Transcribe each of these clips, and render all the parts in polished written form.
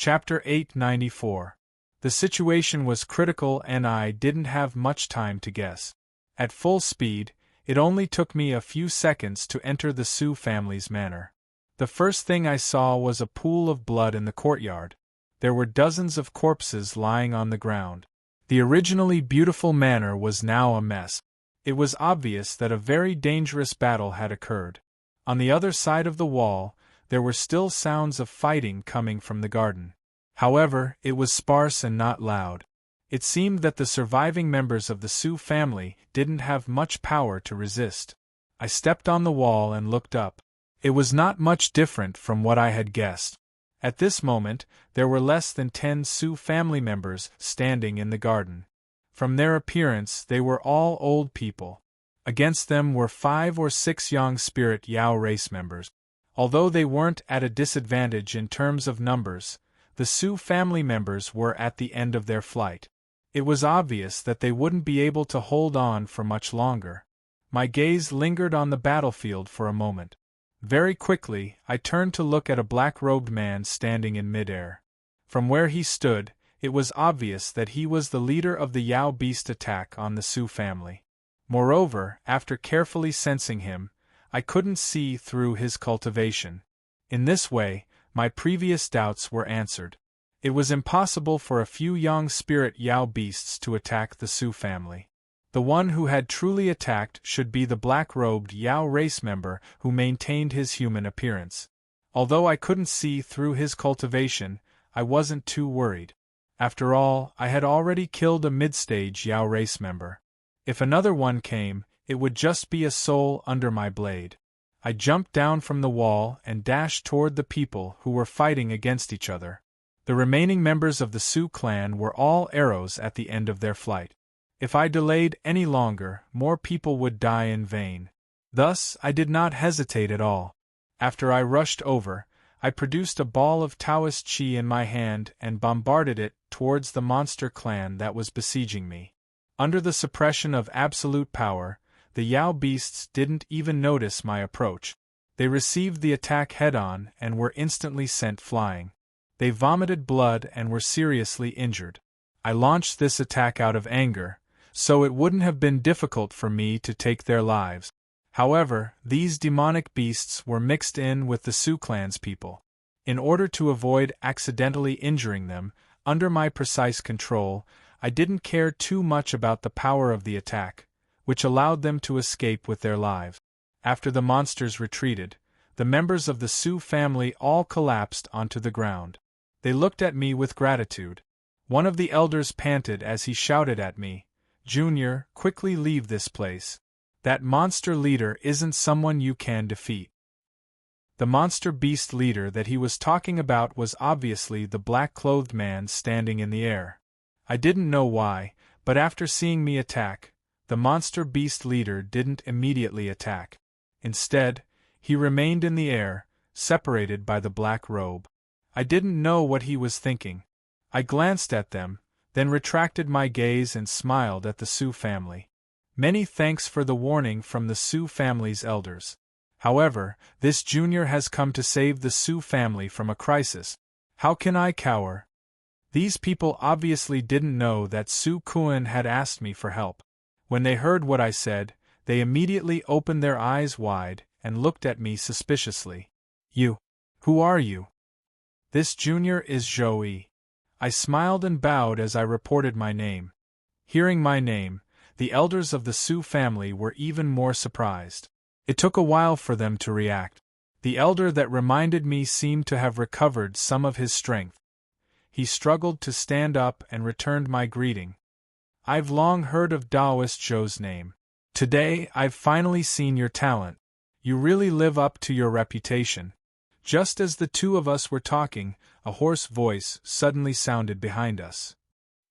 Chapter 894. The situation was critical and I didn't have much time to guess. At full speed, it only took me a few seconds to enter the Sioux family's manor. The first thing I saw was a pool of blood in the courtyard. There were dozens of corpses lying on the ground. The originally beautiful manor was now a mess. It was obvious that a very dangerous battle had occurred. On the other side of the wall, there were still sounds of fighting coming from the garden. However, it was sparse and not loud. It seemed that the surviving members of the Sioux family didn't have much power to resist. I stepped on the wall and looked up. It was not much different from what I had guessed. At this moment, there were less than 10 Sioux family members standing in the garden. From their appearance, they were all old people. Against them were 5 or 6 young Spirit Yao race members. Although they weren't at a disadvantage in terms of numbers, the Sioux family members were at the end of their flight. It was obvious that they wouldn't be able to hold on for much longer. My gaze lingered on the battlefield for a moment. Very quickly, I turned to look at a black-robed man standing in midair. From where he stood, it was obvious that he was the leader of the Yao beast attack on the Sioux family. Moreover, after carefully sensing him, I couldn't see through his cultivation. In this way, my previous doubts were answered. It was impossible for a few young Spirit Yao beasts to attack the Sioux family. The one who had truly attacked should be the black-robed Yao race member who maintained his human appearance. Although I couldn't see through his cultivation, I wasn't too worried. After all, I had already killed a mid-stage Yao race member. If another one came, it would just be a soul under my blade. I jumped down from the wall and dashed toward the people who were fighting against each other. The remaining members of the Sioux clan were all arrows at the end of their flight. If I delayed any longer, more people would die in vain. Thus, I did not hesitate at all. After I rushed over, I produced a ball of Taoist Qi in my hand and bombarded it towards the monster clan that was besieging me. Under the suppression of absolute power, the Yao beasts didn't even notice my approach. They received the attack head-on and were instantly sent flying. They vomited blood and were seriously injured. I launched this attack out of anger, so it wouldn't have been difficult for me to take their lives. However, these demonic beasts were mixed in with the Sioux clan's people. In order to avoid accidentally injuring them, under my precise control, I didn't care too much about the power of the attack, which allowed them to escape with their lives. After the monsters retreated, the members of the Sioux family all collapsed onto the ground. They looked at me with gratitude. One of the elders panted as he shouted at me, "Junior, quickly leave this place. That monster leader isn't someone you can defeat." The monster beast leader that he was talking about was obviously the black-clothed man standing in the air. I didn't know why, but after seeing me attack, the monster beast leader didn't immediately attack. Instead, he remained in the air, separated by the black robe. I didn't know what he was thinking. I glanced at them, then retracted my gaze and smiled at the Sioux family. Many thanks for the warning from the Sioux family's elders. However, this junior has come to save the Sioux family from a crisis. How can I cower? These people obviously didn't know that Sioux Kuan had asked me for help. When they heard what I said, they immediately opened their eyes wide and looked at me suspiciously. "You? Who are you?" "This junior is Zhou. I smiled and bowed as I reported my name. Hearing my name, the elders of the Sioux family were even more surprised. It took a while for them to react. The elder that reminded me seemed to have recovered some of his strength. He struggled to stand up and returned my greeting. "I've long heard of Taoist Zhou's name. Today, I've finally seen your talent. You really live up to your reputation." Just as the two of us were talking, a hoarse voice suddenly sounded behind us.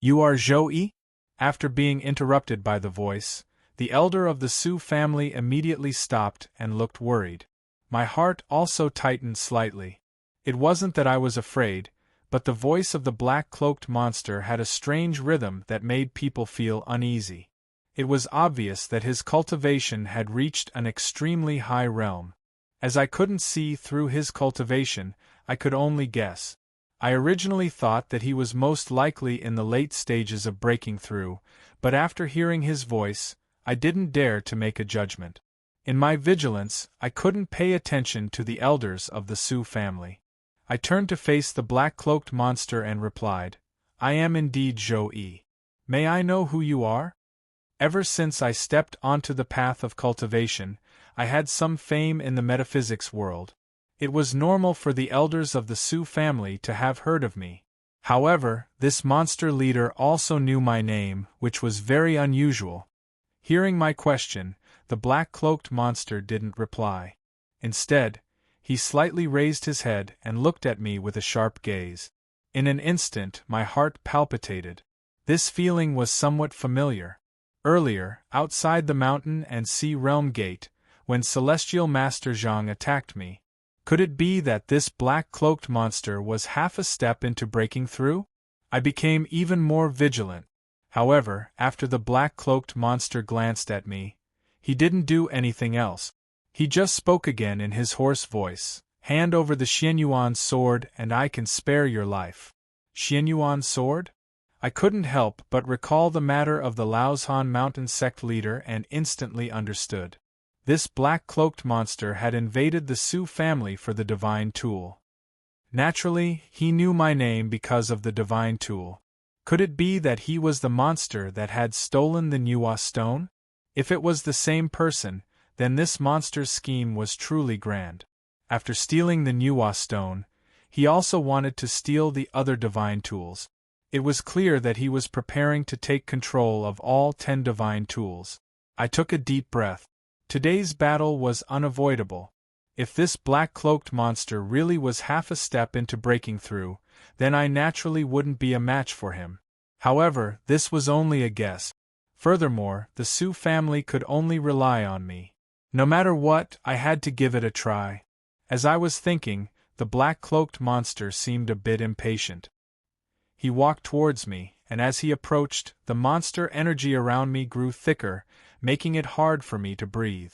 "You are Zhou?" After being interrupted by the voice, the elder of the Sioux family immediately stopped and looked worried. My heart also tightened slightly. It wasn't that I was afraid, but the voice of the black-cloaked monster had a strange rhythm that made people feel uneasy. It was obvious that his cultivation had reached an extremely high realm. As I couldn't see through his cultivation, I could only guess. I originally thought that he was most likely in the late stages of breaking through, but after hearing his voice, I didn't dare to make a judgment. In my vigilance, I couldn't pay attention to the elders of the Sioux family. I turned to face the black-cloaked monster and replied, "I am indeed Zhou-Yi. May I know who you are?" Ever since I stepped onto the path of cultivation, I had some fame in the metaphysics world. It was normal for the elders of the Sioux family to have heard of me. However, this monster leader also knew my name, which was very unusual. Hearing my question, the black-cloaked monster didn't reply. Instead, he slightly raised his head and looked at me with a sharp gaze. In an instant, my heart palpitated. This feeling was somewhat familiar. Earlier, outside the mountain and sea realm gate, when Celestial Master Zhang attacked me, could it be that this black-cloaked monster was half a step into breaking through? I became even more vigilant. However, after the black-cloaked monster glanced at me, he didn't do anything else. He just spoke again in his hoarse voice, "Hand over the Xianyuan sword and I can spare your life." Xianyuan sword? I couldn't help but recall the matter of the Laozhan mountain sect leader and instantly understood. This black-cloaked monster had invaded the Sioux family for the divine tool. Naturally, he knew my name because of the divine tool. Could it be that he was the monster that had stolen the Nuwa stone? If it was the same person, then this monster's scheme was truly grand. After stealing the Nuwa stone, he also wanted to steal the other divine tools. It was clear that he was preparing to take control of all 10 divine tools. I took a deep breath. Today's battle was unavoidable. If this black-cloaked monster really was half a step into breaking through, then I naturally wouldn't be a match for him. However, this was only a guess. Furthermore, the Sioux family could only rely on me. No matter what, I had to give it a try. As I was thinking, the black-cloaked monster seemed a bit impatient. He walked towards me, and as he approached, the monster energy around me grew thicker, making it hard for me to breathe.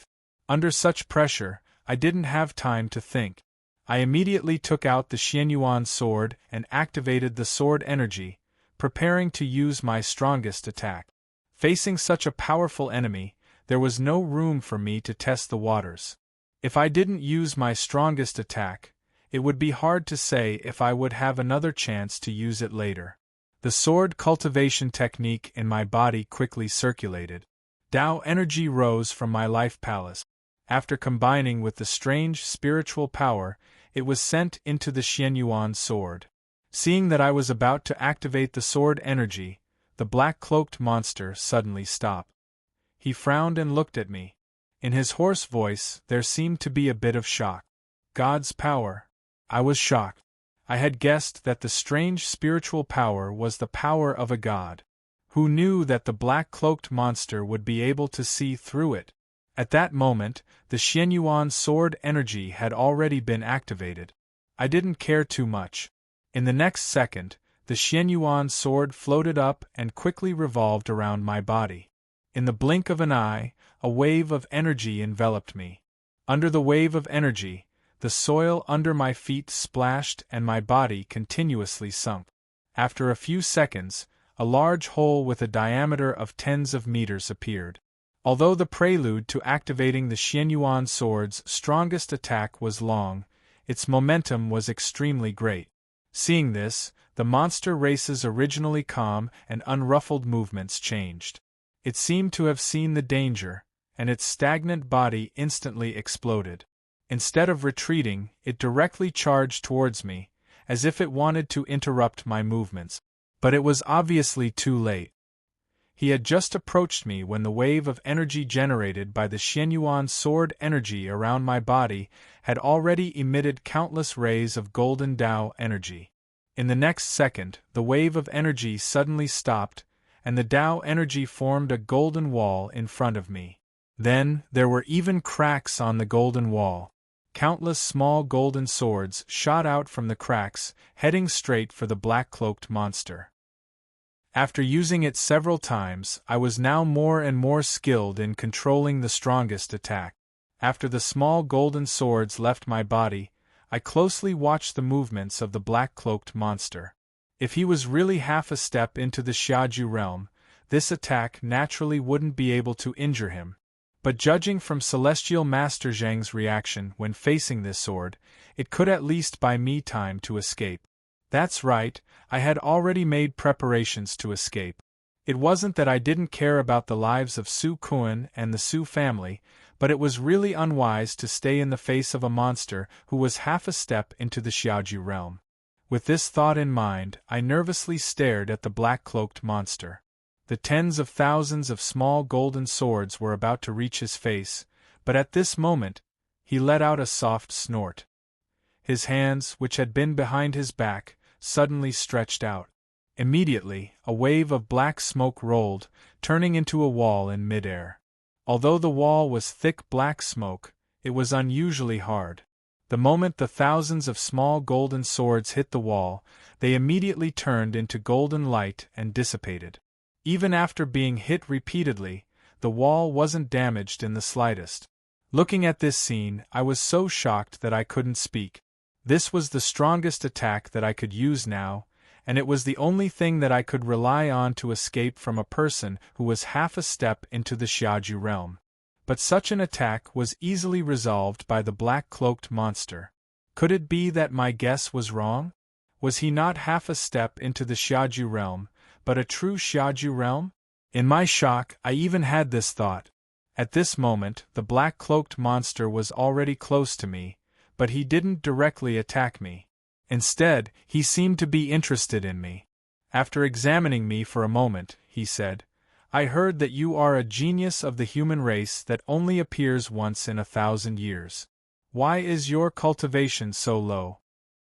Under such pressure, I didn't have time to think. I immediately took out the Xianyuan sword and activated the sword energy, preparing to use my strongest attack. Facing such a powerful enemy, there was no room for me to test the waters. If I didn't use my strongest attack, it would be hard to say if I would have another chance to use it later. The sword cultivation technique in my body quickly circulated. Tao energy rose from my life palace. After combining with the strange spiritual power, it was sent into the Xianyuan sword. Seeing that I was about to activate the sword energy, the black-cloaked monster suddenly stopped. He frowned and looked at me. In his hoarse voice, there seemed to be a bit of shock. God's power. I was shocked. I had guessed that the strange spiritual power was the power of a god. Who knew that the black-cloaked monster would be able to see through it? At that moment, the Xianyuan sword energy had already been activated. I didn't care too much. In the next second, the Xianyuan sword floated up and quickly revolved around my body. In the blink of an eye, a wave of energy enveloped me. Under the wave of energy, the soil under my feet splashed and my body continuously sunk. After a few seconds, a large hole with a diameter of tens of meters appeared. Although the prelude to activating the Xianyuan sword's strongest attack was long, its momentum was extremely great. Seeing this, the monster race's originally calm and unruffled movements changed. It seemed to have seen the danger, and its stagnant body instantly exploded. Instead of retreating, it directly charged towards me, as if it wanted to interrupt my movements. But it was obviously too late. He had just approached me when the wave of energy generated by the Xianyuan sword energy around my body had already emitted countless rays of golden Tao energy. In the next second, the wave of energy suddenly stopped, and the Tao energy formed a golden wall in front of me. Then, there were even cracks on the golden wall. Countless small golden swords shot out from the cracks, heading straight for the black-cloaked monster. After using it several times, I was now more and more skilled in controlling the strongest attack. After the small golden swords left my body, I closely watched the movements of the black-cloaked monster. If he was really half a step into the Xiaju realm, this attack naturally wouldn't be able to injure him. But judging from Celestial Master Zhang's reaction when facing this sword, it could at least buy me time to escape. That's right, I had already made preparations to escape. It wasn't that I didn't care about the lives of Su Kuan and the Su family, but it was really unwise to stay in the face of a monster who was half a step into the Xiaoju realm. With this thought in mind, I nervously stared at the black-cloaked monster. The tens of thousands of small golden swords were about to reach his face, but at this moment, he let out a soft snort. His hands, which had been behind his back, suddenly stretched out. Immediately, a wave of black smoke rolled, turning into a wall in midair. Although the wall was thick black smoke, it was unusually hard. The moment the thousands of small golden swords hit the wall, they immediately turned into golden light and dissipated. Even after being hit repeatedly, the wall wasn't damaged in the slightest. Looking at this scene, I was so shocked that I couldn't speak. This was the strongest attack that I could use now, and it was the only thing that I could rely on to escape from a person who was half a step into the Xiaoju realm. But such an attack was easily resolved by the black-cloaked monster. Could it be that my guess was wrong? Was he not half a step into the Xiaoju realm, but a true Xiaoju realm? In my shock, I even had this thought. At this moment, the black-cloaked monster was already close to me, but he didn't directly attack me. Instead, he seemed to be interested in me. After examining me for a moment, he said, "I heard that you are a genius of the human race that only appears once in 1,000 years. Why is your cultivation so low?"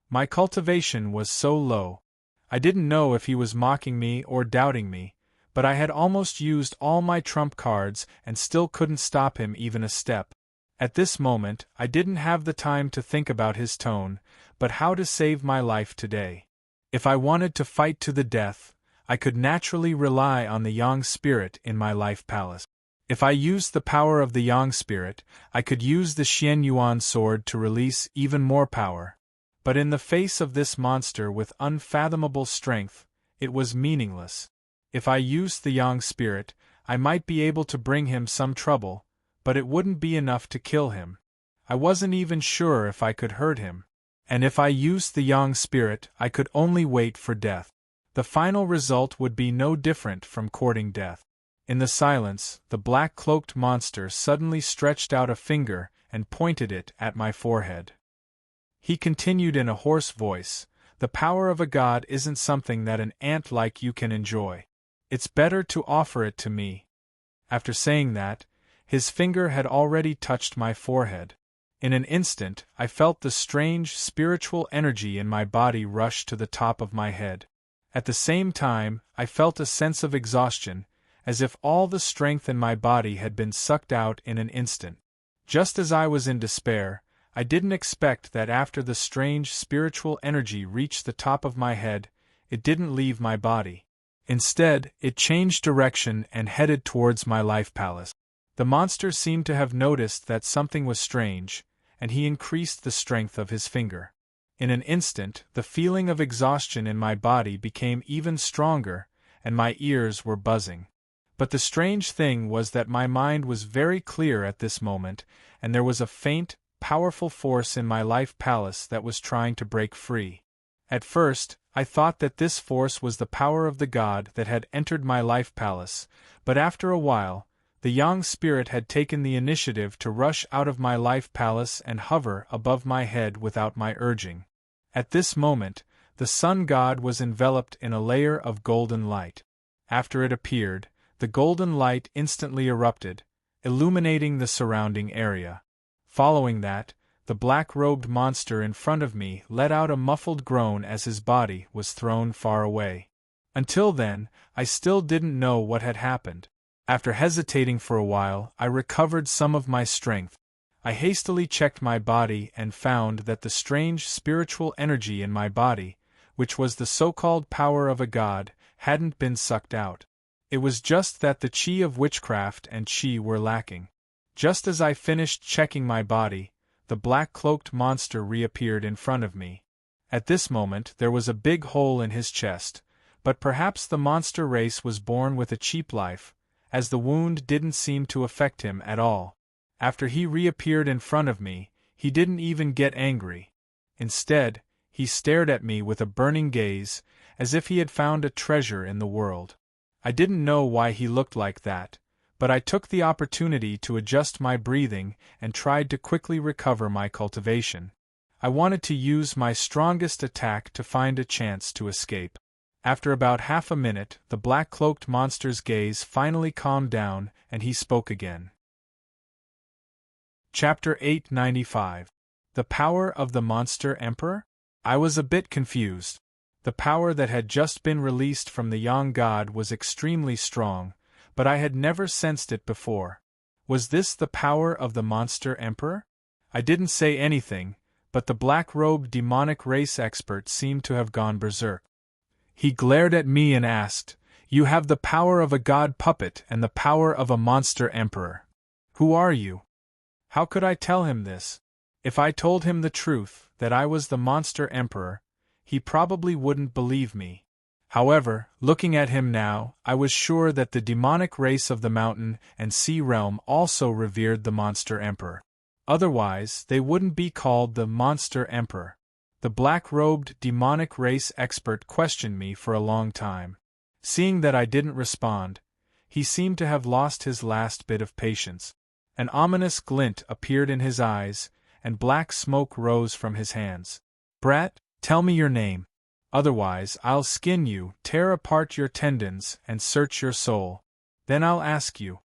My cultivation was so low. I didn't know if he was mocking me or doubting me, but I had almost used all my trump cards and still couldn't stop him even a step. At this moment, I didn't have the time to think about his tone, but how to save my life today. If I wanted to fight to the death, I could naturally rely on the Yang spirit in my life palace. If I used the power of the Yang spirit, I could use the Xian Yuan sword to release even more power. But in the face of this monster with unfathomable strength, it was meaningless. If I used the Yang spirit, I might be able to bring him some trouble, but it wouldn't be enough to kill him. I wasn't even sure if I could hurt him. And if I used the Yang spirit, I could only wait for death. The final result would be no different from courting death. In the silence, the black-cloaked monster suddenly stretched out a finger and pointed it at my forehead. He continued in a hoarse voice, "The power of a god isn't something that an ant like you can enjoy. It's better to offer it to me." After saying that, his finger had already touched my forehead. In an instant, I felt the strange spiritual energy in my body rush to the top of my head. At the same time, I felt a sense of exhaustion, as if all the strength in my body had been sucked out in an instant. Just as I was in despair, I didn't expect that after the strange spiritual energy reached the top of my head, it didn't leave my body. Instead, it changed direction and headed towards my life palace. The monster seemed to have noticed that something was strange, and he increased the strength of his finger. In an instant, the feeling of exhaustion in my body became even stronger, and my ears were buzzing. But the strange thing was that my mind was very clear at this moment, and there was a faint, powerful force in my life palace that was trying to break free. At first, I thought that this force was the power of the god that had entered my life palace, but after a while, the Yang spirit had taken the initiative to rush out of my life palace and hover above my head without my urging. At this moment, the sun god was enveloped in a layer of golden light. After it appeared, the golden light instantly erupted, illuminating the surrounding area. Following that, the black-robed monster in front of me let out a muffled groan as his body was thrown far away. Until then, I still didn't know what had happened. After hesitating for a while, I recovered some of my strength. I hastily checked my body and found that the strange spiritual energy in my body, which was the so-called power of a god, hadn't been sucked out. It was just that the chi of witchcraft and chi were lacking. Just as I finished checking my body, the black-cloaked monster reappeared in front of me. At this moment there was a big hole in his chest, but perhaps the monster race was born with a cheap life, as the wound didn't seem to affect him at all. After he reappeared in front of me, he didn't even get angry. Instead, he stared at me with a burning gaze, as if he had found a treasure in the world. I didn't know why he looked like that, but I took the opportunity to adjust my breathing and tried to quickly recover my cultivation. I wanted to use my strongest attack to find a chance to escape. After about half a minute, the black-cloaked monster's gaze finally calmed down and he spoke again. Chapter 895. The Power of the Monster Emperor? I was a bit confused. The power that had just been released from the young god was extremely strong, but I had never sensed it before. Was this the power of the Monster Emperor? I didn't say anything, but the black-robed demonic race expert seemed to have gone berserk. He glared at me and asked, "You have the power of a god puppet and the power of a monster emperor. Who are you?" How could I tell him this? If I told him the truth, that I was the monster emperor, he probably wouldn't believe me. However, looking at him now, I was sure that the demonic race of the mountain and sea realm also revered the monster emperor. Otherwise, they wouldn't be called the monster emperor. The black-robed demonic race expert questioned me for a long time. Seeing that I didn't respond, he seemed to have lost his last bit of patience. An ominous glint appeared in his eyes, and black smoke rose from his hands. "Brat, tell me your name. Otherwise, I'll skin you, tear apart your tendons, and search your soul. Then I'll ask you."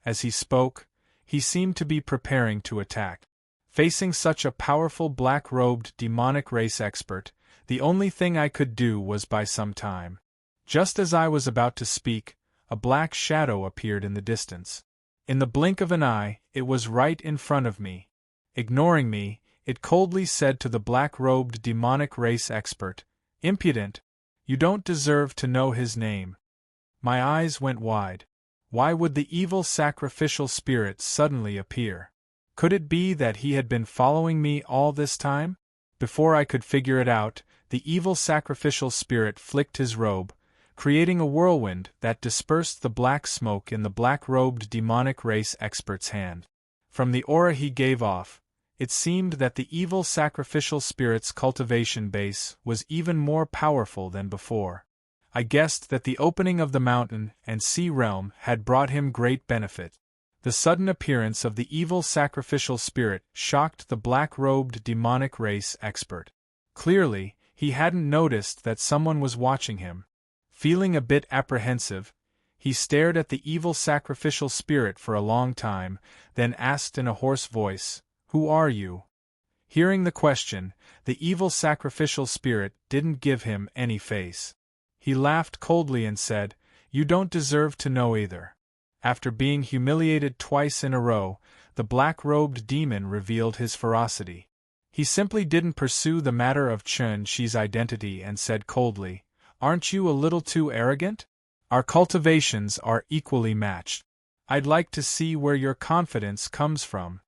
As he spoke, he seemed to be preparing to attack. Facing such a powerful black-robed demonic race expert, the only thing I could do was buy some time. Just as I was about to speak, a black shadow appeared in the distance. In the blink of an eye, it was right in front of me. Ignoring me, it coldly said to the black-robed demonic race expert, "Impudent! You don't deserve to know his name." My eyes went wide. Why would the evil sacrificial spirit suddenly appear? Could it be that he had been following me all this time? Before I could figure it out, the evil sacrificial spirit flicked his robe, creating a whirlwind that dispersed the black smoke in the black-robed demonic race expert's hand. From the aura he gave off, it seemed that the evil sacrificial spirit's cultivation base was even more powerful than before. I guessed that the opening of the mountain and sea realm had brought him great benefit. The sudden appearance of the evil sacrificial spirit shocked the black-robed demonic race expert. Clearly, he hadn't noticed that someone was watching him. Feeling a bit apprehensive, he stared at the evil sacrificial spirit for a long time, then asked in a hoarse voice, "Who are you?" Hearing the question, the evil sacrificial spirit didn't give him any face. He laughed coldly and said, "You don't deserve to know either." After being humiliated twice in a row, the black-robed demon revealed his ferocity. He simply didn't pursue the matter of Chun Shi's identity and said coldly, "Aren't you a little too arrogant? Our cultivations are equally matched. I'd like to see where your confidence comes from."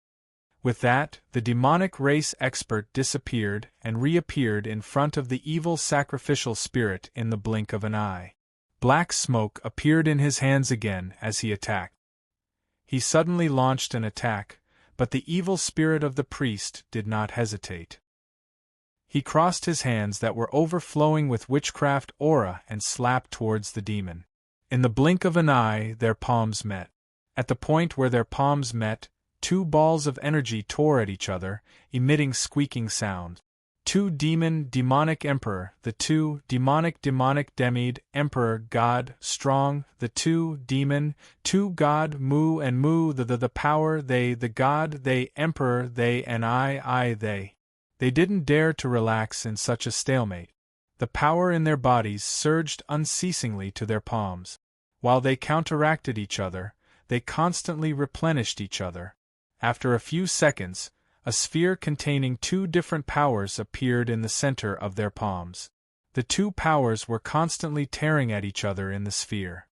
With that, the demonic race expert disappeared and reappeared in front of the evil sacrificial spirit in the blink of an eye. Black smoke appeared in his hands again as he attacked. He suddenly launched an attack, but the evil spirit of the priest did not hesitate. He crossed his hands that were overflowing with witchcraft aura and slapped towards the demon. In the blink of an eye, their palms met. At the point where their palms met, two balls of energy tore at each other, emitting squeaking sound. Two demonic emperor, the two demonic demid, emperor, god, strong, the two god, mu and mu, the power, they, the god, they, emperor, they, and I, they. They didn't dare to relax in such a stalemate. The power in their bodies surged unceasingly to their palms. While they counteracted each other, they constantly replenished each other. After a few seconds, a sphere containing two different powers appeared in the center of their palms. The two powers were constantly tearing at each other in the sphere.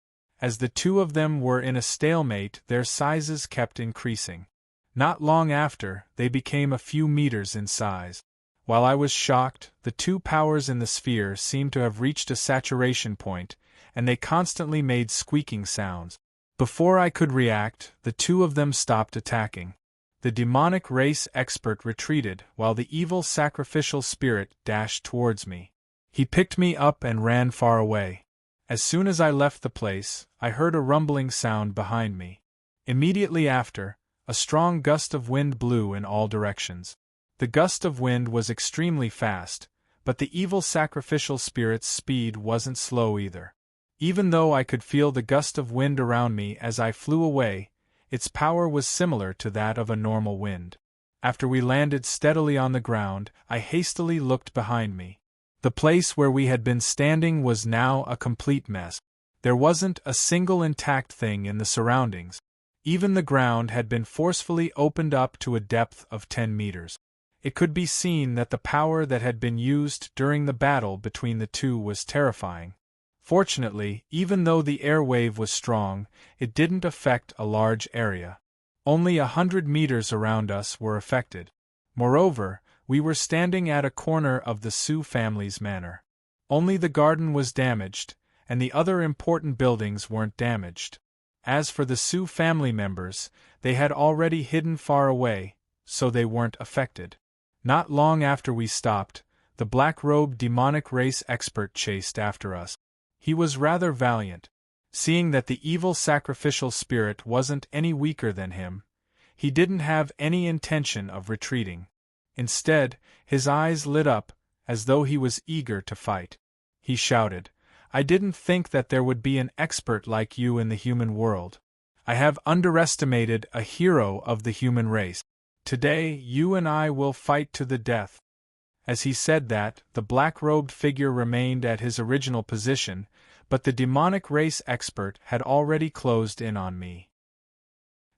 As the two of them were in a stalemate, their sizes kept increasing. Not long after, they became a few meters in size. While I was shocked, the two powers in the sphere seemed to have reached a saturation point, and they constantly made squeaking sounds. Before I could react, the two of them stopped attacking. The demonic race expert retreated, while the evil sacrificial spirit dashed towards me. He picked me up and ran far away. As soon as I left the place, I heard a rumbling sound behind me. Immediately after, a strong gust of wind blew in all directions. The gust of wind was extremely fast, but the evil sacrificial spirit's speed wasn't slow either. Even though I could feel the gust of wind around me as I flew away, its power was similar to that of a normal wind. After we landed steadily on the ground, I hastily looked behind me. The place where we had been standing was now a complete mess. There wasn't a single intact thing in the surroundings. Even the ground had been forcefully opened up to a depth of 10 meters. It could be seen that the power that had been used during the battle between the two was terrifying. Fortunately, even though the air wave was strong, it didn't affect a large area. Only 100 meters around us were affected. Moreover, we were standing at a corner of the Sioux family's manor. Only the garden was damaged, and the other important buildings weren't damaged. As for the Sioux family members, they had already hidden far away, so they weren't affected. Not long after we stopped, the black-robed demonic race expert chased after us. He was rather valiant. Seeing that the evil sacrificial spirit wasn't any weaker than him, he didn't have any intention of retreating. Instead, his eyes lit up, as though he was eager to fight. He shouted, "I didn't think that there would be an expert like you in the human world. I have underestimated a hero of the human race. Today, you and I will fight to the death." As he said that, the black-robed figure remained at his original position, but the demonic race expert had already closed in on me.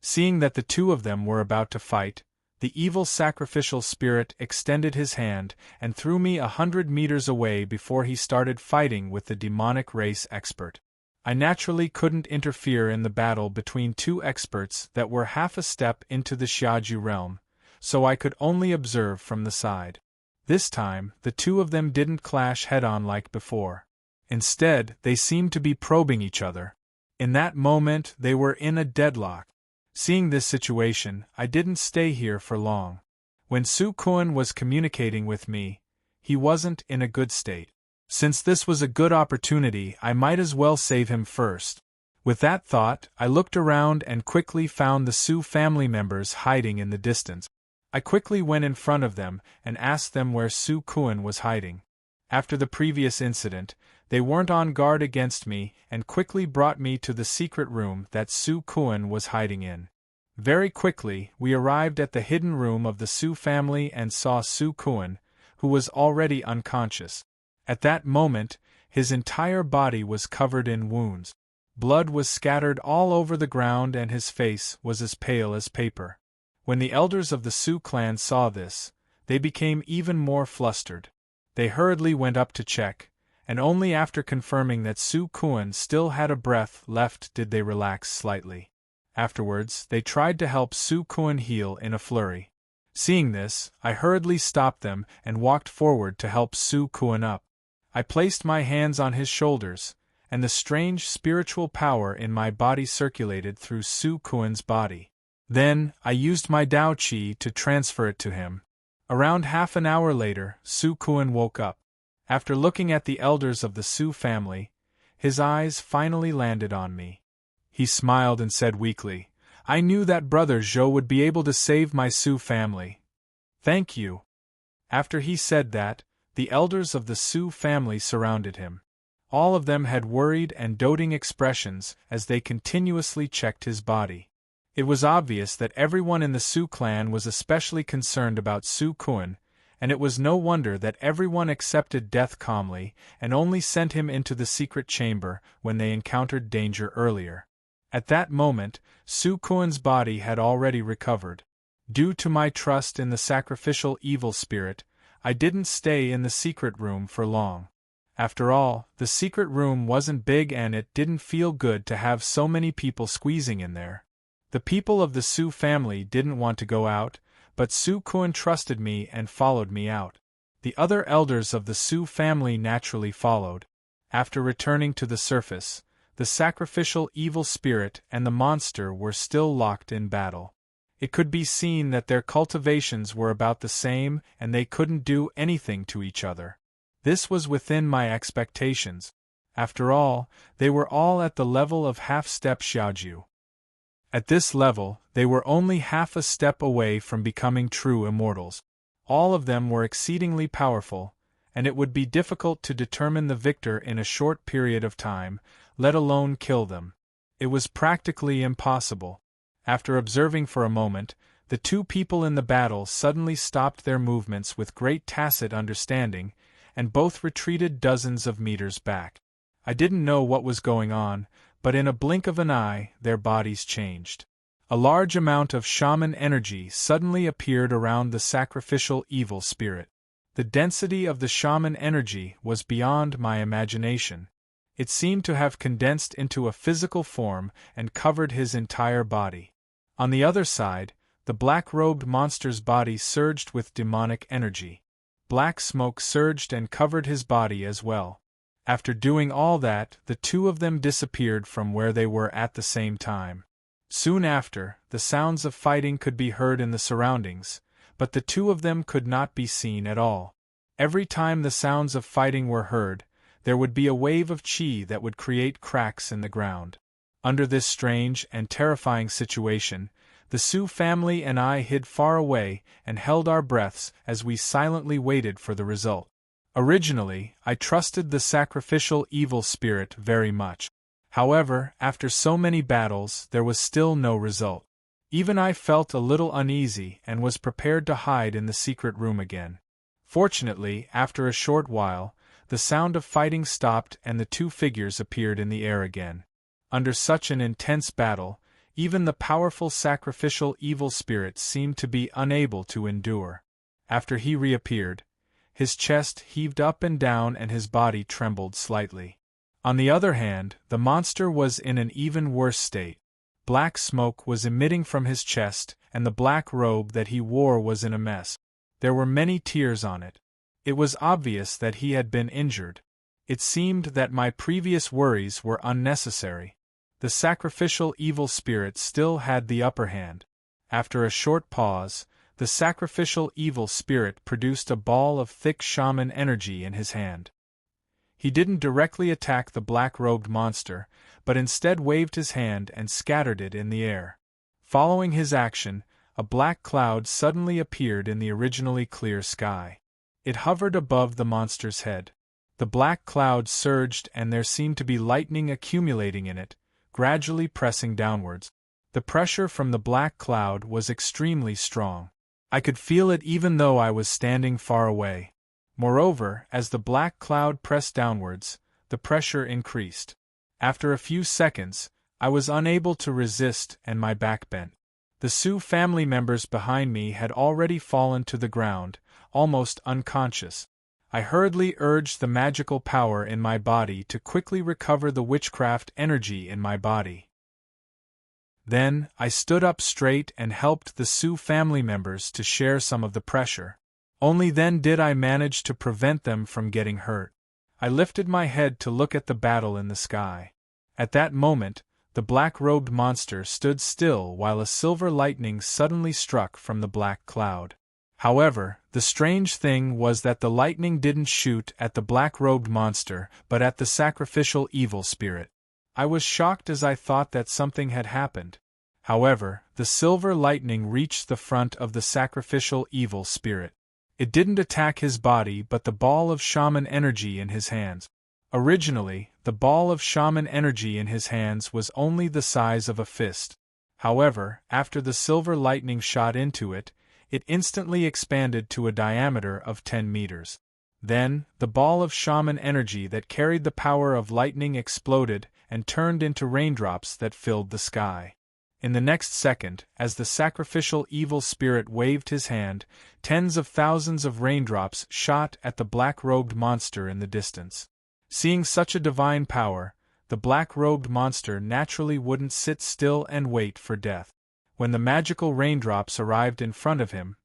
Seeing that the two of them were about to fight, the evil sacrificial spirit extended his hand and threw me 100 meters away before he started fighting with the demonic race expert. I naturally couldn't interfere in the battle between two experts that were half a step into the Xiaju realm, so I could only observe from the side. This time, the two of them didn't clash head-on like before. Instead, they seemed to be probing each other. In that moment, they were in a deadlock. Seeing this situation, I didn't stay here for long. When Su Kun was communicating with me, he wasn't in a good state. Since this was a good opportunity, I might as well save him first. With that thought, I looked around and quickly found the Sioux family members hiding in the distance. I quickly went in front of them and asked them where Su Kun was hiding. After the previous incident, they weren't on guard against me and quickly brought me to the secret room that Su Kun was hiding in. Very quickly, we arrived at the hidden room of the Sioux family and saw Su Kun, who was already unconscious. At that moment, his entire body was covered in wounds. Blood was scattered all over the ground and his face was as pale as paper. When the elders of the Sioux clan saw this, they became even more flustered. They hurriedly went up to check, and only after confirming that Su Kun still had a breath left did they relax slightly. Afterwards, they tried to help Su Kun heal in a flurry. Seeing this, I hurriedly stopped them and walked forward to help Su Kun up. I placed my hands on his shoulders, and the strange spiritual power in my body circulated through Su Kun's body. Then, I used my Dao Qi to transfer it to him. Around half an hour later, Su Kun woke up. After looking at the elders of the Sioux family, his eyes finally landed on me. He smiled and said weakly, "I knew that Brother Zhou would be able to save my Sioux family. Thank you." After he said that, the elders of the Sioux family surrounded him. All of them had worried and doting expressions as they continuously checked his body. It was obvious that everyone in the Sioux clan was especially concerned about Su Kun, and it was no wonder that everyone accepted death calmly and only sent him into the secret chamber when they encountered danger earlier. At that moment, Su Kun's body had already recovered. Due to my trust in the sacrificial evil spirit, I didn't stay in the secret room for long. After all, the secret room wasn't big and it didn't feel good to have so many people squeezing in there. The people of the Sioux family didn't want to go out, but Su-kun trusted me and followed me out. The other elders of the Sioux family naturally followed. After returning to the surface, the sacrificial evil spirit and the monster were still locked in battle. It could be seen that their cultivations were about the same and they couldn't do anything to each other. This was within my expectations. After all, they were all at the level of half-step Xiaoju. At this level, they were only half a step away from becoming true immortals. All of them were exceedingly powerful, and it would be difficult to determine the victor in a short period of time, let alone kill them. It was practically impossible. After observing for a moment, the two people in the battle suddenly stopped their movements with great tacit understanding, and both retreated dozens of meters back. I didn't know what was going on, but in a blink of an eye, their bodies changed. A large amount of shaman energy suddenly appeared around the sacrificial evil spirit. The density of the shaman energy was beyond my imagination. It seemed to have condensed into a physical form and covered his entire body. On the other side, the black-robed monster's body surged with demonic energy. Black smoke surged and covered his body as well. After doing all that, the two of them disappeared from where they were at the same time. Soon after, the sounds of fighting could be heard in the surroundings, but the two of them could not be seen at all. Every time the sounds of fighting were heard, there would be a wave of chi that would create cracks in the ground. Under this strange and terrifying situation, the Sioux family and I hid far away and held our breaths as we silently waited for the result. Originally, I trusted the sacrificial evil spirit very much. However, after so many battles, there was still no result. Even I felt a little uneasy and was prepared to hide in the secret room again. Fortunately, after a short while, the sound of fighting stopped and the two figures appeared in the air again. Under such an intense battle, even the powerful sacrificial evil spirit seemed to be unable to endure. After he reappeared, his chest heaved up and down and his body trembled slightly. On the other hand, the monster was in an even worse state. Black smoke was emitting from his chest, and the black robe that he wore was in a mess. There were many tears on it. It was obvious that he had been injured. It seemed that my previous worries were unnecessary. The sacrificial evil spirit still had the upper hand. After a short pause, the sacrificial evil spirit produced a ball of thick shaman energy in his hand. He didn't directly attack the black-robed monster, but instead waved his hand and scattered it in the air. Following his action, a black cloud suddenly appeared in the originally clear sky. It hovered above the monster's head. The black cloud surged and there seemed to be lightning accumulating in it, gradually pressing downwards. The pressure from the black cloud was extremely strong. I could feel it even though I was standing far away. Moreover, as the black cloud pressed downwards, the pressure increased. After a few seconds, I was unable to resist and my back bent. The Sioux family members behind me had already fallen to the ground, almost unconscious. I hurriedly urged the magical power in my body to quickly recover the witchcraft energy in my body. Then, I stood up straight and helped the Sioux family members to share some of the pressure. Only then did I manage to prevent them from getting hurt. I lifted my head to look at the battle in the sky. At that moment, the black-robed monster stood still while a silver lightning suddenly struck from the black cloud. However, the strange thing was that the lightning didn't shoot at the black-robed monster, but at the sacrificial evil spirit. I was shocked as I thought that something had happened. However, the silver lightning reached the front of the sacrificial evil spirit. It didn't attack his body but the ball of shaman energy in his hands. Originally, the ball of shaman energy in his hands was only the size of a fist. However, after the silver lightning shot into it, it instantly expanded to a diameter of 10 meters. Then, the ball of shaman energy that carried the power of lightning exploded and turned into raindrops that filled the sky. In the next second, as the sacrificial evil spirit waved his hand, tens of thousands of raindrops shot at the black-robed monster in the distance. Seeing such a divine power, the black-robed monster naturally wouldn't sit still and wait for death. When the magical raindrops arrived in front of him,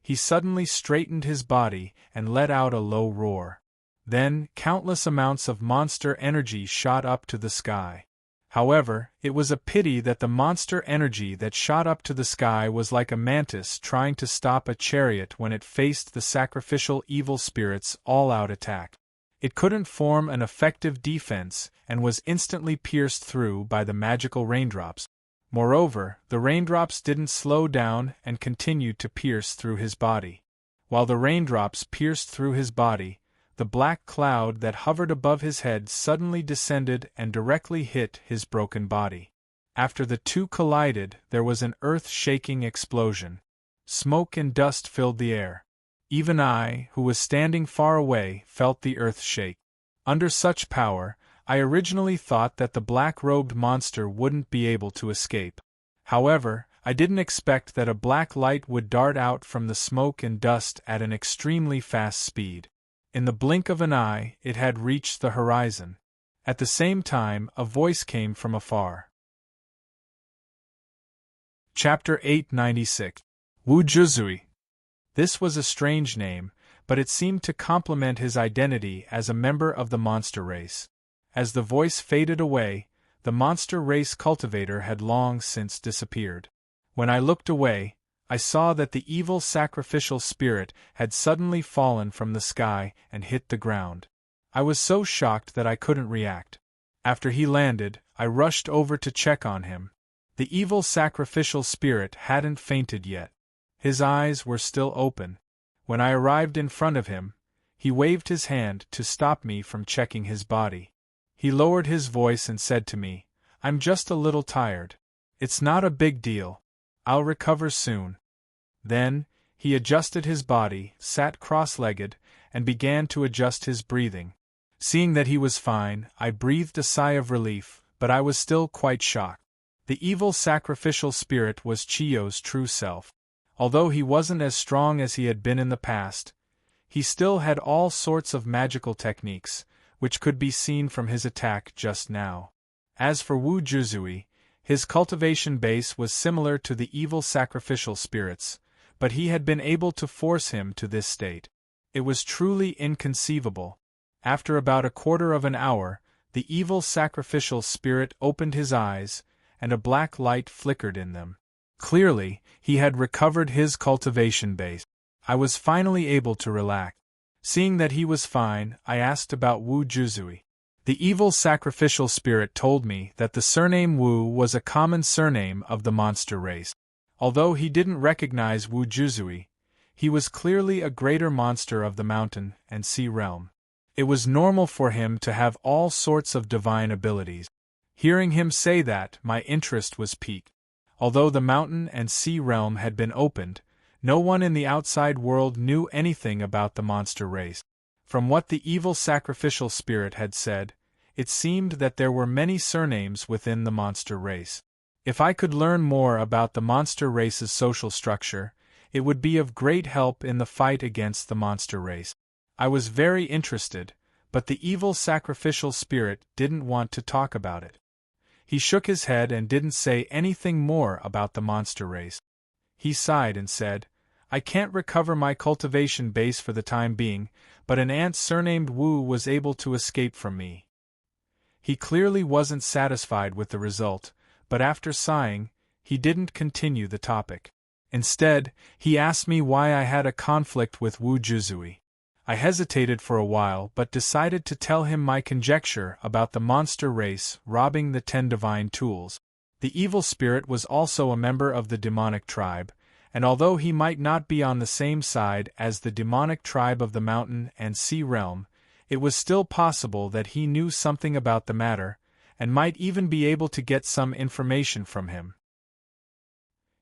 he suddenly straightened his body and let out a low roar. Then, countless amounts of monster energy shot up to the sky. However, it was a pity that the monster energy that shot up to the sky was like a mantis trying to stop a chariot when it faced the sacrificial evil spirit's all-out attack. It couldn't form an effective defense and was instantly pierced through by the magical raindrops. Moreover, the raindrops didn't slow down and continued to pierce through his body. While the raindrops pierced through his body, the black cloud that hovered above his head suddenly descended and directly hit his broken body. After the two collided, there was an earth-shaking explosion. Smoke and dust filled the air. Even I, who was standing far away, felt the earth shake. Under such power, I originally thought that the black-robed monster wouldn't be able to escape. However, I didn't expect that a black light would dart out from the smoke and dust at an extremely fast speed. In the blink of an eye, it had reached the horizon. At the same time, a voice came from afar. Chapter 896. Wu Juzui. This was a strange name, but it seemed to complement his identity as a member of the monster race. As the voice faded away, the monster race cultivator had long since disappeared. When I looked away, I saw that the evil sacrificial spirit had suddenly fallen from the sky and hit the ground. I was so shocked that I couldn't react. After he landed, I rushed over to check on him. The evil sacrificial spirit hadn't fainted yet. His eyes were still open. When I arrived in front of him, he waved his hand to stop me from checking his body. He lowered his voice and said to me, "I'm just a little tired. It's not a big deal. I'll recover soon." Then, he adjusted his body, sat cross-legged, and began to adjust his breathing. Seeing that he was fine, I breathed a sigh of relief, but I was still quite shocked. The evil sacrificial spirit was Chiyo's true self. Although he wasn't as strong as he had been in the past, he still had all sorts of magical techniques, which could be seen from his attack just now. As for Wu Juzui, his cultivation base was similar to the evil sacrificial spirits, but he had been able to force him to this state. It was truly inconceivable. After about a quarter of an hour, the evil sacrificial spirit opened his eyes, and a black light flickered in them. Clearly, he had recovered his cultivation base. I was finally able to relax. Seeing that he was fine, I asked about Wu Juzui. The evil sacrificial spirit told me that the surname Wu was a common surname of the monster race. Although he didn't recognize Wu Juzui, he was clearly a greater monster of the mountain and sea realm. It was normal for him to have all sorts of divine abilities. Hearing him say that, my interest was piqued. Although the mountain and sea realm had been opened, no one in the outside world knew anything about the monster race. From what the evil sacrificial spirit had said, it seemed that there were many surnames within the monster race. If I could learn more about the monster race's social structure, it would be of great help in the fight against the monster race. I was very interested, but the evil sacrificial spirit didn't want to talk about it. He shook his head and didn't say anything more about the monster race. He sighed and said, "I can't recover my cultivation base for the time being, but an ant surnamed Wu was able to escape from me." He clearly wasn't satisfied with the result, but after sighing, he didn't continue the topic. Instead, he asked me why I had a conflict with Wu Juzui. I hesitated for a while but decided to tell him my conjecture about the monster race robbing the 10 divine tools. The evil spirit was also a member of the demonic tribe, and although he might not be on the same side as the demonic tribe of the mountain and sea realm, it was still possible that he knew something about the matter, and might even be able to get some information from him.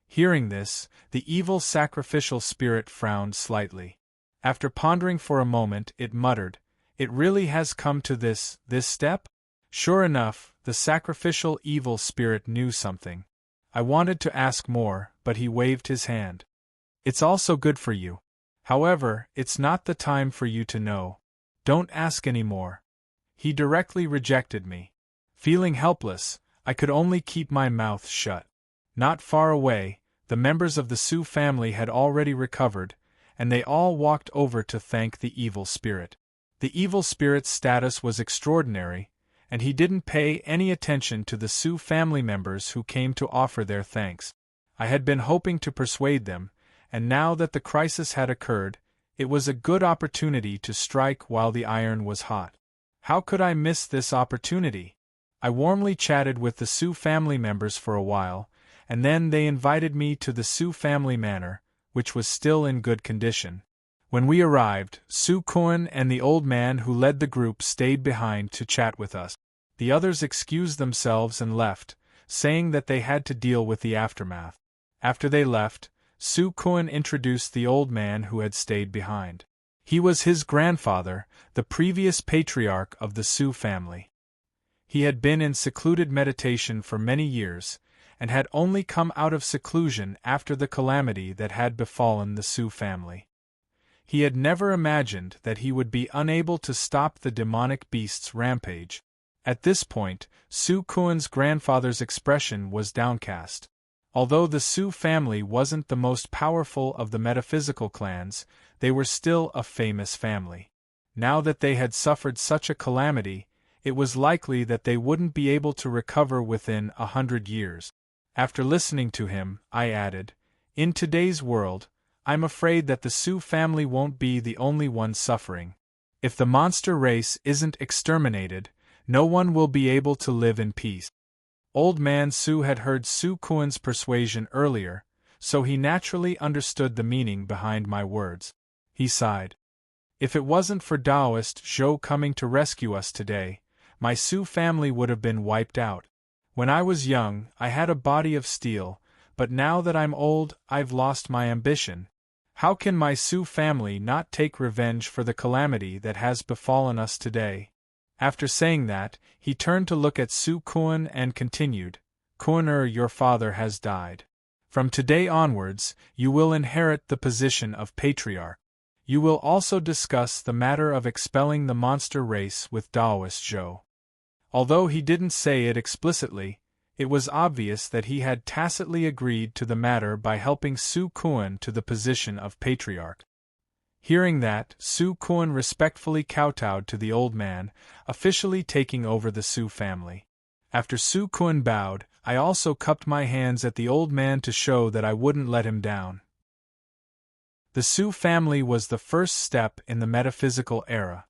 Hearing this, the evil sacrificial spirit frowned slightly. After pondering for a moment, it muttered, "It really has come to this step?" Sure enough, the sacrificial evil spirit knew something. I wanted to ask more, but he waved his hand. "It's also good for you. However, it's not the time for you to know. Don't ask any more." He directly rejected me. Feeling helpless, I could only keep my mouth shut. Not far away, the members of the Sioux family had already recovered, and they all walked over to thank the evil spirit. The evil spirit's status was extraordinary, and he didn't pay any attention to the Sioux family members who came to offer their thanks. I had been hoping to persuade them, and now that the crisis had occurred, it was a good opportunity to strike while the iron was hot. How could I miss this opportunity? I warmly chatted with the Sioux family members for a while, and then they invited me to the Sioux family manor, which was still in good condition. When we arrived, Sioux Cohen and the old man who led the group stayed behind to chat with us. The others excused themselves and left, saying that they had to deal with the aftermath. After they left, Sioux Cohen introduced the old man who had stayed behind. He was his grandfather, the previous patriarch of the Sioux family. He had been in secluded meditation for many years, and had only come out of seclusion after the calamity that had befallen the Sioux family. He had never imagined that he would be unable to stop the demonic beast's rampage. At this point, Sioux Cohen's grandfather's expression was downcast. Although the Sioux family wasn't the most powerful of the metaphysical clans, they were still a famous family. Now that they had suffered such a calamity, it was likely that they wouldn't be able to recover within 100 years. After listening to him, I added, "In today's world, I'm afraid that the Sioux family won't be the only one suffering. If the monster race isn't exterminated, no one will be able to live in peace." Old Man Sioux had heard Sioux Cohen's persuasion earlier, so he naturally understood the meaning behind my words. He sighed. "If it wasn't for Taoist Zhou coming to rescue us today, my Sioux family would have been wiped out. When I was young, I had a body of steel, but now that I'm old, I've lost my ambition. How can my Sioux family not take revenge for the calamity that has befallen us today?" After saying that, he turned to look at Sioux Cohen and continued, "Cohener, your father has died. From today onwards, you will inherit the position of patriarch. You will also discuss the matter of expelling the monster race with Taoist Zhou." Although he didn't say it explicitly, it was obvious that he had tacitly agreed to the matter by helping Sioux Cohen to the position of patriarch. Hearing that, Sioux Cohen respectfully kowtowed to the old man, officially taking over the Sioux family. After Sioux Cohen bowed, I also cupped my hands at the old man to show that I wouldn't let him down. The Sioux family was the first step in the metaphysical era.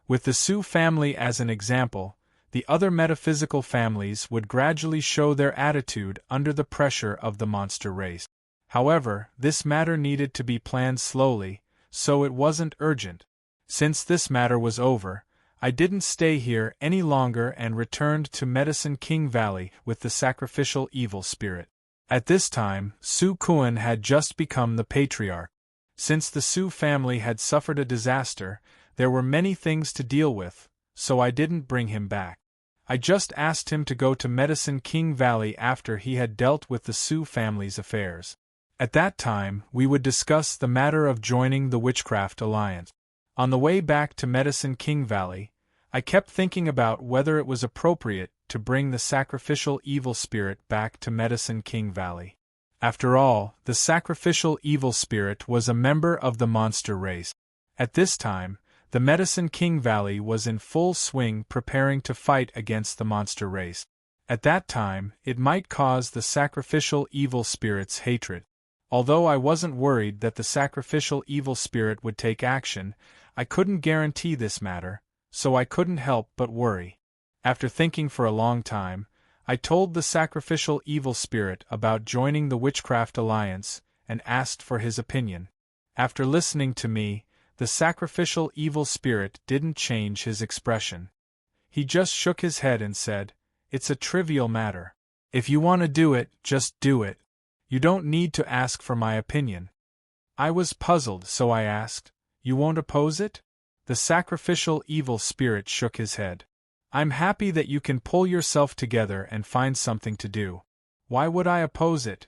With the Sioux family as an example, the other metaphysical families would gradually show their attitude under the pressure of the monster race. However, this matter needed to be planned slowly, so it wasn't urgent. Since this matter was over, I didn't stay here any longer and returned to Medicine King Valley with the sacrificial evil spirit. At this time, Sioux Cohen had just become the patriarch. Since the Sioux family had suffered a disaster, there were many things to deal with, so I didn't bring him back. I just asked him to go to Medicine King Valley after he had dealt with the Sioux family's affairs. At that time, we would discuss the matter of joining the Witchcraft Alliance. On the way back to Medicine King Valley, I kept thinking about whether it was appropriate to bring the sacrificial evil spirit back to Medicine King Valley. After all, the sacrificial evil spirit was a member of the monster race. At this time, the Medicine King Valley was in full swing preparing to fight against the monster race. At that time, it might cause the sacrificial evil spirit's hatred. Although I wasn't worried that the sacrificial evil spirit would take action, I couldn't guarantee this matter, so I couldn't help but worry. After thinking for a long time, I told the sacrificial evil spirit about joining the Witchcraft Alliance and asked for his opinion. After listening to me, the sacrificial evil spirit didn't change his expression. He just shook his head and said, "It's a trivial matter. If you want to do it, just do it. You don't need to ask for my opinion." I was puzzled, so I asked, "You won't oppose it?" The sacrificial evil spirit shook his head. "I'm happy that you can pull yourself together and find something to do. Why would I oppose it?"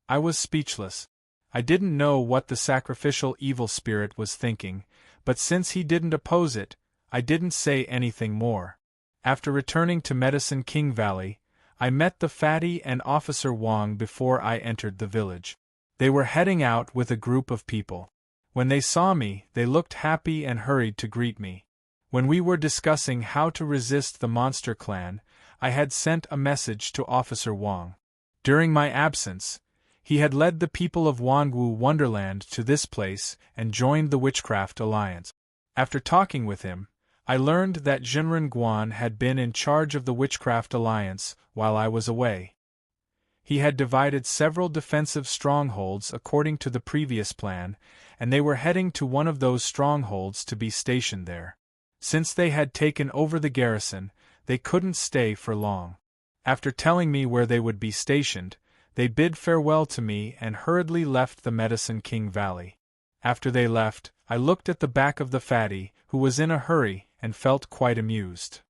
I was speechless. I didn't know what the sacrificial evil spirit was thinking, but since he didn't oppose it, I didn't say anything more. After returning to Medicine King Valley, I met the fatty and Officer Wang before I entered the village. They were heading out with a group of people. When they saw me, they looked happy and hurried to greet me. When we were discussing how to resist the monster clan, I had sent a message to Officer Wang. During my absence, he had led the people of Wanwu Wonderland to this place and joined the Witchcraft Alliance. After talking with him, I learned that Jinren Guan had been in charge of the Witchcraft Alliance while I was away. He had divided several defensive strongholds according to the previous plan, and they were heading to one of those strongholds to be stationed there. Since they had taken over the garrison, they couldn't stay for long. After telling me where they would be stationed, they bid farewell to me and hurriedly left the Medicine King Valley. After they left, I looked at the back of the fatty, who was in a hurry, and felt quite amused.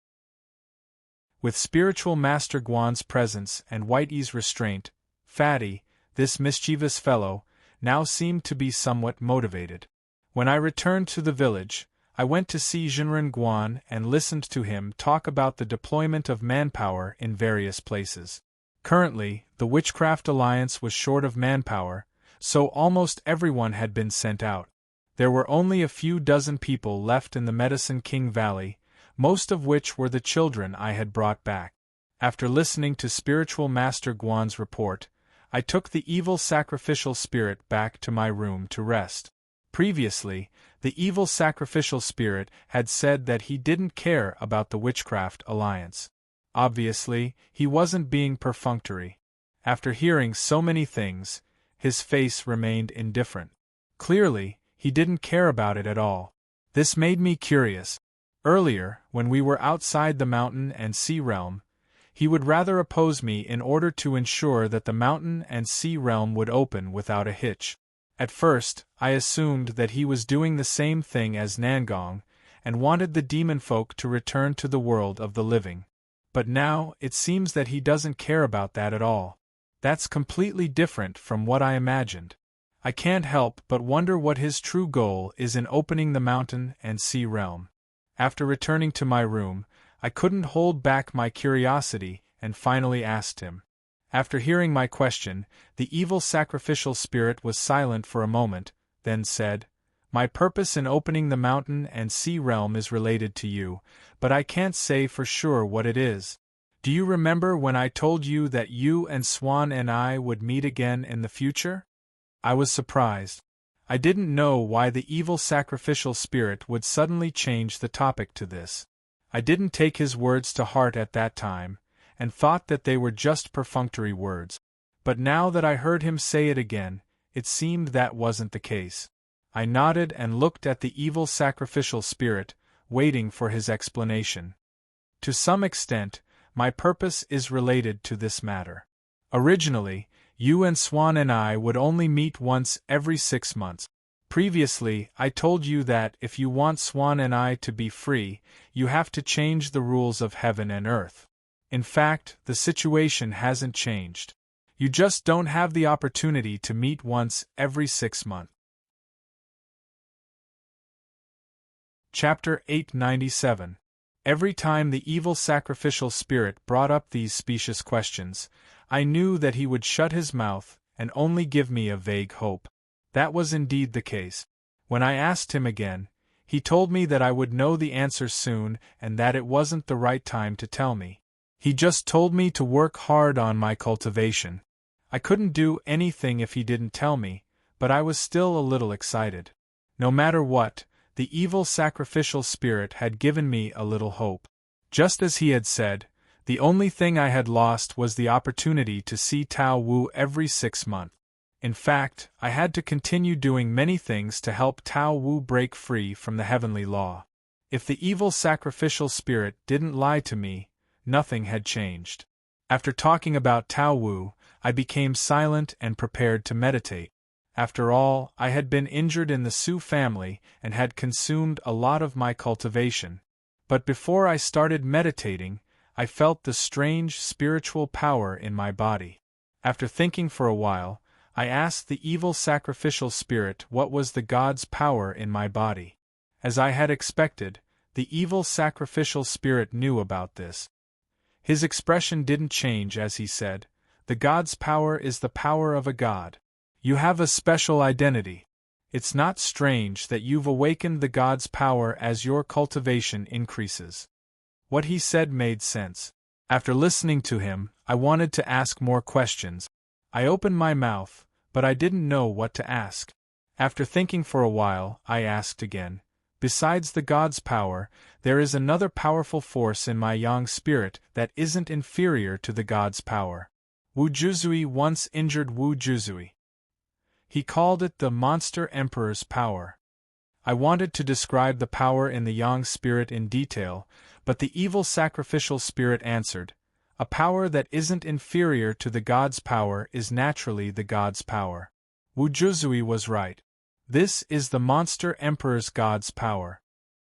With Spiritual Master Guan's presence and Whitey's restraint, Fatty, this mischievous fellow, now seemed to be somewhat motivated. When I returned to the village, I went to see Jinren Guan and listened to him talk about the deployment of manpower in various places. Currently, the Witchcraft Alliance was short of manpower, so almost everyone had been sent out. There were only a few dozen people left in the Medicine King Valley, most of which were the children I had brought back. After listening to Spiritual Master Guan's report, I took the evil sacrificial spirit back to my room to rest. Previously, the evil sacrificial spirit had said that he didn't care about the Witchcraft Alliance. Obviously, he wasn't being perfunctory. After hearing so many things, his face remained indifferent. Clearly, he didn't care about it at all. This made me curious. Earlier, when we were outside the mountain and sea realm, he would rather oppose me in order to ensure that the mountain and sea realm would open without a hitch. At first, I assumed that he was doing the same thing as Nangong, and wanted the demon folk to return to the world of the living. But now, it seems that he doesn't care about that at all. That's completely different from what I imagined. I can't help but wonder what his true goal is in opening the mountain and sea realm. After returning to my room, I couldn't hold back my curiosity and finally asked him. After hearing my question, the evil sacrificial spirit was silent for a moment, then said, "My purpose in opening the mountain and sea realm is related to you, but I can't say for sure what it is. Do you remember when I told you that you and Swan and I would meet again in the future?" I was surprised. I didn't know why the evil sacrificial spirit would suddenly change the topic to this. I didn't take his words to heart at that time, and thought that they were just perfunctory words. But now that I heard him say it again, it seemed that wasn't the case. I nodded and looked at the evil sacrificial spirit, waiting for his explanation. To some extent, my purpose is related to this matter. Originally, you and Swan and I would only meet once every 6 months. Previously, I told you that if you want Swan and I to be free, you have to change the rules of heaven and earth. In fact, the situation hasn't changed. You just don't have the opportunity to meet once every 6 months. Chapter 897. Every time the evil sacrificial spirit brought up these specious questions, I knew that he would shut his mouth and only give me a vague hope. That was indeed the case. When I asked him again, he told me that I would know the answer soon and that it wasn't the right time to tell me. He just told me to work hard on my cultivation. I couldn't do anything if he didn't tell me, but I was still a little excited. No matter what, the evil sacrificial spirit had given me a little hope. Just as he had said, the only thing I had lost was the opportunity to see Tao Wu every 6 months. In fact, I had to continue doing many things to help Tao Wu break free from the heavenly law. If the evil sacrificial spirit didn't lie to me, nothing had changed. After talking about Tao Wu, I became silent and prepared to meditate. After all, I had been injured in the Su family and had consumed a lot of my cultivation. But before I started meditating, I felt the strange spiritual power in my body. After thinking for a while, I asked the evil sacrificial spirit what was the god's power in my body. As I had expected, the evil sacrificial spirit knew about this. His expression didn't change as he said, "The god's power is the power of a god. You have a special identity. It's not strange that you've awakened the god's power as your cultivation increases." What he said made sense. After listening to him, I wanted to ask more questions. I opened my mouth, but I didn't know what to ask. After thinking for a while, I asked again, "Besides the god's power, there is another powerful force in my yang spirit that isn't inferior to the god's power. Wu Juzui once injured Wu Juzui. He called it the monster emperor's power." I wanted to describe the power in the yang spirit in detail, but the evil sacrificial spirit answered, "A power that isn't inferior to the god's power is naturally the god's power." Wu Juzui was right. This is the monster emperor's god's power.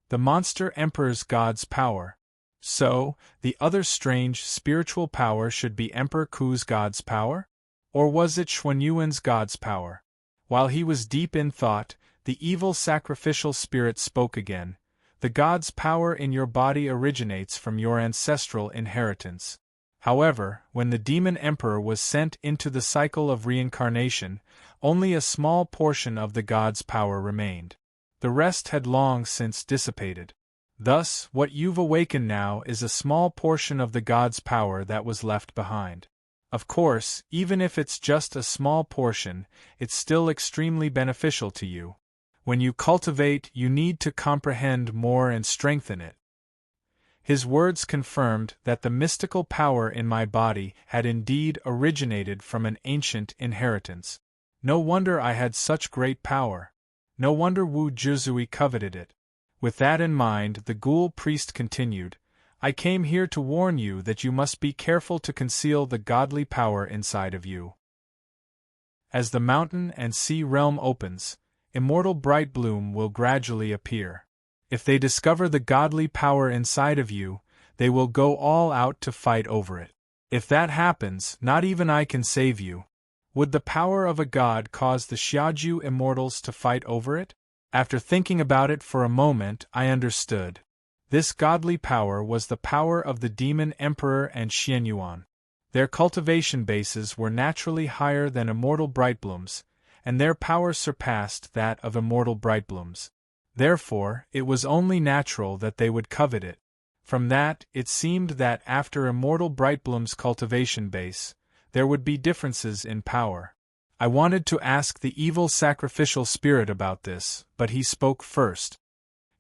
The monster emperor's god's power. So, the other strange spiritual power should be Emperor Ku's god's power? Or was it Xuanyuan's god's power? While he was deep in thought, the evil sacrificial spirit spoke again. "The god's power in your body originates from your ancestral inheritance. However, when the demon emperor was sent into the cycle of reincarnation, only a small portion of the god's power remained. The rest had long since dissipated. Thus, what you've awakened now is a small portion of the god's power that was left behind. Of course, even if it's just a small portion, it's still extremely beneficial to you. When you cultivate, you need to comprehend more and strengthen it." His words confirmed that the mystical power in my body had indeed originated from an ancient inheritance. No wonder I had such great power. No wonder Wu Juzui coveted it. With that in mind, the ghoul priest continued, "I came here to warn you that you must be careful to conceal the godly power inside of you. As the mountain and sea realm opens, immortal bright bloom will gradually appear. If they discover the godly power inside of you, they will go all out to fight over it. If that happens, not even I can save you. Would the power of a god cause the Xiaoju immortals to fight over it?" After thinking about it for a moment, I understood. This godly power was the power of the demon emperor and Xianyuan. Their cultivation bases were naturally higher than immortal brightblooms, and their power surpassed that of immortal brightblooms. Therefore, it was only natural that they would covet it. From that, it seemed that after immortal brightbloom's cultivation base, there would be differences in power. I wanted to ask the evil sacrificial spirit about this, but he spoke first.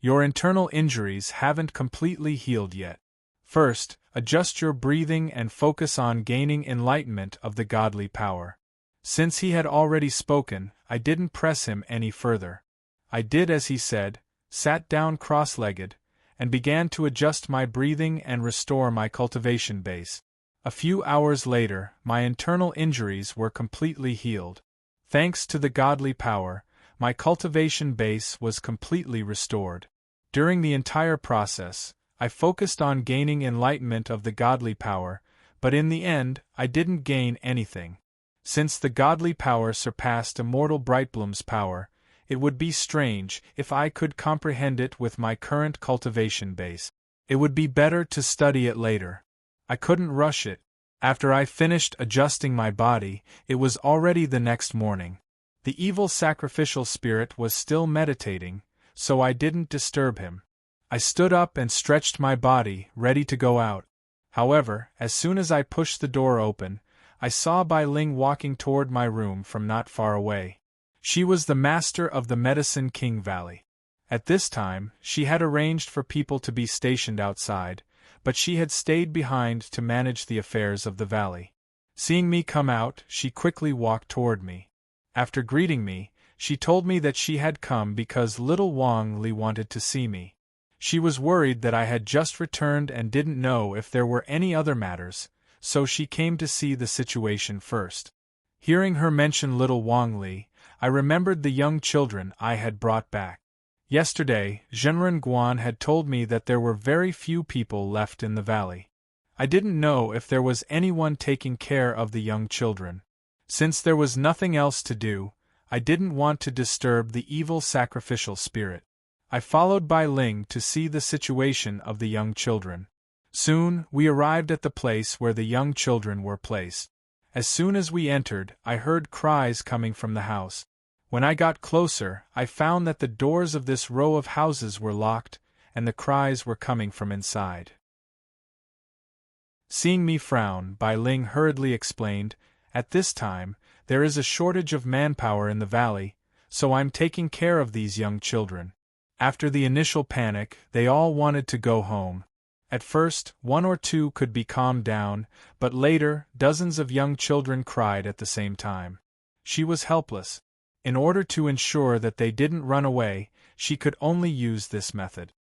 "Your internal injuries haven't completely healed yet. First, adjust your breathing and focus on gaining enlightenment of the godly power." Since he had already spoken, I didn't press him any further. I did as he said, sat down cross-legged, and began to adjust my breathing and restore my cultivation base. A few hours later, my internal injuries were completely healed. Thanks to the godly power, my cultivation base was completely restored. During the entire process, I focused on gaining enlightenment of the godly power, but in the end, I didn't gain anything. Since the godly power surpassed immortal Brightbloom's power, it would be strange if I could comprehend it with my current cultivation base. It would be better to study it later. I couldn't rush it. After I finished adjusting my body, it was already the next morning. The evil sacrificial spirit was still meditating, so I didn't disturb him. I stood up and stretched my body, ready to go out. However, as soon as I pushed the door open, I saw Bai Ling walking toward my room from not far away. She was the master of the Medicine King Valley. At this time, she had arranged for people to be stationed outside, but she had stayed behind to manage the affairs of the valley. Seeing me come out, she quickly walked toward me. After greeting me, she told me that she had come because little Wang Li wanted to see me. She was worried that I had just returned and didn't know if there were any other matters, so she came to see the situation first. Hearing her mention little Wang Li, I remembered the young children I had brought back. Yesterday, Zhenren Guan had told me that there were very few people left in the valley. I didn't know if there was anyone taking care of the young children. Since there was nothing else to do, I didn't want to disturb the evil sacrificial spirit. I followed Bai Ling to see the situation of the young children. Soon, we arrived at the place where the young children were placed. As soon as we entered, I heard cries coming from the house. When I got closer, I found that the doors of this row of houses were locked, and the cries were coming from inside. Seeing me frown, Bai Ling hurriedly explained, "At this time, there is a shortage of manpower in the valley, so I'm taking care of these young children." After the initial panic, they all wanted to go home. At first, one or two could be calmed down, but later, dozens of young children cried at the same time. She was helpless. In order to ensure that they didn't run away, she could only use this method.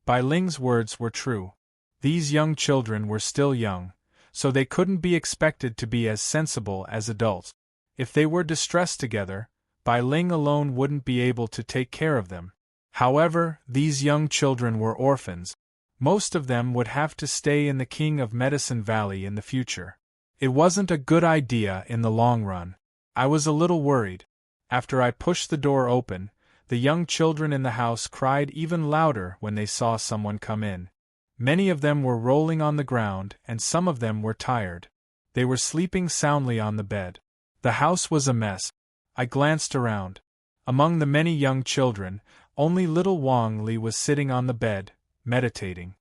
Bai Ling's words were true. These young children were still young, so they couldn't be expected to be as sensible as adults. If they were distressed together, Bai Ling alone wouldn't be able to take care of them. However, these young children were orphans. Most of them would have to stay in the King of Medicine Valley in the future. It wasn't a good idea in the long run. I was a little worried. After I pushed the door open, the young children in the house cried even louder when they saw someone come in. Many of them were rolling on the ground, and some of them were tired. They were sleeping soundly on the bed. The house was a mess. I glanced around. Among the many young children, only little Wang Li was sitting on the bed, meditating.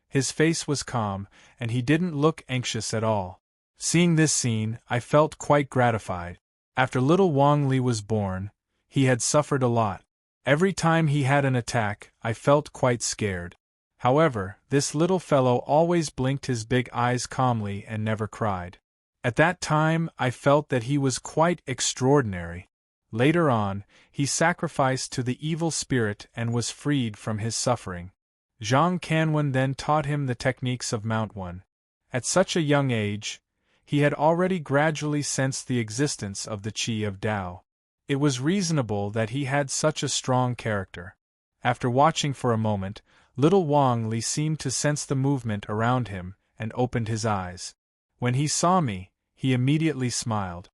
His face was calm, and he didn't look anxious at all. Seeing this scene, I felt quite gratified. After little Wang Li was born, he had suffered a lot. Every time he had an attack, I felt quite scared. However, this little fellow always blinked his big eyes calmly and never cried. At that time, I felt that he was quite extraordinary. Later on, he sacrificed to the evil spirit and was freed from his suffering. Zhang Canwen then taught him the techniques of Mount One. At such a young age, he had already gradually sensed the existence of the Qi of Tao. It was reasonable that he had such a strong character. After watching for a moment, little Wang Li seemed to sense the movement around him and opened his eyes. When he saw me, he immediately smiled.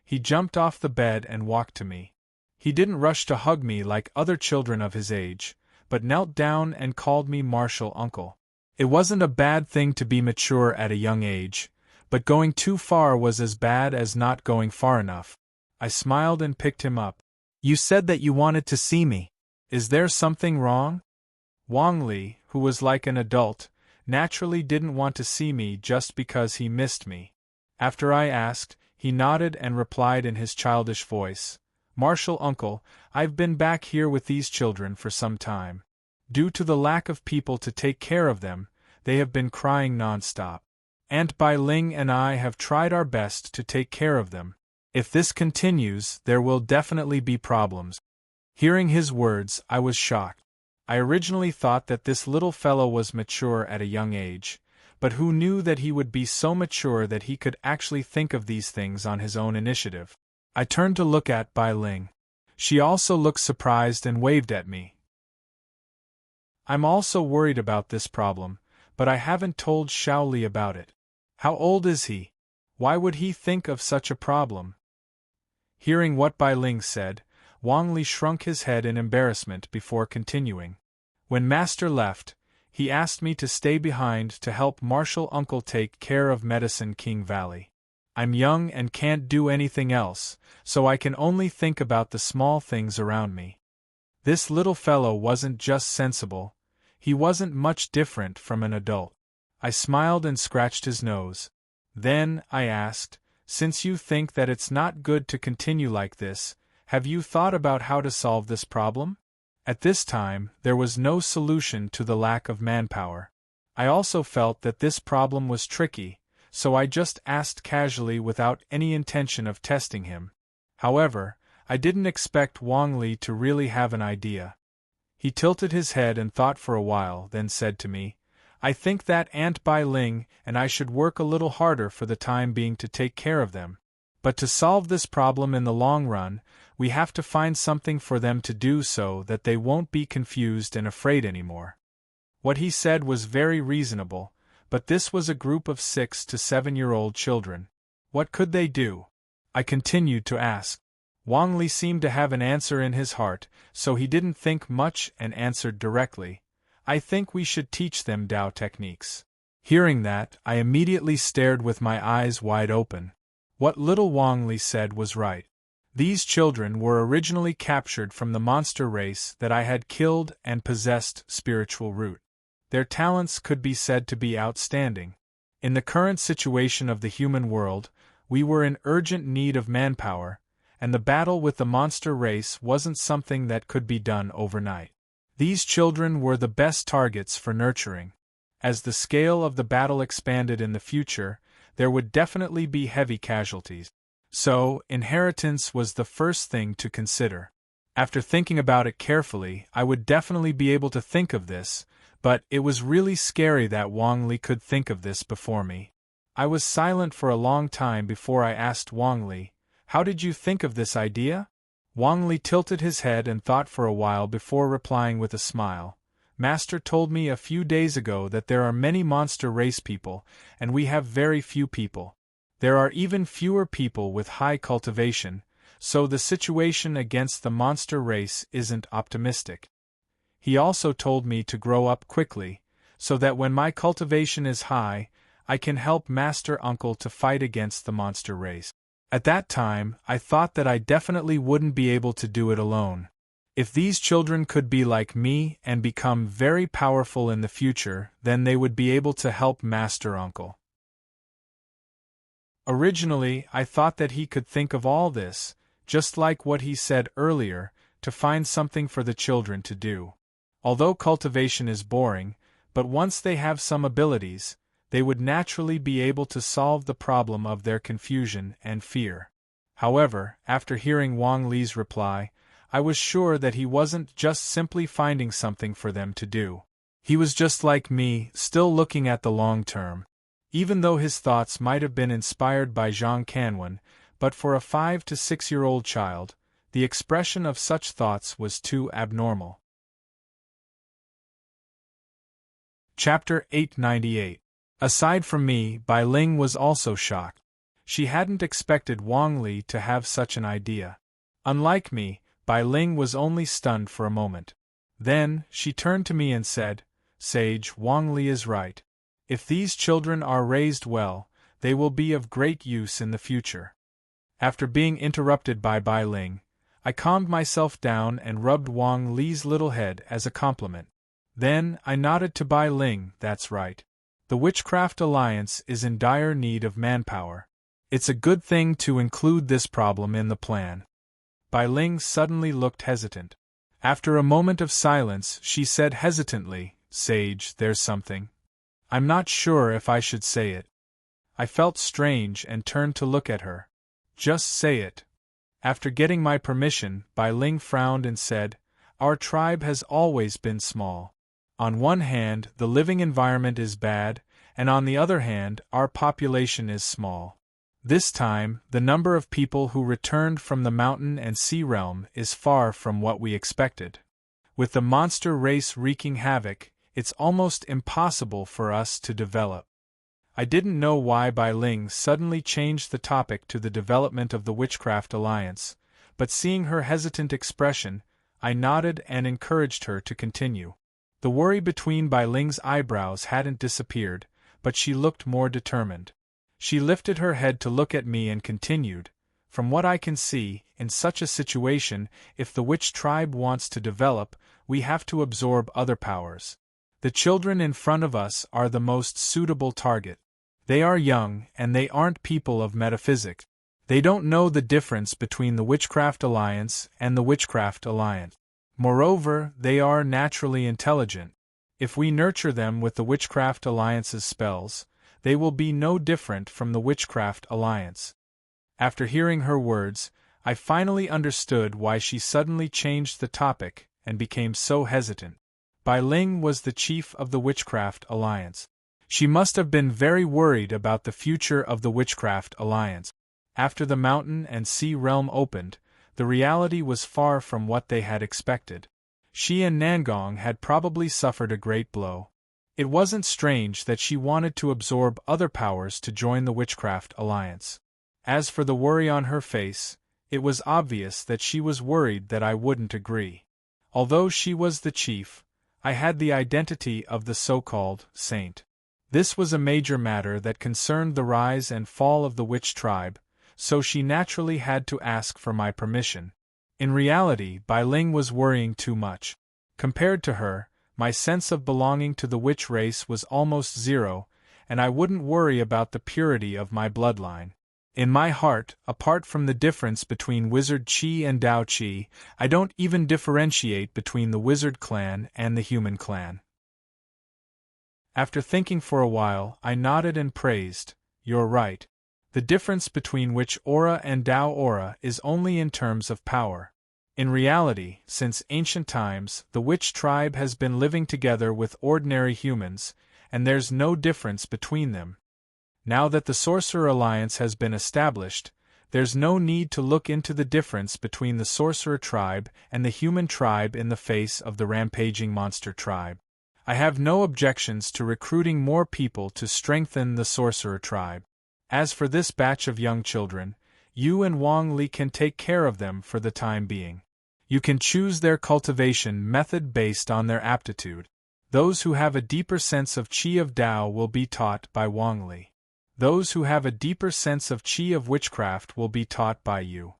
He jumped off the bed and walked to me. He didn't rush to hug me like other children of his age, but knelt down and called me martial uncle. It wasn't a bad thing to be mature at a young age, but going too far was as bad as not going far enough. I smiled and picked him up. "You said that you wanted to see me. Is there something wrong?" Wang Li, who was like an adult, naturally didn't want to see me just because he missed me. After I asked, he nodded and replied in his childish voice, "Martial uncle, I've been back here with these children for some time. Due to the lack of people to take care of them, they have been crying non-stop. Aunt Bai Ling and I have tried our best to take care of them. If this continues, there will definitely be problems." Hearing his words, I was shocked. I originally thought that this little fellow was mature at a young age, but who knew that he would be so mature that he could actually think of these things on his own initiative? I turned to look at Bai Ling. She also looked surprised and waved at me. "I'm also worried about this problem, but I haven't told Xiaoli about it. How old is he? Why would he think of such a problem?" Hearing what Bai Ling said, Wang Li shrunk his head in embarrassment before continuing. When Master left, he asked me to stay behind to help Martial Uncle take care of Medicine King Valley. I'm young and can't do anything else, so I can only think about the small things around me. This little fellow wasn't just sensible, he wasn't much different from an adult. I smiled and scratched his nose. Then, I asked, "Since you think that it's not good to continue like this, have you thought about how to solve this problem?" At this time, there was no solution to the lack of manpower. I also felt that this problem was tricky, so I just asked casually without any intention of testing him. However, I didn't expect Wang Li to really have an idea. He tilted his head and thought for a while, then said to me, "I think that Aunt Bai Ling and I should work a little harder for the time being to take care of them. But to solve this problem in the long run, we have to find something for them to do so that they won't be confused and afraid anymore." What he said was very reasonable, but this was a group of 6 to 7-year-old children. What could they do? I continued to ask. Wang Li seemed to have an answer in his heart, so he didn't think much and answered directly, I think we should teach them Tao techniques. Hearing that, I immediately stared with my eyes wide open. What little Wang Li said was right. These children were originally captured from the monster race that I had killed and possessed spiritual root. Their talents could be said to be outstanding. In the current situation of the human world, we were in urgent need of manpower, and the battle with the monster race wasn't something that could be done overnight. These children were the best targets for nurturing. As the scale of the battle expanded in the future, there would definitely be heavy casualties. So, inheritance was the first thing to consider. After thinking about it carefully, I would definitely be able to think of this, but it was really scary that Wang Li could think of this before me. I was silent for a long time before I asked Wang Li, "How did you think of this idea?" Wang Li tilted his head and thought for a while before replying with a smile. "Master told me a few days ago that there are many monster race people, and we have very few people. There are even fewer people with high cultivation, so the situation against the monster race isn't optimistic. He also told me to grow up quickly, so that when my cultivation is high, I can help Master Uncle to fight against the monster race. At that time, I thought that I definitely wouldn't be able to do it alone. If these children could be like me and become very powerful in the future, then they would be able to help Master Uncle." Originally, I thought that he could think of all this, just like what he said earlier, to find something for the children to do. Although cultivation is boring, but once they have some abilities, they would naturally be able to solve the problem of their confusion and fear. However, after hearing Wang Li's reply, I was sure that he wasn't just simply finding something for them to do. He was just like me, still looking at the long term. Even though his thoughts might have been inspired by Zhang Canwen, but for a 5 to 6-year-old child, the expression of such thoughts was too abnormal. Chapter 898. Aside from me, Bai Ling was also shocked. She hadn't expected Wang Li to have such an idea. Unlike me, Bai Ling was only stunned for a moment. Then, she turned to me and said, "Sage, Wang Li is right. If these children are raised well, they will be of great use in the future." After being interrupted by Bai Ling, I calmed myself down and rubbed Wang Li's little head as a compliment. Then, I nodded to Bai Ling, "That's right. The Witchcraft Alliance is in dire need of manpower. It's a good thing to include this problem in the plan." Bai Ling suddenly looked hesitant. After a moment of silence, she said hesitantly, "Sage, there's something. I'm not sure if I should say it." I felt strange and turned to look at her. "Just say it." After getting my permission, Bai Ling frowned and said, "Our tribe has always been small. On one hand, the living environment is bad, and on the other hand, our population is small. This time, the number of people who returned from the mountain and sea realm is far from what we expected. With the monster race wreaking havoc, it's almost impossible for us to develop." I didn't know why Bai Ling suddenly changed the topic to the development of the Witchcraft Alliance, but seeing her hesitant expression, I nodded and encouraged her to continue. The worry between Bai Ling's eyebrows hadn't disappeared, but she looked more determined. She lifted her head to look at me and continued, "From what I can see, in such a situation, if the witch tribe wants to develop, we have to absorb other powers. The children in front of us are the most suitable target. They are young, and they aren't people of metaphysics. They don't know the difference between the Witchcraft Alliance and the Witchcraft Alliance. Moreover, they are naturally intelligent. If we nurture them with the Witchcraft Alliance's spells, they will be no different from the Witchcraft Alliance." After hearing her words, I finally understood why she suddenly changed the topic and became so hesitant. Bai Ling was the chief of the Witchcraft Alliance. She must have been very worried about the future of the Witchcraft Alliance. After the mountain and sea realm opened, the reality was far from what they had expected. She and Nangong had probably suffered a great blow. It wasn't strange that she wanted to absorb other powers to join the Witchcraft Alliance. As for the worry on her face, it was obvious that she was worried that I wouldn't agree. Although she was the chief, I had the identity of the so-called saint. This was a major matter that concerned the rise and fall of the witch tribe, so she naturally had to ask for my permission. In reality, Bai Ling was worrying too much. Compared to her, my sense of belonging to the witch race was almost zero, and I wouldn't worry about the purity of my bloodline. In my heart, apart from the difference between wizard Qi and Dao Qi, I don't even differentiate between the wizard clan and the human clan. After thinking for a while, I nodded and praised, "You're right. The difference between witch aura and Dao aura is only in terms of power. In reality, since ancient times, the witch tribe has been living together with ordinary humans, and there's no difference between them. Now that the Sorcerer Alliance has been established, there's no need to look into the difference between the Sorcerer tribe and the human tribe in the face of the rampaging monster tribe. I have no objections to recruiting more people to strengthen the Sorcerer tribe. As for this batch of young children, you and Wang Li can take care of them for the time being. You can choose their cultivation method based on their aptitude. Those who have a deeper sense of Qi of Dao will be taught by Wang Li. Those who have a deeper sense of Qi of witchcraft will be taught by you.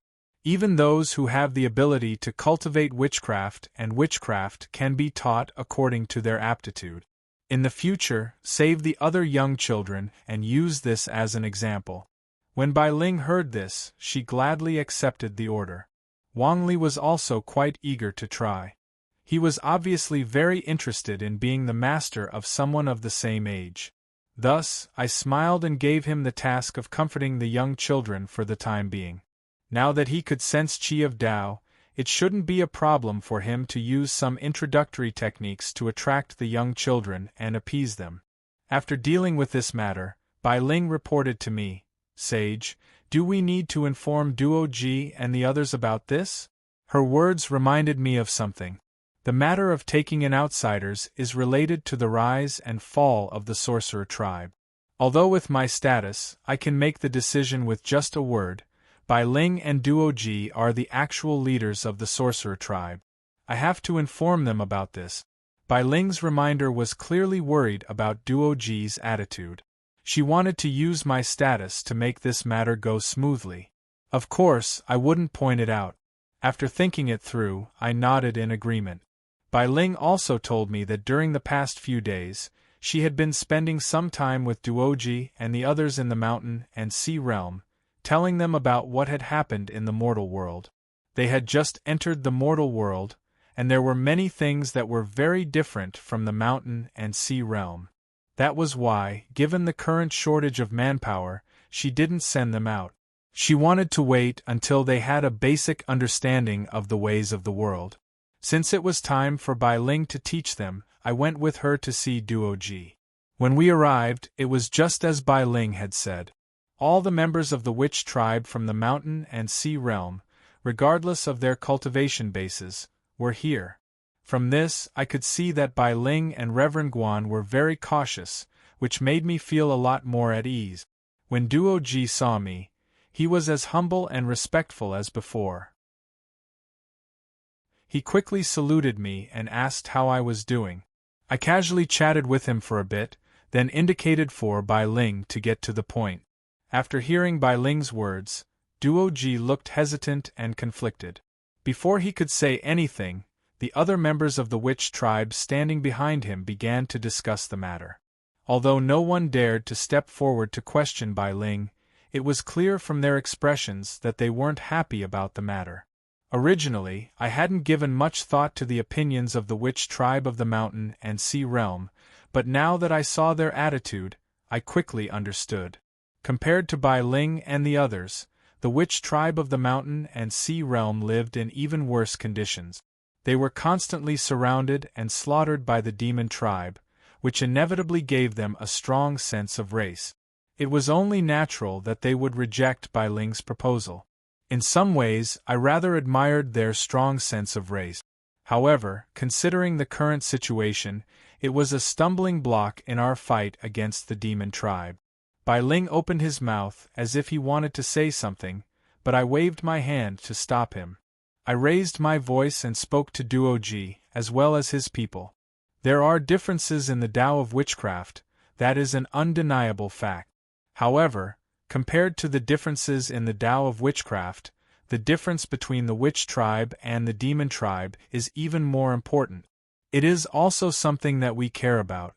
Even those who have the ability to cultivate witchcraft and witchcraft can be taught according to their aptitude. In the future, save the other young children and use this as an example." When Bai Ling heard this, she gladly accepted the order. Wang Li was also quite eager to try. He was obviously very interested in being the master of someone of the same age. Thus, I smiled and gave him the task of comforting the young children for the time being. Now that he could sense Qi of Dao, it shouldn't be a problem for him to use some introductory techniques to attract the young children and appease them. After dealing with this matter, Bai Ling reported to me, "Sage, do we need to inform Duo Ji and the others about this?" Her words reminded me of something. The matter of taking in outsiders is related to the rise and fall of the Sorcerer tribe. Although with my status, I can make the decision with just a word, Bai Ling and Duo Ji are the actual leaders of the Sorcerer tribe. I have to inform them about this. Bai Ling's reminder was clearly worried about Duo Ji's attitude. She wanted to use my status to make this matter go smoothly. Of course, I wouldn't point it out. After thinking it through, I nodded in agreement. Bai Ling also told me that during the past few days, she had been spending some time with Duoji and the others in the mountain and sea realm, telling them about what had happened in the mortal world. They had just entered the mortal world, and there were many things that were very different from the mountain and sea realm. That was why, given the current shortage of manpower, she didn't send them out. She wanted to wait until they had a basic understanding of the ways of the world. Since it was time for Bai Ling to teach them, I went with her to see Duo Ji. When we arrived, it was just as Bai Ling had said. All the members of the witch tribe from the mountain and sea realm, regardless of their cultivation bases, were here. From this, I could see that Bai Ling and Reverend Guan were very cautious, which made me feel a lot more at ease. When Duo Ji saw me, he was as humble and respectful as before. He quickly saluted me and asked how I was doing. I casually chatted with him for a bit, then indicated for Bai Ling to get to the point. After hearing Bai Ling's words, Duo Ji looked hesitant and conflicted. Before he could say anything, the other members of the witch tribe standing behind him began to discuss the matter. Although no one dared to step forward to question Bai Ling, it was clear from their expressions that they weren't happy about the matter. Originally, I hadn't given much thought to the opinions of the witch tribe of the mountain and sea realm, but now that I saw their attitude, I quickly understood. Compared to Bai Ling and the others, the witch tribe of the mountain and sea realm lived in even worse conditions. They were constantly surrounded and slaughtered by the demon tribe, which inevitably gave them a strong sense of race. It was only natural that they would reject Bai Ling's proposal. In some ways, I rather admired their strong sense of race. However, considering the current situation, it was a stumbling block in our fight against the demon tribe. Bai Ling opened his mouth as if he wanted to say something, but I waved my hand to stop him. I raised my voice and spoke to Duo Ji, as well as his people. There are differences in the Tao of witchcraft, that is an undeniable fact. However, compared to the differences in the Tao of witchcraft, the difference between the witch tribe and the demon tribe is even more important. It is also something that we care about.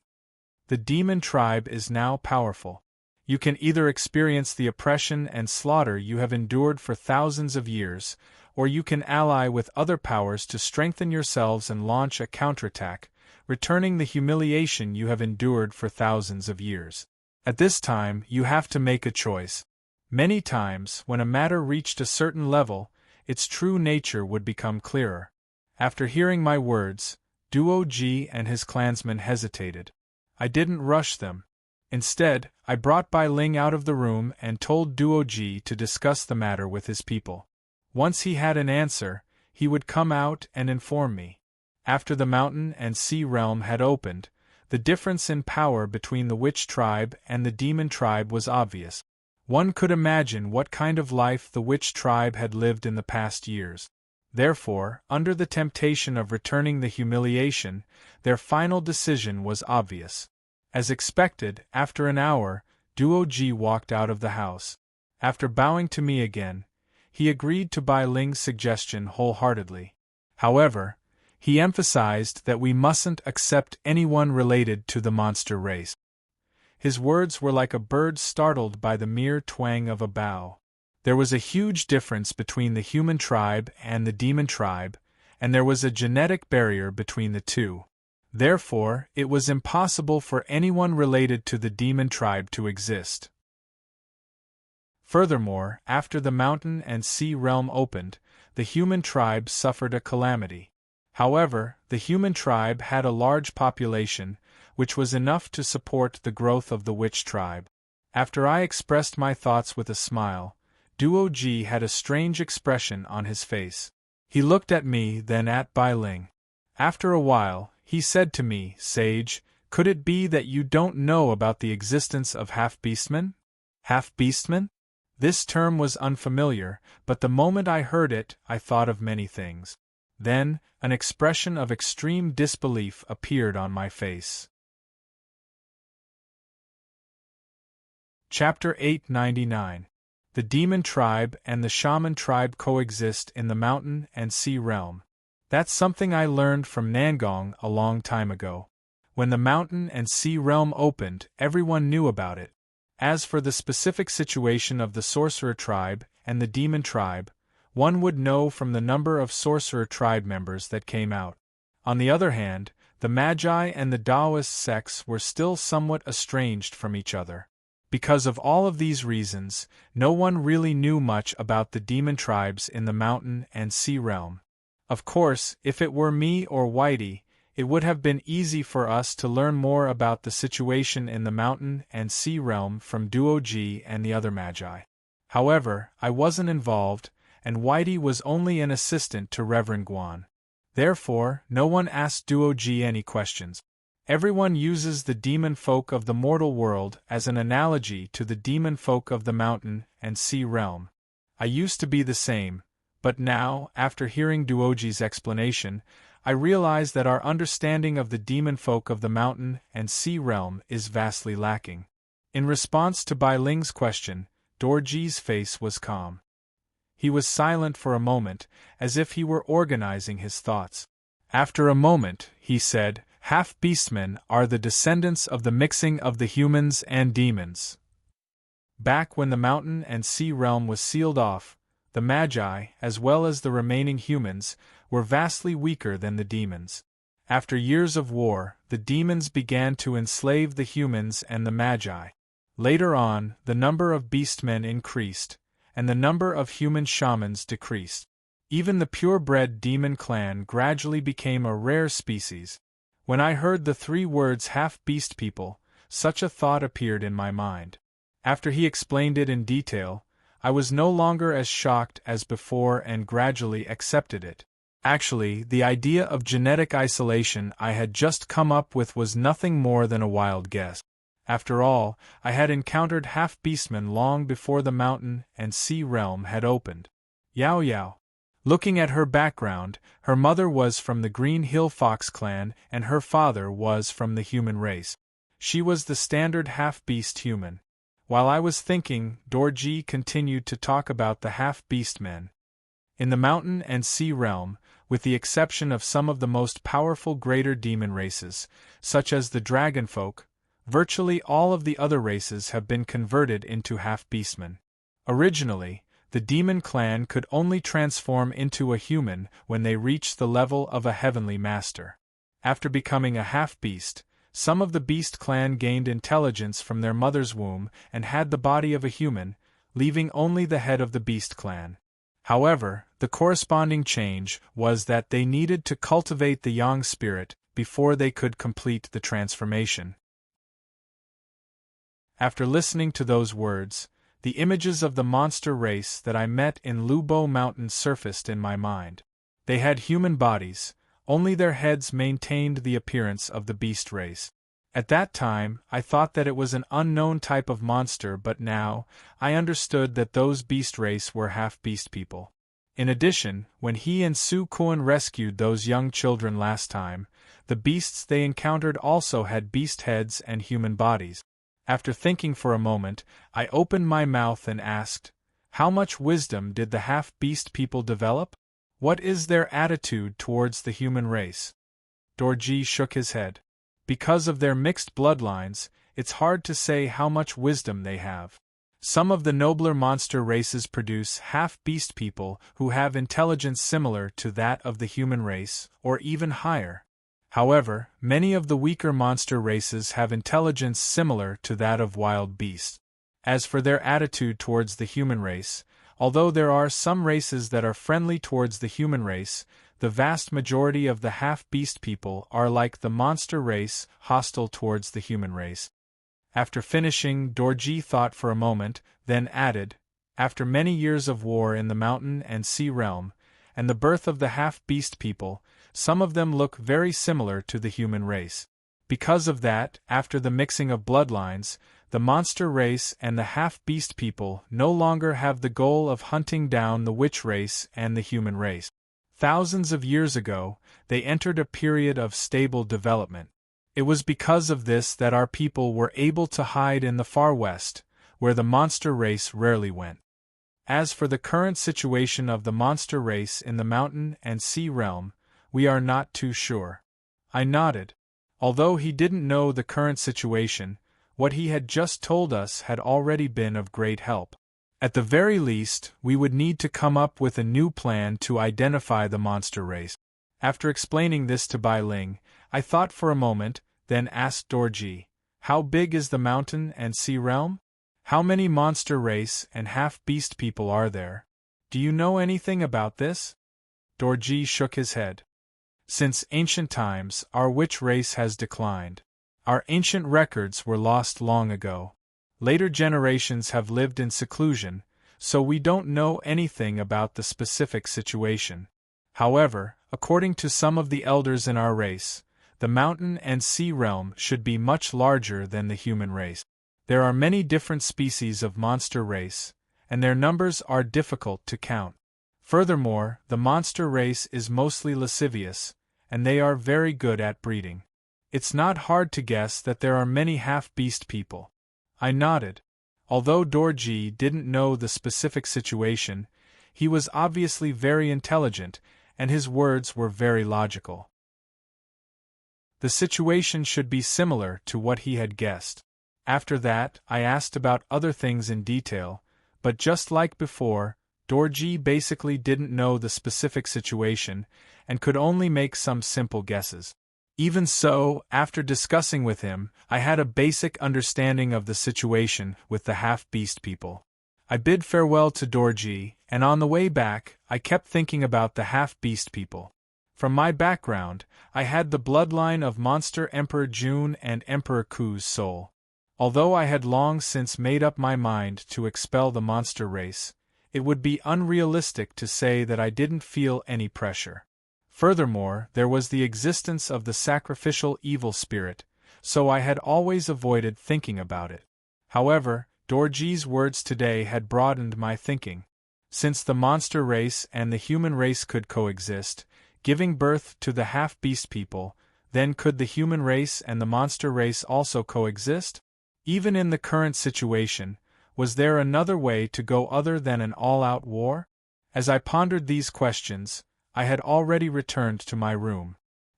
The demon tribe is now powerful. You can either experience the oppression and slaughter you have endured for thousands of years, or you can ally with other powers to strengthen yourselves and launch a counterattack, returning the humiliation you have endured for thousands of years. At this time, you have to make a choice. Many times, when a matter reached a certain level, its true nature would become clearer. After hearing my words, Duo Ji and his clansmen hesitated. I didn't rush them. Instead, I brought Bai Ling out of the room and told Duo Ji to discuss the matter with his people. Once he had an answer, he would come out and inform me. After the mountain and sea realm had opened, the difference in power between the witch tribe and the demon tribe was obvious. One could imagine what kind of life the witch tribe had lived in the past years. Therefore, under the temptation of returning the humiliation, their final decision was obvious. As expected, after an hour, Duo Ji walked out of the house. After bowing to me again, he agreed to Bai Ling's suggestion wholeheartedly. However, he emphasized that we mustn't accept anyone related to the monster race. His words were like a bird startled by the mere twang of a bow. There was a huge difference between the human tribe and the demon tribe, and there was a genetic barrier between the two. Therefore, it was impossible for anyone related to the demon tribe to exist. Furthermore, after the mountain and sea realm opened, the human tribe suffered a calamity. However, the human tribe had a large population, which was enough to support the growth of the witch tribe. After I expressed my thoughts with a smile, Duo Ji had a strange expression on his face. He looked at me, then at Bai Ling. After a while, he said to me, "Sage, could it be that you don't know about the existence of half-beastmen?" Half-beastmen? This term was unfamiliar, but the moment I heard it, I thought of many things. Then, an expression of extreme disbelief appeared on my face. Chapter 899. The demon tribe and the shaman tribe coexist in the mountain and sea realm. That's something I learned from Nangong a long time ago. When the mountain and sea realm opened, everyone knew about it. As for the specific situation of the sorcerer tribe and the demon tribe, one would know from the number of sorcerer tribe members that came out. On the other hand, the Magi and the Taoist sects were still somewhat estranged from each other. Because of all of these reasons, no one really knew much about the demon tribes in the mountain and sea realm. Of course, if it were me or Whitey, it would have been easy for us to learn more about the situation in the mountain and sea realm from Duo Ji and the other Magi. However, I wasn't involved, and Whitey was only an assistant to Reverend Guan. Therefore, no one asked Duo Ji any questions. Everyone uses the demon folk of the mortal world as an analogy to the demon folk of the mountain and sea realm. I used to be the same, but now, after hearing Duo Ji's explanation, I realize that our understanding of the demon folk of the mountain and sea realm is vastly lacking. In response to Bai Ling's question, Dorji's face was calm. He was silent for a moment, as if he were organizing his thoughts. After a moment, he said, "Half-beastmen are the descendants of the mixing of the humans and demons." Back when the mountain and sea realm was sealed off, the Magi, as well as the remaining humans, were vastly weaker than the demons. After years of war, the demons began to enslave the humans and the Magi. Later on, the number of beastmen increased, and the number of human shamans decreased. Even the purebred demon clan gradually became a rare species. When I heard the 3 words half-beast people, such a thought appeared in my mind. After he explained it in detail, I was no longer as shocked as before and gradually accepted it. Actually, the idea of genetic isolation I had just come up with was nothing more than a wild guess. After all, I had encountered half-beastmen long before the mountain and sea realm had opened. Yao Yao. Looking at her background, her mother was from the Green Hill Fox clan and her father was from the human race. She was the standard half-beast human. While I was thinking, Dorji continued to talk about the half-beast men. In the mountain and sea realm, with the exception of some of the most powerful greater demon races, such as the dragonfolk, virtually all of the other races have been converted into half-beastmen. Originally, the demon clan could only transform into a human when they reached the level of a heavenly master. After becoming a half-beast, some of the beast clan gained intelligence from their mother's womb and had the body of a human, leaving only the head of the beast clan. However, the corresponding change was that they needed to cultivate the yang spirit before they could complete the transformation. After listening to those words, the images of the monster race that I met in Lubo Mountain surfaced in my mind. They had human bodies, only their heads maintained the appearance of the beast race. At that time, I thought that it was an unknown type of monster, but now, I understood that those beast race were half-beast people. In addition, when he and Su Kuan rescued those young children last time, the beasts they encountered also had beast heads and human bodies. After thinking for a moment, I opened my mouth and asked, how much wisdom did the half-beast people develop? What is their attitude towards the human race? Dorji shook his head. Because of their mixed bloodlines, it's hard to say how much wisdom they have. Some of the nobler monster races produce half-beast people who have intelligence similar to that of the human race, or even higher. However, many of the weaker monster races have intelligence similar to that of wild beasts. As for their attitude towards the human race, although there are some races that are friendly towards the human race, the vast majority of the half-beast people are like the monster race, hostile towards the human race. After finishing, Dorji thought for a moment, then added, after many years of war in the mountain and sea realm, and the birth of the half-beast people, some of them look very similar to the human race. Because of that, after the mixing of bloodlines, the monster race and the half-beast people no longer have the goal of hunting down the witch race and the human race. Thousands of years ago, they entered a period of stable development. It was because of this that our people were able to hide in the far west, where the monster race rarely went. As for the current situation of the monster race in the mountain and sea realm, we are not too sure. I nodded. Although he didn't know the current situation, what he had just told us had already been of great help. At the very least, we would need to come up with a new plan to identify the monster race. After explaining this to Bai Ling, I thought for a moment, then asked Dorji, how big is the mountain and sea realm? How many monster race and half-beast people are there? Do you know anything about this? Dorji shook his head. Since ancient times, our witch race has declined. Our ancient records were lost long ago. Later generations have lived in seclusion, so we don't know anything about the specific situation. However, according to some of the elders in our race, the mountain and sea realm should be much larger than the human race. There are many different species of monster race, and their numbers are difficult to count. Furthermore, the monster race is mostly lascivious, and they are very good at breeding. It's not hard to guess that there are many half-beast people. I nodded. Although Dorji didn't know the specific situation, he was obviously very intelligent, and his words were very logical. The situation should be similar to what he had guessed. After that, I asked about other things in detail, but just like before, Dorji basically didn't know the specific situation and could only make some simple guesses. Even so, after discussing with him, I had a basic understanding of the situation with the half-beast people. I bid farewell to Dorji, and on the way back, I kept thinking about the half-beast people. From my background, I had the bloodline of Monster Emperor Jun and Emperor Ku's soul. Although I had long since made up my mind to expel the monster race, it would be unrealistic to say that I didn't feel any pressure. Furthermore, there was the existence of the sacrificial evil spirit, so I had always avoided thinking about it. However, Dorji's words today had broadened my thinking. Since the monster race and the human race could coexist, giving birth to the half-beast people, then could the human race and the monster race also coexist? Even in the current situation, was there another way to go other than an all-out war? As I pondered these questions, I had already returned to my room.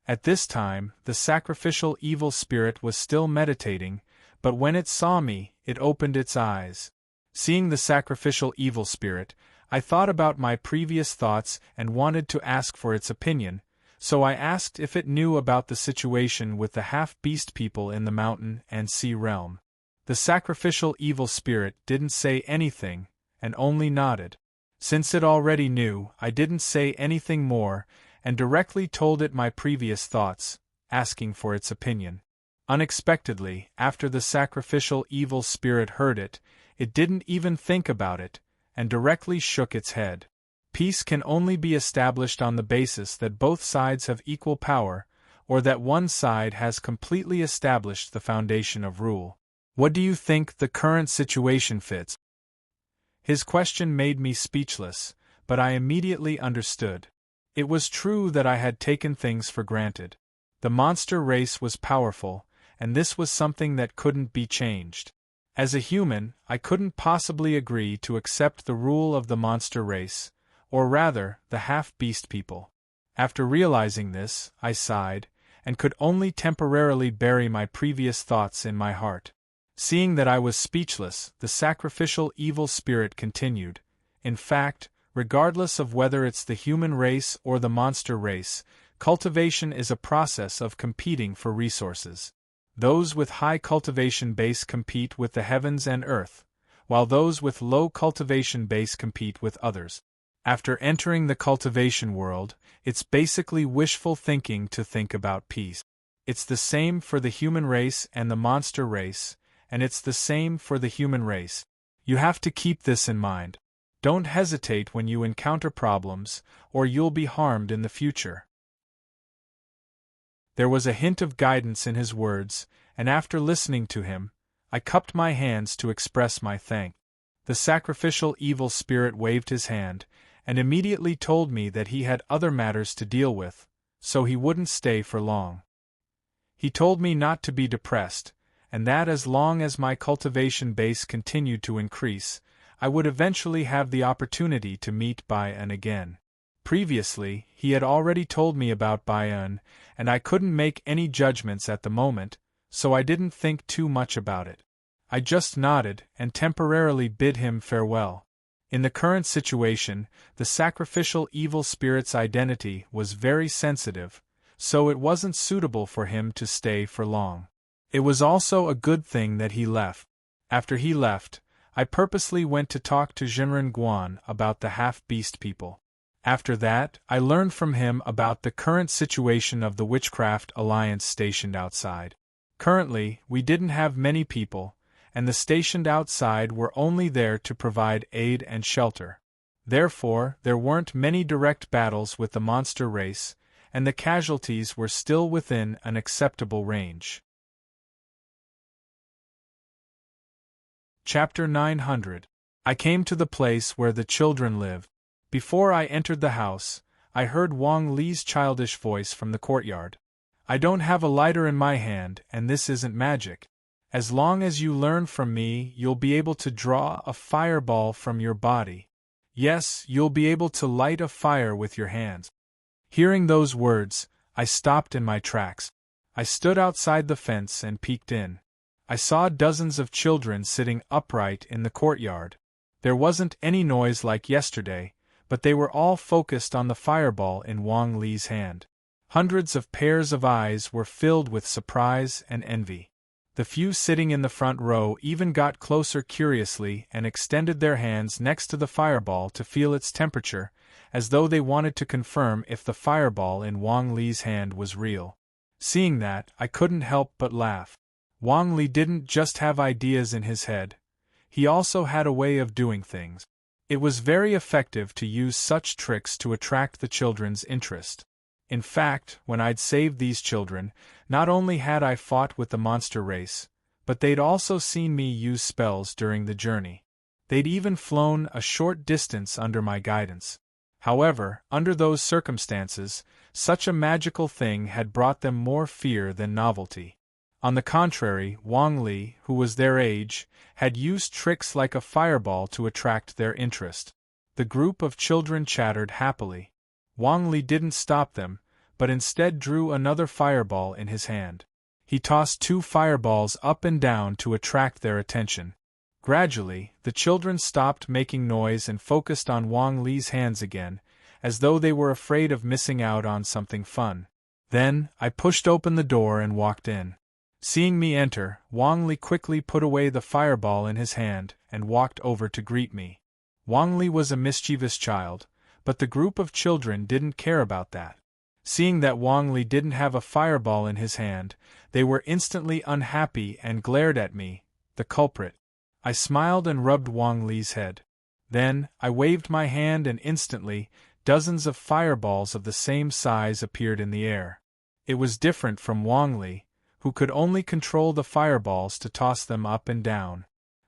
At this time, the sacrificial evil spirit was still meditating, but when it saw me, it opened its eyes. Seeing the sacrificial evil spirit, I thought about my previous thoughts and wanted to ask for its opinion, so I asked if it knew about the situation with the half-beast people in the mountain and sea realm. The sacrificial evil spirit didn't say anything, and only nodded. Since it already knew, I didn't say anything more, and directly told it my previous thoughts, asking for its opinion. Unexpectedly, after the sacrificial evil spirit heard it didn't even think about it, and directly shook its head. Peace can only be established on the basis that both sides have equal power, or that one side has completely established the foundation of rule. What do you think the current situation fits? His question made me speechless, but I immediately understood. It was true that I had taken things for granted. The monster race was powerful, and this was something that couldn't be changed. As a human, I couldn't possibly agree to accept the rule of the monster race, or rather, the half-beast people. After realizing this, I sighed, and could only temporarily bury my previous thoughts in my heart. Seeing that I was speechless, the sacrificial evil spirit continued. In fact, regardless of whether it's the human race or the monster race, cultivation is a process of competing for resources. Those with high cultivation base compete with the heavens and earth, while those with low cultivation base compete with others. After entering the cultivation world, it's basically wishful thinking to think about peace. It's the same for the human race and the monster race, and it's the same for the human race. You have to keep this in mind. Don't hesitate when you encounter problems, or you'll be harmed in the future. There was a hint of guidance in his words, and after listening to him, I cupped my hands to express my thanks. The sacrificial evil spirit waved his hand, and immediately told me that he had other matters to deal with, so he wouldn't stay for long. He told me not to be depressed, and that as long as my cultivation base continued to increase, I would eventually have the opportunity to meet Bayan again. Previously, he had already told me about Bayan, and I couldn't make any judgments at the moment, so I didn't think too much about it. I just nodded and temporarily bid him farewell. In the current situation, the sacrificial evil spirit's identity was very sensitive, so it wasn't suitable for him to stay for long. It was also a good thing that he left. After he left, I purposely went to talk to Jinren Guan about the half-beast people. After that, I learned from him about the current situation of the Witchcraft Alliance stationed outside. Currently, we didn't have many people, and the stationed outside were only there to provide aid and shelter. Therefore, there weren't many direct battles with the monster race, and the casualties were still within an acceptable range. Chapter 900. I came to the place where the children lived. Before I entered the house, I heard Wang Li's childish voice from the courtyard. I don't have a lighter in my hand, and this isn't magic. As long as you learn from me, you'll be able to draw a fireball from your body. Yes, you'll be able to light a fire with your hands. Hearing those words, I stopped in my tracks. I stood outside the fence and peeked in. I saw dozens of children sitting upright in the courtyard. There wasn't any noise like yesterday, but they were all focused on the fireball in Wang Li's hand. Hundreds of pairs of eyes were filled with surprise and envy. The few sitting in the front row even got closer curiously and extended their hands next to the fireball to feel its temperature, as though they wanted to confirm if the fireball in Wang Li's hand was real. Seeing that, I couldn't help but laugh. Wang Li didn't just have ideas in his head. He also had a way of doing things. It was very effective to use such tricks to attract the children's interest. In fact, when I'd saved these children, not only had I fought with the monster race, but they'd also seen me use spells during the journey. They'd even flown a short distance under my guidance. However, under those circumstances, such a magical thing had brought them more fear than novelty. On the contrary, Wang Li, who was their age, had used tricks like a fireball to attract their interest. The group of children chattered happily. Wang Li didn't stop them, but instead drew another fireball in his hand. He tossed 2 fireballs up and down to attract their attention. Gradually, the children stopped making noise and focused on Wang Li's hands again, as though they were afraid of missing out on something fun. Then, I pushed open the door and walked in. Seeing me enter, Wang Li quickly put away the fireball in his hand and walked over to greet me. Wang Li was a mischievous child, but the group of children didn't care about that. Seeing that Wang Li didn't have a fireball in his hand, they were instantly unhappy and glared at me, the culprit. I smiled and rubbed Wang Li's head. Then, I waved my hand and instantly, dozens of fireballs of the same size appeared in the air. It was different from Wang Li, who could only control the fireballs to toss them up and down.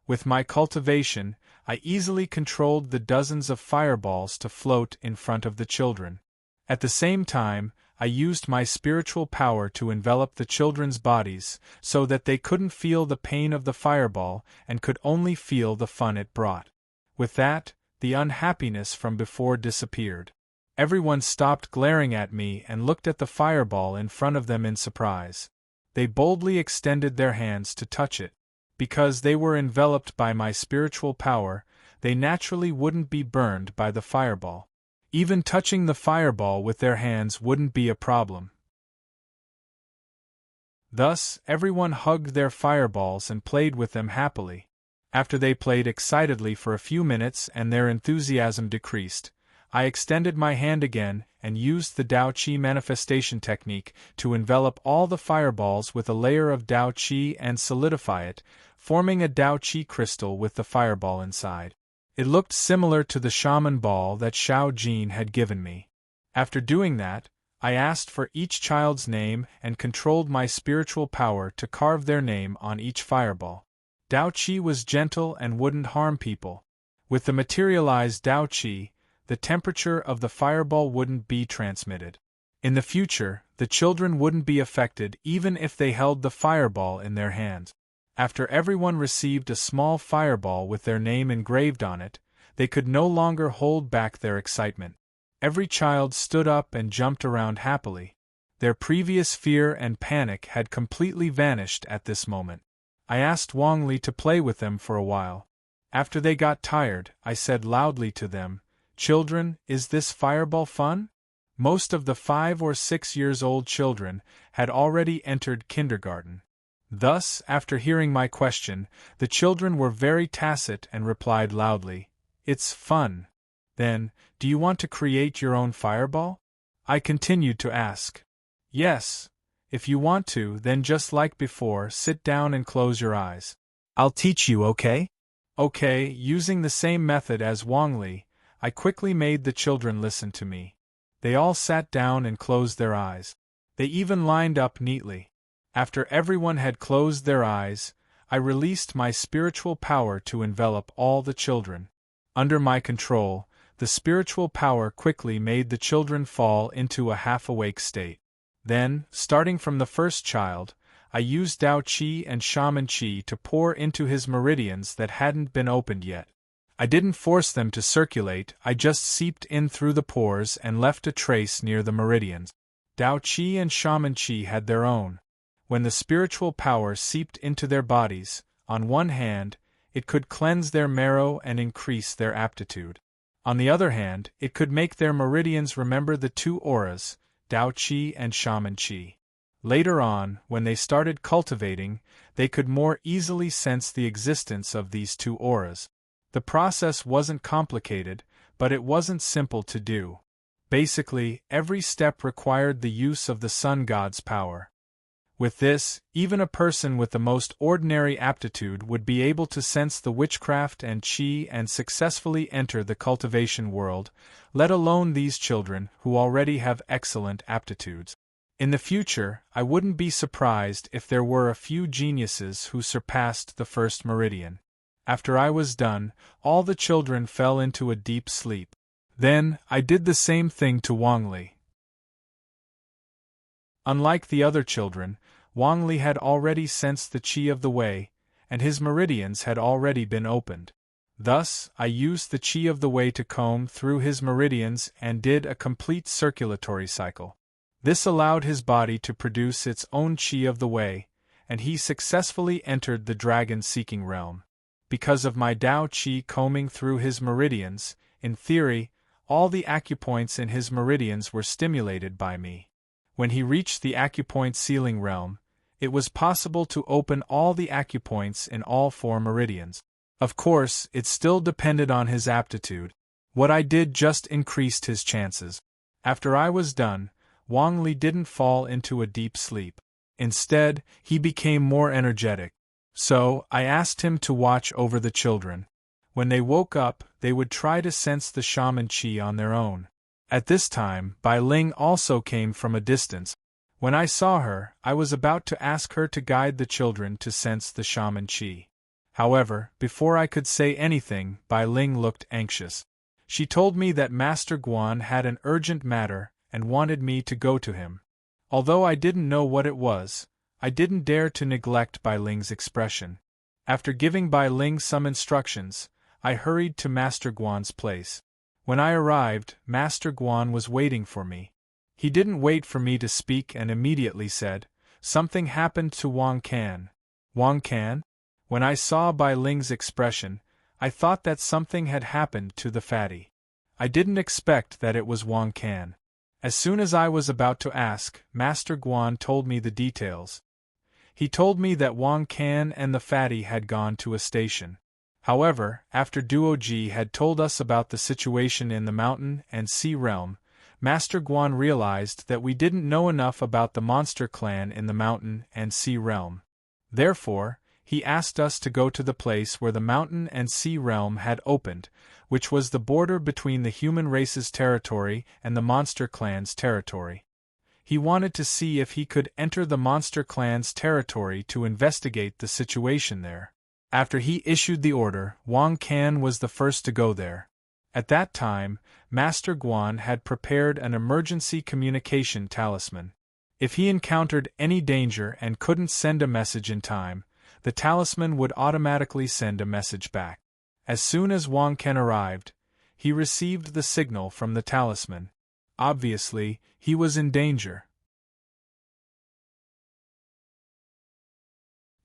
With my cultivation, I easily controlled the dozens of fireballs to float in front of the children. At the same time, I used my spiritual power to envelop the children's bodies so that they couldn't feel the pain of the fireball and could only feel the fun it brought. With that, the unhappiness from before disappeared. Everyone stopped glaring at me and looked at the fireball in front of them in surprise. They boldly extended their hands to touch it. Because they were enveloped by my spiritual power, they naturally wouldn't be burned by the fireball. Even touching the fireball with their hands wouldn't be a problem. Thus, everyone hugged their fireballs and played with them happily. After they played excitedly for a few minutes and their enthusiasm decreased, I extended my hand again and used the Dao Qi manifestation technique to envelop all the fireballs with a layer of Dao Qi and solidify it, forming a Dao Qi crystal with the fireball inside. It looked similar to the shaman ball that Xiao Jin had given me. After doing that, I asked for each child's name and controlled my spiritual power to carve their name on each fireball. Dao Qi was gentle and wouldn't harm people. With the materialized Dao Qi, the temperature of the fireball wouldn't be transmitted. In the future, the children wouldn't be affected even if they held the fireball in their hands. After everyone received a small fireball with their name engraved on it, they could no longer hold back their excitement. Every child stood up and jumped around happily. Their previous fear and panic had completely vanished at this moment. I asked Wang Li to play with them for a while. After they got tired, I said loudly to them, "Children, is this fireball fun?" Most of the 5 or 6 years old children had already entered kindergarten. Thus, after hearing my question, the children were very tacit and replied loudly, "It's fun." Then, "Do you want to create your own fireball?" I continued to ask. "Yes. If you want to, then just like before, sit down and close your eyes. I'll teach you, okay?" Okay, using the same method as Wang Li, I quickly made the children listen to me. They all sat down and closed their eyes. They even lined up neatly. After everyone had closed their eyes, I released my spiritual power to envelop all the children. Under my control, the spiritual power quickly made the children fall into a half-awake state. Then, starting from the first child, I used Dao Qi and Shaman Qi to pour into his meridians that hadn't been opened yet. I didn't force them to circulate, I just seeped in through the pores and left a trace near the meridians. Dao Qi and Shaman Qi had their own. When the spiritual power seeped into their bodies, on one hand, it could cleanse their marrow and increase their aptitude. On the other hand, it could make their meridians remember the 2 auras, Dao Qi and Shaman Qi. Later on, when they started cultivating, they could more easily sense the existence of these 2 auras. The process wasn't complicated, but it wasn't simple to do. Basically, every step required the use of the sun god's power. With this, even a person with the most ordinary aptitude would be able to sense the witchcraft and qi and successfully enter the cultivation world, let alone these children who already have excellent aptitudes. In the future, I wouldn't be surprised if there were a few geniuses who surpassed the first meridian. After I was done, all the children fell into a deep sleep. Then, I did the same thing to Wang Li. Unlike the other children, Wang Li had already sensed the qi of the Wei, and his meridians had already been opened. Thus, I used the qi of the Wei to comb through his meridians and did a complete circulatory cycle. This allowed his body to produce its own qi of the Wei, and he successfully entered the dragon-seeking realm. Because of my Tao qi combing through his meridians, in theory, all the acupoints in his meridians were stimulated by me. When he reached the acupoint ceiling realm, it was possible to open all the acupoints in all 4 meridians. Of course, it still depended on his aptitude. What I did just increased his chances. After I was done, Wang Li didn't fall into a deep sleep. Instead, he became more energetic. So, I asked him to watch over the children. When they woke up, they would try to sense the shaman qi on their own. At this time, Bai Ling also came from a distance. When I saw her, I was about to ask her to guide the children to sense the shaman qi. However, before I could say anything, Bai Ling looked anxious. She told me that Master Guan had an urgent matter and wanted me to go to him. Although I didn't know what it was, I didn't dare to neglect Bai Ling's expression. After giving Bai Ling some instructions, I hurried to Master Guan's place. When I arrived, Master Guan was waiting for me. He didn't wait for me to speak and immediately said, "Something happened to Wang Can." Wang Can? When I saw Bai Ling's expression, I thought that something had happened to the fatty. I didn't expect that it was Wang Can. As soon as I was about to ask, Master Guan told me the details. He told me that Wang Can and the fatty had gone to a station. However, after Duoji had told us about the situation in the mountain and sea realm, Master Guan realized that we didn't know enough about the monster clan in the mountain and sea realm. Therefore, he asked us to go to the place where the mountain and sea realm had opened, which was the border between the human race's territory and the monster clan's territory. He wanted to see if he could enter the monster clan's territory to investigate the situation there. After he issued the order, Wang Can was the first to go there. At that time, Master Guan had prepared an emergency communication talisman. If he encountered any danger and couldn't send a message in time, the talisman would automatically send a message back. As soon as Wang Can arrived, he received the signal from the talisman. Obviously, he was in danger.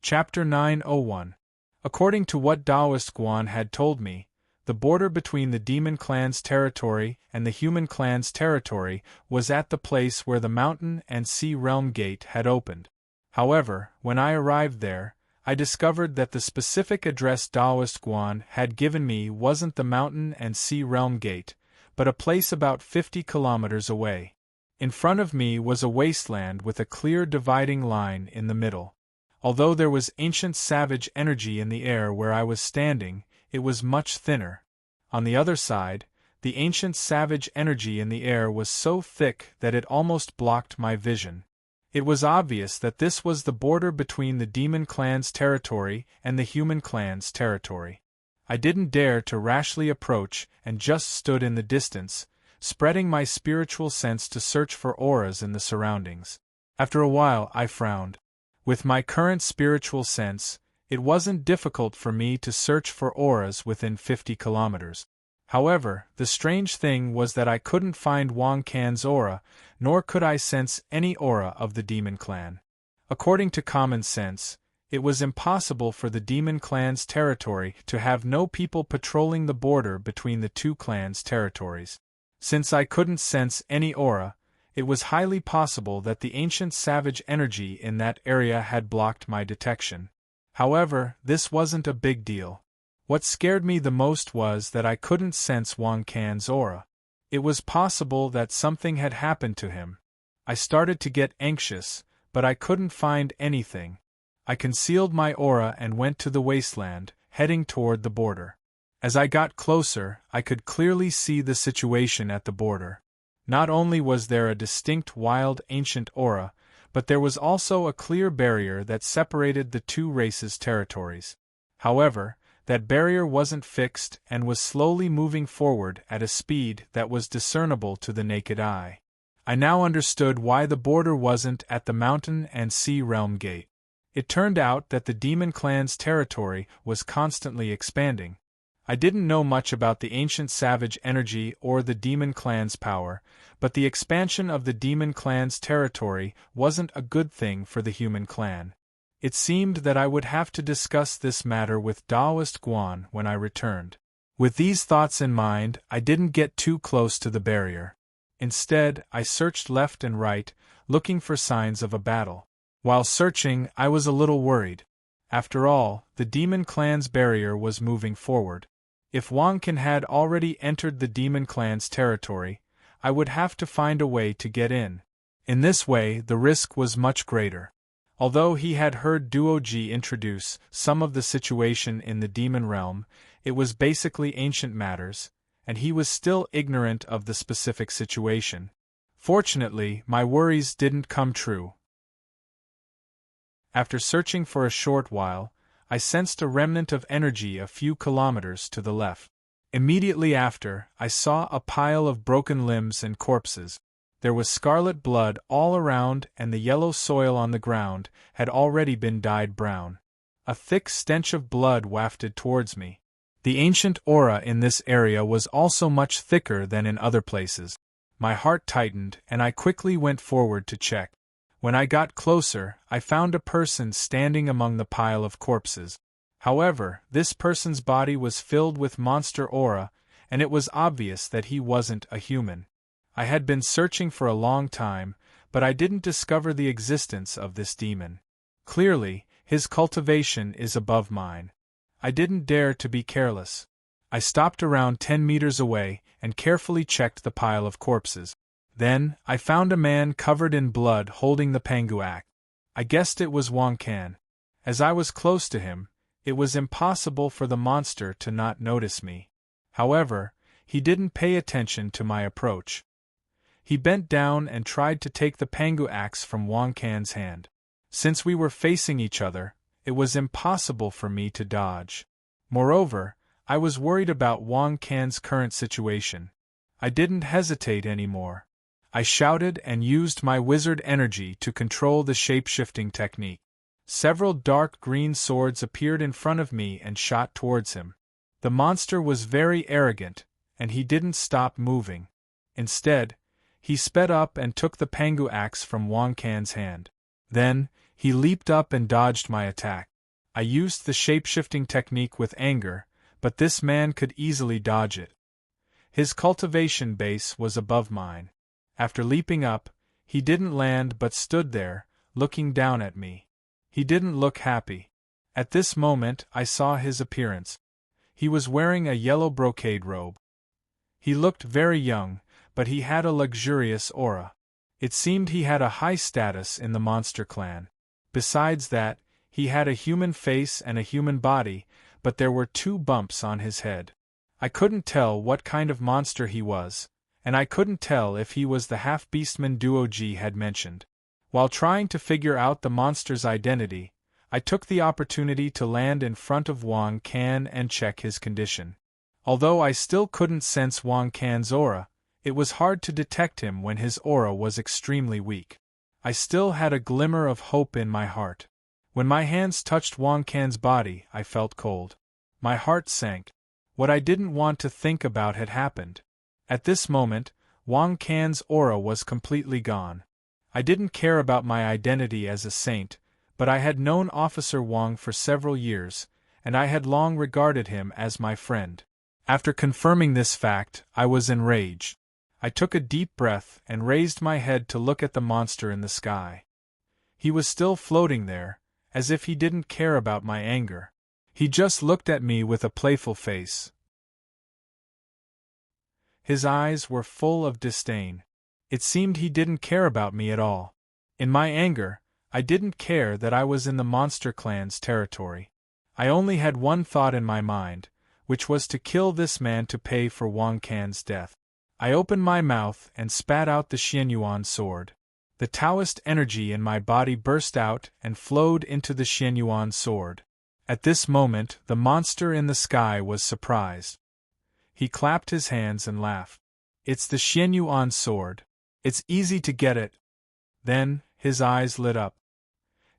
Chapter 901. According to what Taoist Guan had told me, the border between the demon clan's territory and the human clan's territory was at the place where the mountain and sea realm gate had opened. However, when I arrived there, I discovered that the specific address Taoist Guan had given me wasn't the mountain and sea realm gate, but a place about 50 kilometers away. In front of me was a wasteland with a clear dividing line in the middle. Although there was ancient savage energy in the air where I was standing, it was much thinner. On the other side, the ancient savage energy in the air was so thick that it almost blocked my vision. It was obvious that this was the border between the demon clan's territory and the human clan's territory. I didn't dare to rashly approach and just stood in the distance, spreading my spiritual sense to search for auras in the surroundings. After a while I frowned. With my current spiritual sense, it wasn't difficult for me to search for auras within 50 kilometers. However, the strange thing was that I couldn't find Wang Can's aura, nor could I sense any aura of the demon clan. According to common sense, it was impossible for the demon clan's territory to have no people patrolling the border between the two clans' territories. Since I couldn't sense any aura, it was highly possible that the ancient savage energy in that area had blocked my detection. However, this wasn't a big deal. What scared me the most was that I couldn't sense Wang Can's aura. It was possible that something had happened to him. I started to get anxious, but I couldn't find anything. I concealed my aura and went to the wasteland, heading toward the border. As I got closer, I could clearly see the situation at the border. Not only was there a distinct wild ancient aura, but there was also a clear barrier that separated the two races' territories. However, That barrier wasn't fixed and was slowly moving forward at a speed that was discernible to the naked eye. I now understood why the border wasn't at the mountain and sea realm gate. It turned out that the demon clan's territory was constantly expanding. I didn't know much about the ancient savage energy or the demon clan's power, but the expansion of the demon clan's territory wasn't a good thing for the human clan. It seemed that I would have to discuss this matter with Taoist Guan when I returned. With these thoughts in mind, I didn't get too close to the barrier. Instead, I searched left and right, looking for signs of a battle. While searching, I was a little worried. After all, the demon clan's barrier was moving forward. If Wang Can had already entered the demon clan's territory, I would have to find a way to get in. In this way, the risk was much greater. Although he had heard Duoji introduce some of the situation in the demon realm, it was basically ancient matters, and he was still ignorant of the specific situation. Fortunately, my worries didn't come true. After searching for a short while, I sensed a remnant of energy a few kilometers to the left. Immediately after, I saw a pile of broken limbs and corpses. There was scarlet blood all around, and the yellow soil on the ground had already been dyed brown. A thick stench of blood wafted towards me. The ancient aura in this area was also much thicker than in other places. My heart tightened, and I quickly went forward to check. When I got closer, I found a person standing among the pile of corpses. However, this person's body was filled with monster aura, and it was obvious that he wasn't a human. I had been searching for a long time, but I didn't discover the existence of this demon. Clearly, his cultivation is above mine. I didn't dare to be careless. I stopped around 10 meters away and carefully checked the pile of corpses. Then, I found a man covered in blood holding the panguac. I guessed it was Wang Can. As I was close to him, it was impossible for the monster to not notice me. However, he didn't pay attention to my approach. He bent down and tried to take the pangu axe from Wang Can's hand. Since we were facing each other, it was impossible for me to dodge. Moreover, I was worried about Wang Can's current situation. I didn't hesitate anymore. I shouted and used my wizard energy to control the shape-shifting technique. Several dark green swords appeared in front of me and shot towards him. The monster was very arrogant, and he didn't stop moving. Instead, he sped up and took the pangu axe from Wang Can's hand. Then, he leaped up and dodged my attack. I used the shape-shifting technique with anger, but this man could easily dodge it. His cultivation base was above mine. After leaping up, he didn't land but stood there, looking down at me. He didn't look happy. At this moment, I saw his appearance. He was wearing a yellow brocade robe. He looked very young, but he had a luxurious aura. It seemed he had a high status in the monster clan. Besides that, he had a human face and a human body, but there were 2 bumps on his head. I couldn't tell what kind of monster he was, and I couldn't tell if he was the half-beastman Duoji had mentioned. While trying to figure out the monster's identity, I took the opportunity to land in front of Wang Can and check his condition. Although I still couldn't sense Wang Can's aura, it was hard to detect him when his aura was extremely weak. I still had a glimmer of hope in my heart. When my hands touched Wang Can's body, I felt cold. My heart sank. What I didn't want to think about had happened. At this moment, Wang Can's aura was completely gone. I didn't care about my identity as a saint, but I had known Officer Wang for several years, and I had long regarded him as my friend. After confirming this fact, I was enraged. I took a deep breath and raised my head to look at the monster in the sky. He was still floating there, as if he didn't care about my anger. He just looked at me with a playful face. His eyes were full of disdain. It seemed he didn't care about me at all. In my anger, I didn't care that I was in the monster clan's territory. I only had one thought in my mind, which was to kill this man to pay for Wang Can's death. I opened my mouth and spat out the Xianyuan sword. The Taoist energy in my body burst out and flowed into the Xianyuan sword. At this moment, the monster in the sky was surprised. He clapped his hands and laughed. It's the Xianyuan sword. It's easy to get it. Then, his eyes lit up.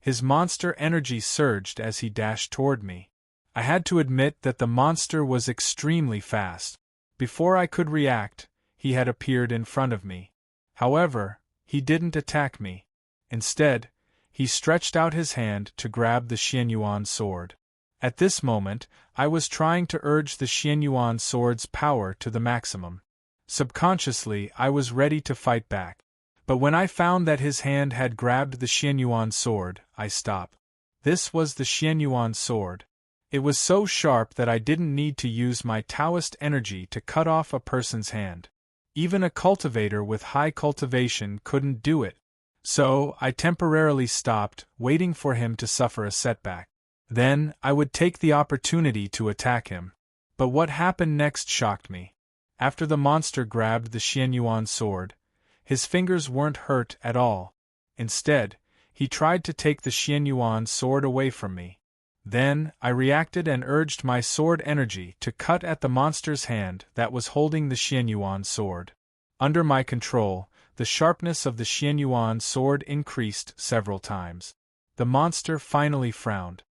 His monster energy surged as he dashed toward me. I had to admit that the monster was extremely fast. Before I could react, he had appeared in front of me. However, he didn't attack me. Instead, he stretched out his hand to grab the Xianyuan sword. At this moment, I was trying to urge the Xianyuan sword's power to the maximum. Subconsciously, I was ready to fight back. But when I found that his hand had grabbed the Xianyuan sword, I stopped. This was the Xianyuan sword. It was so sharp that I didn't need to use my Taoist energy to cut off a person's hand. Even a cultivator with high cultivation couldn't do it. So, I temporarily stopped, waiting for him to suffer a setback. Then, I would take the opportunity to attack him. But what happened next shocked me. After the monster grabbed the Xianyuan sword, his fingers weren't hurt at all. Instead, he tried to take the Xianyuan sword away from me. Then, I reacted and urged my sword energy to cut at the monster's hand that was holding the Xianyuan sword. Under my control, the sharpness of the Xianyuan sword increased several times. The monster finally frowned.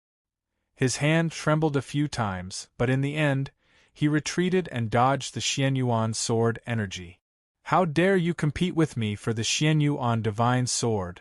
His hand trembled a few times, but in the end, he retreated and dodged the Xianyuan sword energy. How dare you compete with me for the Xianyuan divine sword?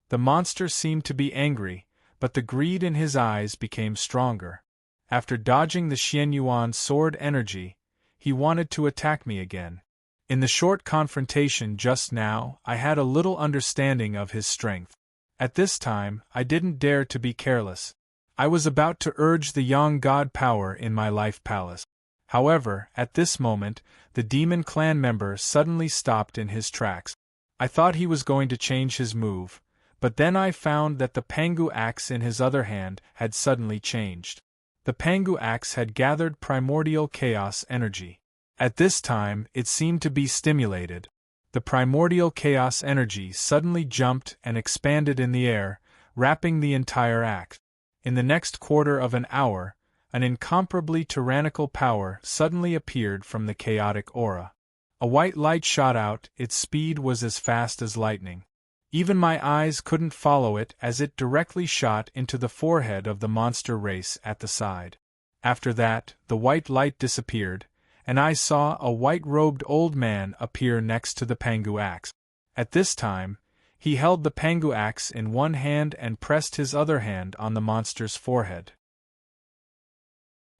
The monster seemed to be angry, but the greed in his eyes became stronger. After dodging the Xianyuan sword energy, he wanted to attack me again. In the short confrontation just now, I had a little understanding of his strength. At this time, I didn't dare to be careless. I was about to urge the Yang God power in my life palace. However, at this moment, the demon clan member suddenly stopped in his tracks. I thought he was going to change his move, but then I found that the Pangu axe in his other hand had suddenly changed. The Pangu axe had gathered primordial chaos energy. At this time, it seemed to be stimulated. The primordial chaos energy suddenly jumped and expanded in the air, wrapping the entire axe. In the next quarter of an hour, an incomparably tyrannical power suddenly appeared from the chaotic aura. A white light shot out, its speed was as fast as lightning. Even my eyes couldn't follow it as it directly shot into the forehead of the monster race at the side. After that, the white light disappeared, and I saw a white-robed old man appear next to the Pangu axe. At this time, he held the Pangu axe in one hand and pressed his other hand on the monster's forehead.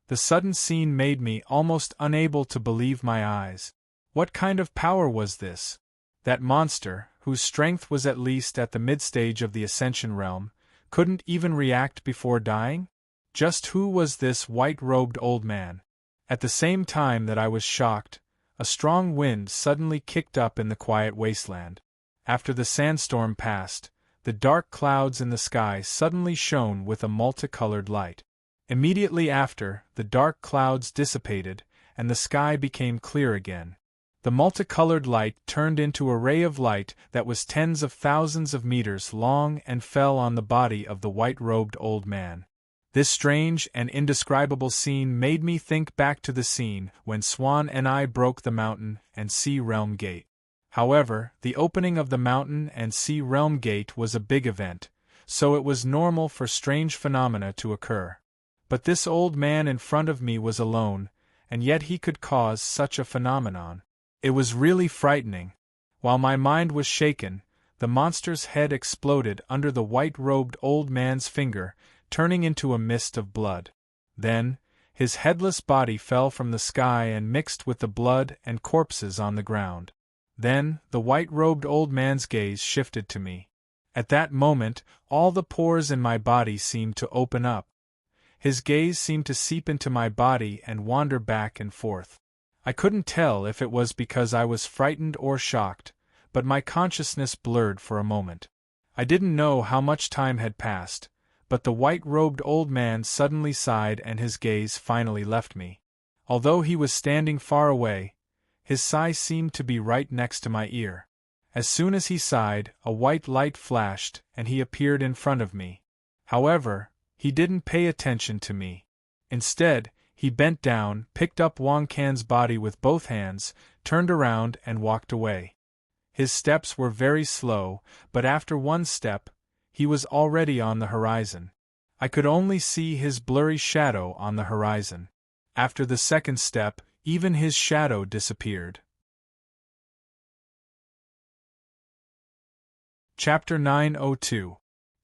The sudden scene made me almost unable to believe my eyes. What kind of power was this? That monster, whose strength was at least at the mid-stage of the Ascension realm, couldn't even react before dying? Just who was this white-robed old man? At the same time that I was shocked, a strong wind suddenly kicked up in the quiet wasteland. After the sandstorm passed, the dark clouds in the sky suddenly shone with a multicolored light. Immediately after, the dark clouds dissipated, and the sky became clear again. The multicolored light turned into a ray of light that was tens of thousands of meters long and fell on the body of the white-robed old man. This strange and indescribable scene made me think back to the scene when Swan and I broke the mountain and sea realm gate. However, the opening of the mountain and sea realm gate was a big event, so it was normal for strange phenomena to occur. But this old man in front of me was alone, and yet he could cause such a phenomenon. It was really frightening. While my mind was shaken, the monster's head exploded under the white-robed old man's finger, turning into a mist of blood. Then, his headless body fell from the sky and mixed with the blood and corpses on the ground. Then, the white-robed old man's gaze shifted to me. At that moment, all the pores in my body seemed to open up. His gaze seemed to seep into my body and wander back and forth. I couldn't tell if it was because I was frightened or shocked, but my consciousness blurred for a moment. I didn't know how much time had passed, but the white-robed old man suddenly sighed and his gaze finally left me. Although he was standing far away, his sigh seemed to be right next to my ear. As soon as he sighed, a white light flashed and he appeared in front of me. However, He didn't pay attention to me. Instead, he bent down, picked up Wang Can's body with both hands, turned around and walked away. His steps were very slow, but after one step, he was already on the horizon. I could only see his blurry shadow on the horizon. After the second step, even his shadow disappeared. Chapter 902.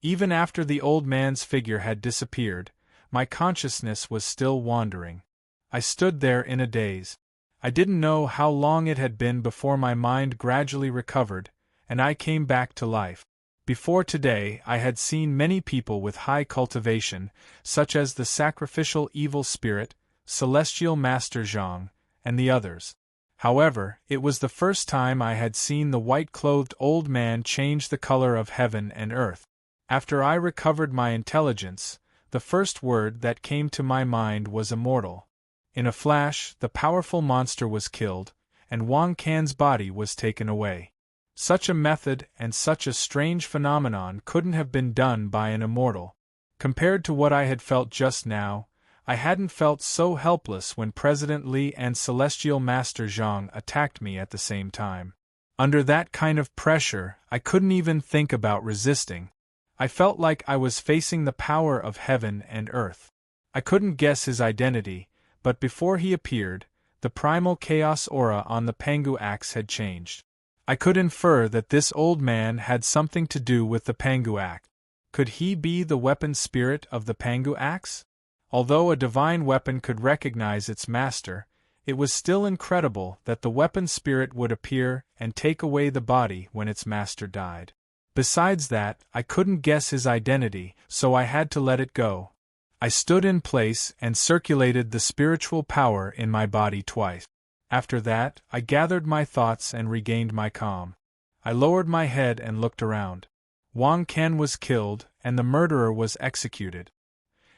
Even after the old man's figure had disappeared, my consciousness was still wandering. I stood there in a daze. I didn't know how long it had been before my mind gradually recovered, and I came back to life. Before today, I had seen many people with high cultivation, such as the sacrificial evil spirit, celestial master Zhang, and the others. However, it was the first time I had seen the white-clothed old man change the color of heaven and earth. After I recovered my intelligence, the first word that came to my mind was immortal. In a flash, the powerful monster was killed, and Wang Can's body was taken away. Such a method and such a strange phenomenon couldn't have been done by an immortal. Compared to what I had felt just now, I hadn't felt so helpless when President Li and Celestial Master Zhang attacked me at the same time. Under that kind of pressure, I couldn't even think about resisting. I felt like I was facing the power of heaven and earth. I couldn't guess his identity, but before he appeared, the primal chaos aura on the Pangu axe had changed. I could infer that this old man had something to do with the Pangu axe. Could he be the weapon spirit of the Pangu axe? Although a divine weapon could recognize its master, it was still incredible that the weapon spirit would appear and take away the body when its master died. Besides that, I couldn't guess his identity, so I had to let it go. I stood in place and circulated the spiritual power in my body twice. After that, I gathered my thoughts and regained my calm. I lowered my head and looked around. Wang Can was killed, and the murderer was executed.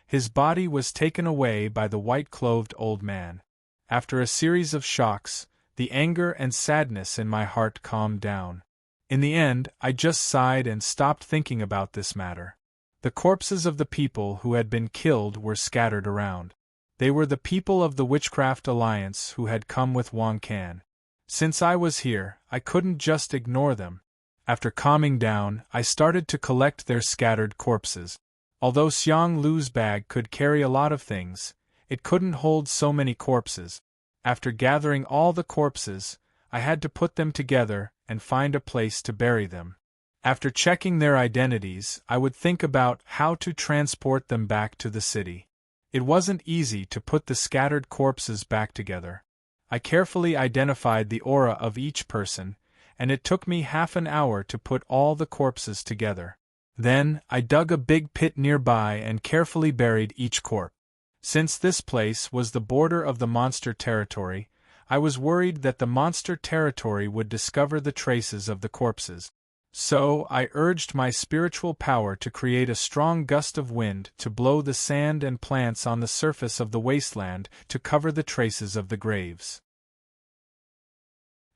His body was taken away by the white-clothed old man. After a series of shocks, the anger and sadness in my heart calmed down. In the end, I just sighed and stopped thinking about this matter. The corpses of the people who had been killed were scattered around. They were the people of the Witchcraft Alliance who had come with Wang Can. Since I was here, I couldn't just ignore them. After calming down, I started to collect their scattered corpses. Although Xiang Lu's bag could carry a lot of things, it couldn't hold so many corpses. After gathering all the corpses, I had to put them together and find a place to bury them. After checking their identities, I would think about how to transport them back to the city. It wasn't easy to put the scattered corpses back together. I carefully identified the aura of each person, and it took me half an hour to put all the corpses together. Then, I dug a big pit nearby and carefully buried each corpse. Since this place was the border of the monster territory, I was worried that the monster territory would discover the traces of the corpses. So, I urged my spiritual power to create a strong gust of wind to blow the sand and plants on the surface of the wasteland to cover the traces of the graves.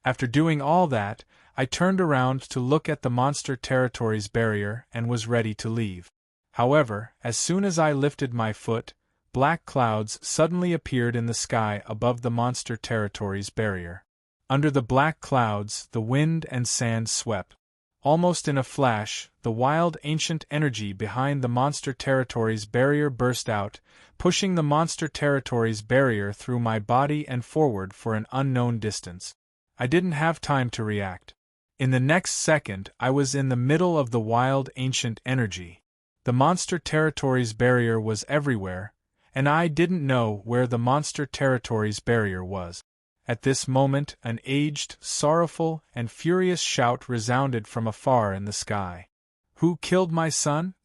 After doing all that, I turned around to look at the monster territory's barrier and was ready to leave. However, as soon as I lifted my foot, black clouds suddenly appeared in the sky above the monster territory's barrier. Under the black clouds, the wind and sand swept. Almost in a flash, the wild ancient energy behind the monster territory's barrier burst out, pushing the monster territory's barrier through my body and forward for an unknown distance. I didn't have time to react. In the next second, I was in the middle of the wild ancient energy. The monster territory's barrier was everywhere, and I didn't know where the monster territory's barrier was. At this moment, an aged, sorrowful, and furious shout resounded from afar in the sky. "Who killed my son?"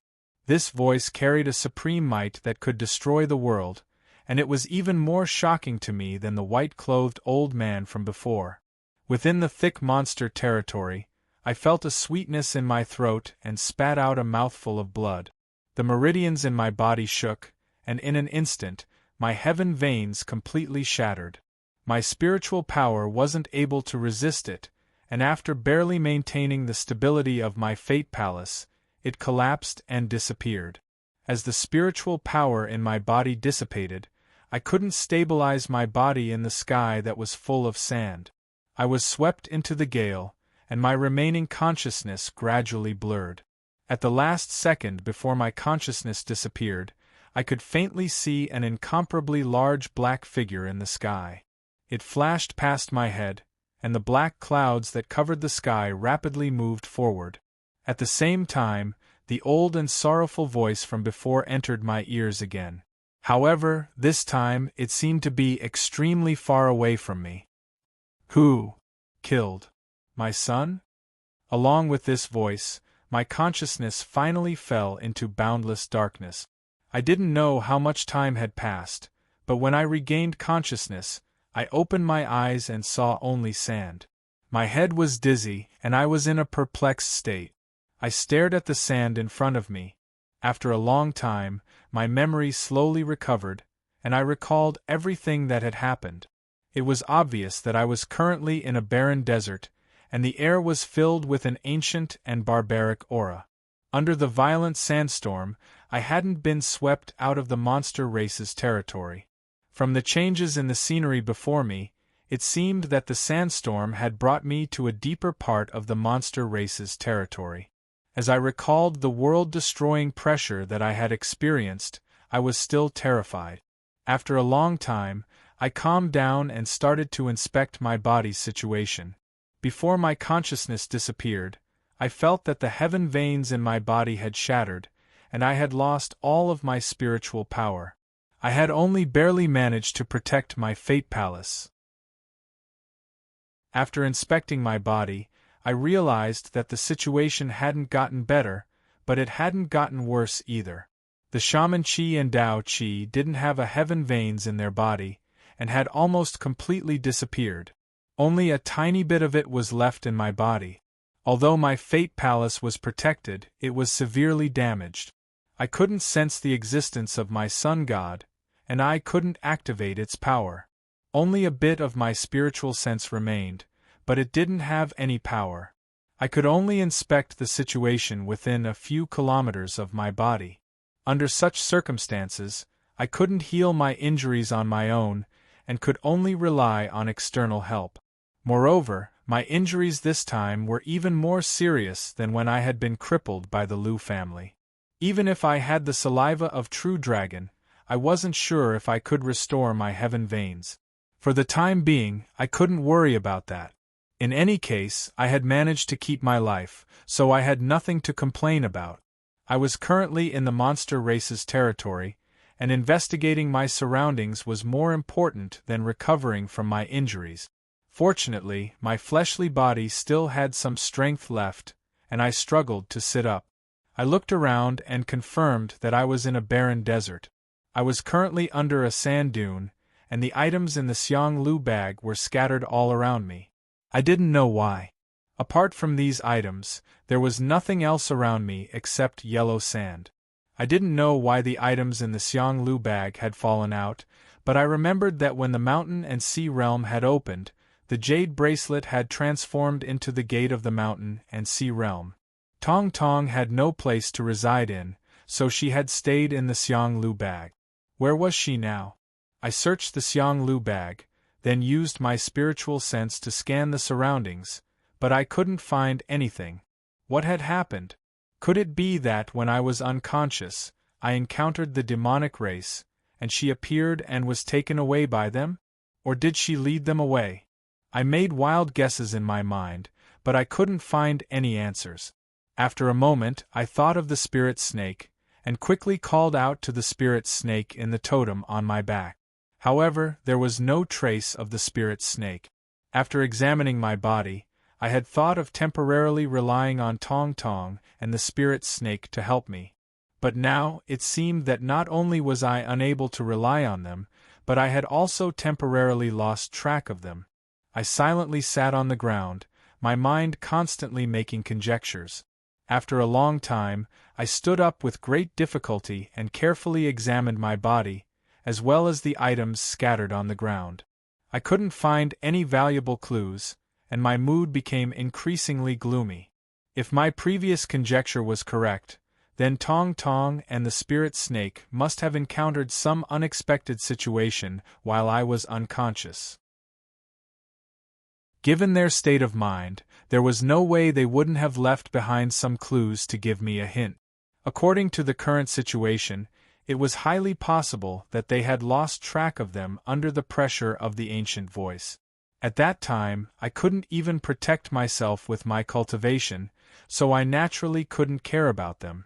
This voice carried a supreme might that could destroy the world, and it was even more shocking to me than the white-clothed old man from before. Within the thick monster territory, I felt a sweetness in my throat and spat out a mouthful of blood. The meridians in my body shook, and in an instant, my heaven veins completely shattered. My spiritual power wasn't able to resist it, and after barely maintaining the stability of my fate palace, it collapsed and disappeared. As the spiritual power in my body dissipated, I couldn't stabilize my body in the sky that was full of sand. I was swept into the gale, and my remaining consciousness gradually blurred. At the last second before my consciousness disappeared, I could faintly see an incomparably large black figure in the sky. It flashed past my head, and the black clouds that covered the sky rapidly moved forward. At the same time, the old and sorrowful voice from before entered my ears again. However, this time it seemed to be extremely far away from me. Who killed my son? Along with this voice, my consciousness finally fell into boundless darkness. I didn't know how much time had passed, but when I regained consciousness, I opened my eyes and saw only sand. My head was dizzy, and I was in a perplexed state. I stared at the sand in front of me. After a long time, my memory slowly recovered, and I recalled everything that had happened. It was obvious that I was currently in a barren desert, and the air was filled with an ancient and barbaric aura. Under the violent sandstorm, I hadn't been swept out of the monster race's territory. From the changes in the scenery before me, it seemed that the sandstorm had brought me to a deeper part of the monster race's territory. As I recalled the world-destroying pressure that I had experienced, I was still terrified. After a long time, I calmed down and started to inspect my body's situation. Before my consciousness disappeared, I felt that the heaven veins in my body had shattered, and I had lost all of my spiritual power. I had only barely managed to protect my fate palace. After inspecting my body, I realized that the situation hadn't gotten better, but it hadn't gotten worse either. The shaman Qi and Dao Qi didn't have a heaven veins in their body, and had almost completely disappeared. Only a tiny bit of it was left in my body. Although my fate palace was protected, it was severely damaged. I couldn't sense the existence of my sun god, and I couldn't activate its power. Only a bit of my spiritual sense remained, but it didn't have any power. I could only inspect the situation within a few kilometers of my body. Under such circumstances, I couldn't heal my injuries on my own, and could only rely on external help. Moreover, my injuries this time were even more serious than when I had been crippled by the Lu family. Even if I had the saliva of true dragon, I wasn't sure if I could restore my heaven veins. For the time being, I couldn't worry about that. In any case, I had managed to keep my life, so I had nothing to complain about. I was currently in the monster race's territory, and investigating my surroundings was more important than recovering from my injuries. Fortunately, my fleshly body still had some strength left, and I struggled to sit up. I looked around and confirmed that I was in a barren desert. I was currently under a sand dune, and the items in the Xiang Lu bag were scattered all around me. I didn't know why. Apart from these items, there was nothing else around me except yellow sand. I didn't know why the items in the Xiang Lu bag had fallen out, but I remembered that when the mountain and sea realm had opened, the jade bracelet had transformed into the gate of the mountain and sea realm. Tong Tong had no place to reside in, so she had stayed in the Xiang Lu bag. Where was she now? I searched the Xiang Lu bag, then used my spiritual sense to scan the surroundings, but I couldn't find anything. What had happened? Could it be that when I was unconscious, I encountered the demonic race, and she appeared and was taken away by them? Or did she lead them away? I made wild guesses in my mind, but I couldn't find any answers. After a moment, I thought of the spirit snake, and quickly called out to the spirit snake in the totem on my back. However, there was no trace of the spirit snake. After examining my body, I had thought of temporarily relying on Tong Tong and the spirit snake to help me. But now, it seemed that not only was I unable to rely on them, but I had also temporarily lost track of them. I silently sat on the ground, my mind constantly making conjectures. After a long time, I stood up with great difficulty and carefully examined my body, as well as the items scattered on the ground. I couldn't find any valuable clues, and my mood became increasingly gloomy. If my previous conjecture was correct, Then Tong Tong and the spirit snake must have encountered some unexpected situation while I was unconscious. Given their state of mind, there was no way they wouldn't have left behind some clues to give me a hint. According to the current situation, it was highly possible that they had lost track of them under the pressure of the ancient voice. At that time, I couldn't even protect myself with my cultivation, so I naturally couldn't care about them.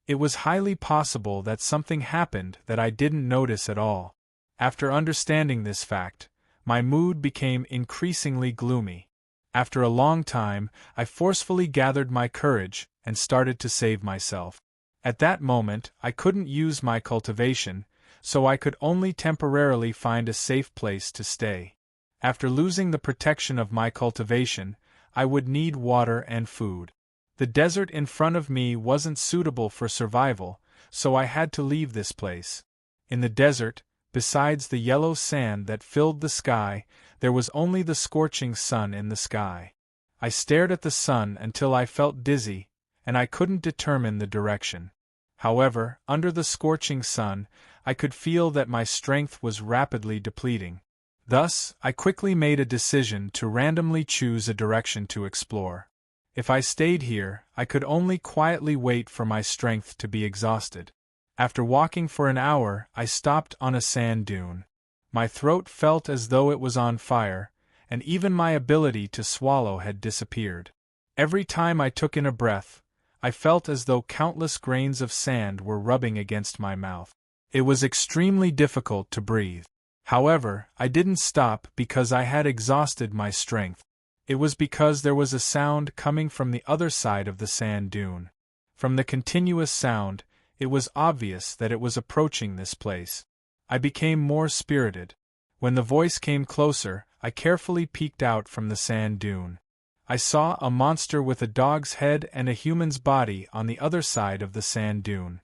It was highly possible that something happened that I didn't notice at all. After understanding this fact, my mood became increasingly gloomy. After a long time, I forcefully gathered my courage and started to save myself. At that moment, I couldn't use my cultivation, so I could only temporarily find a safe place to stay. After losing the protection of my cultivation, I would need water and food. The desert in front of me wasn't suitable for survival, so I had to leave this place. In the desert, besides the yellow sand that filled the sky, there was only the scorching sun in the sky. I stared at the sun until I felt dizzy, and I couldn't determine the direction. However, under the scorching sun, I could feel that my strength was rapidly depleting. Thus, I quickly made a decision to randomly choose a direction to explore. If I stayed here, I could only quietly wait for my strength to be exhausted. After walking for an hour, I stopped on a sand dune. My throat felt as though it was on fire, and even my ability to swallow had disappeared. Every time I took in a breath, I felt as though countless grains of sand were rubbing against my mouth. It was extremely difficult to breathe. However, I didn't stop because I had exhausted my strength. It was because there was a sound coming from the other side of the sand dune. From the continuous sound, it was obvious that it was approaching this place. I became more spirited. When the voice came closer, I carefully peeked out from the sand dune. I saw a monster with a dog's head and a human's body on the other side of the sand dune.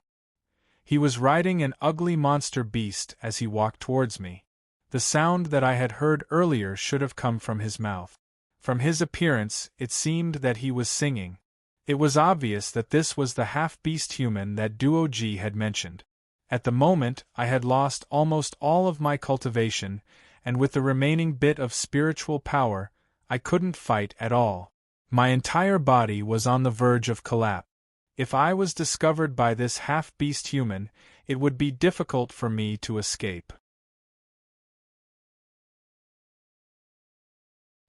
He was riding an ugly monster beast as he walked towards me. The sound that I had heard earlier should have come from his mouth. From his appearance, it seemed that he was singing. It was obvious that this was the half-beast human that Duo-ji had mentioned. At the moment, I had lost almost all of my cultivation, and with the remaining bit of spiritual power, I couldn't fight at all. My entire body was on the verge of collapse. If I was discovered by this half-beast human, it would be difficult for me to escape.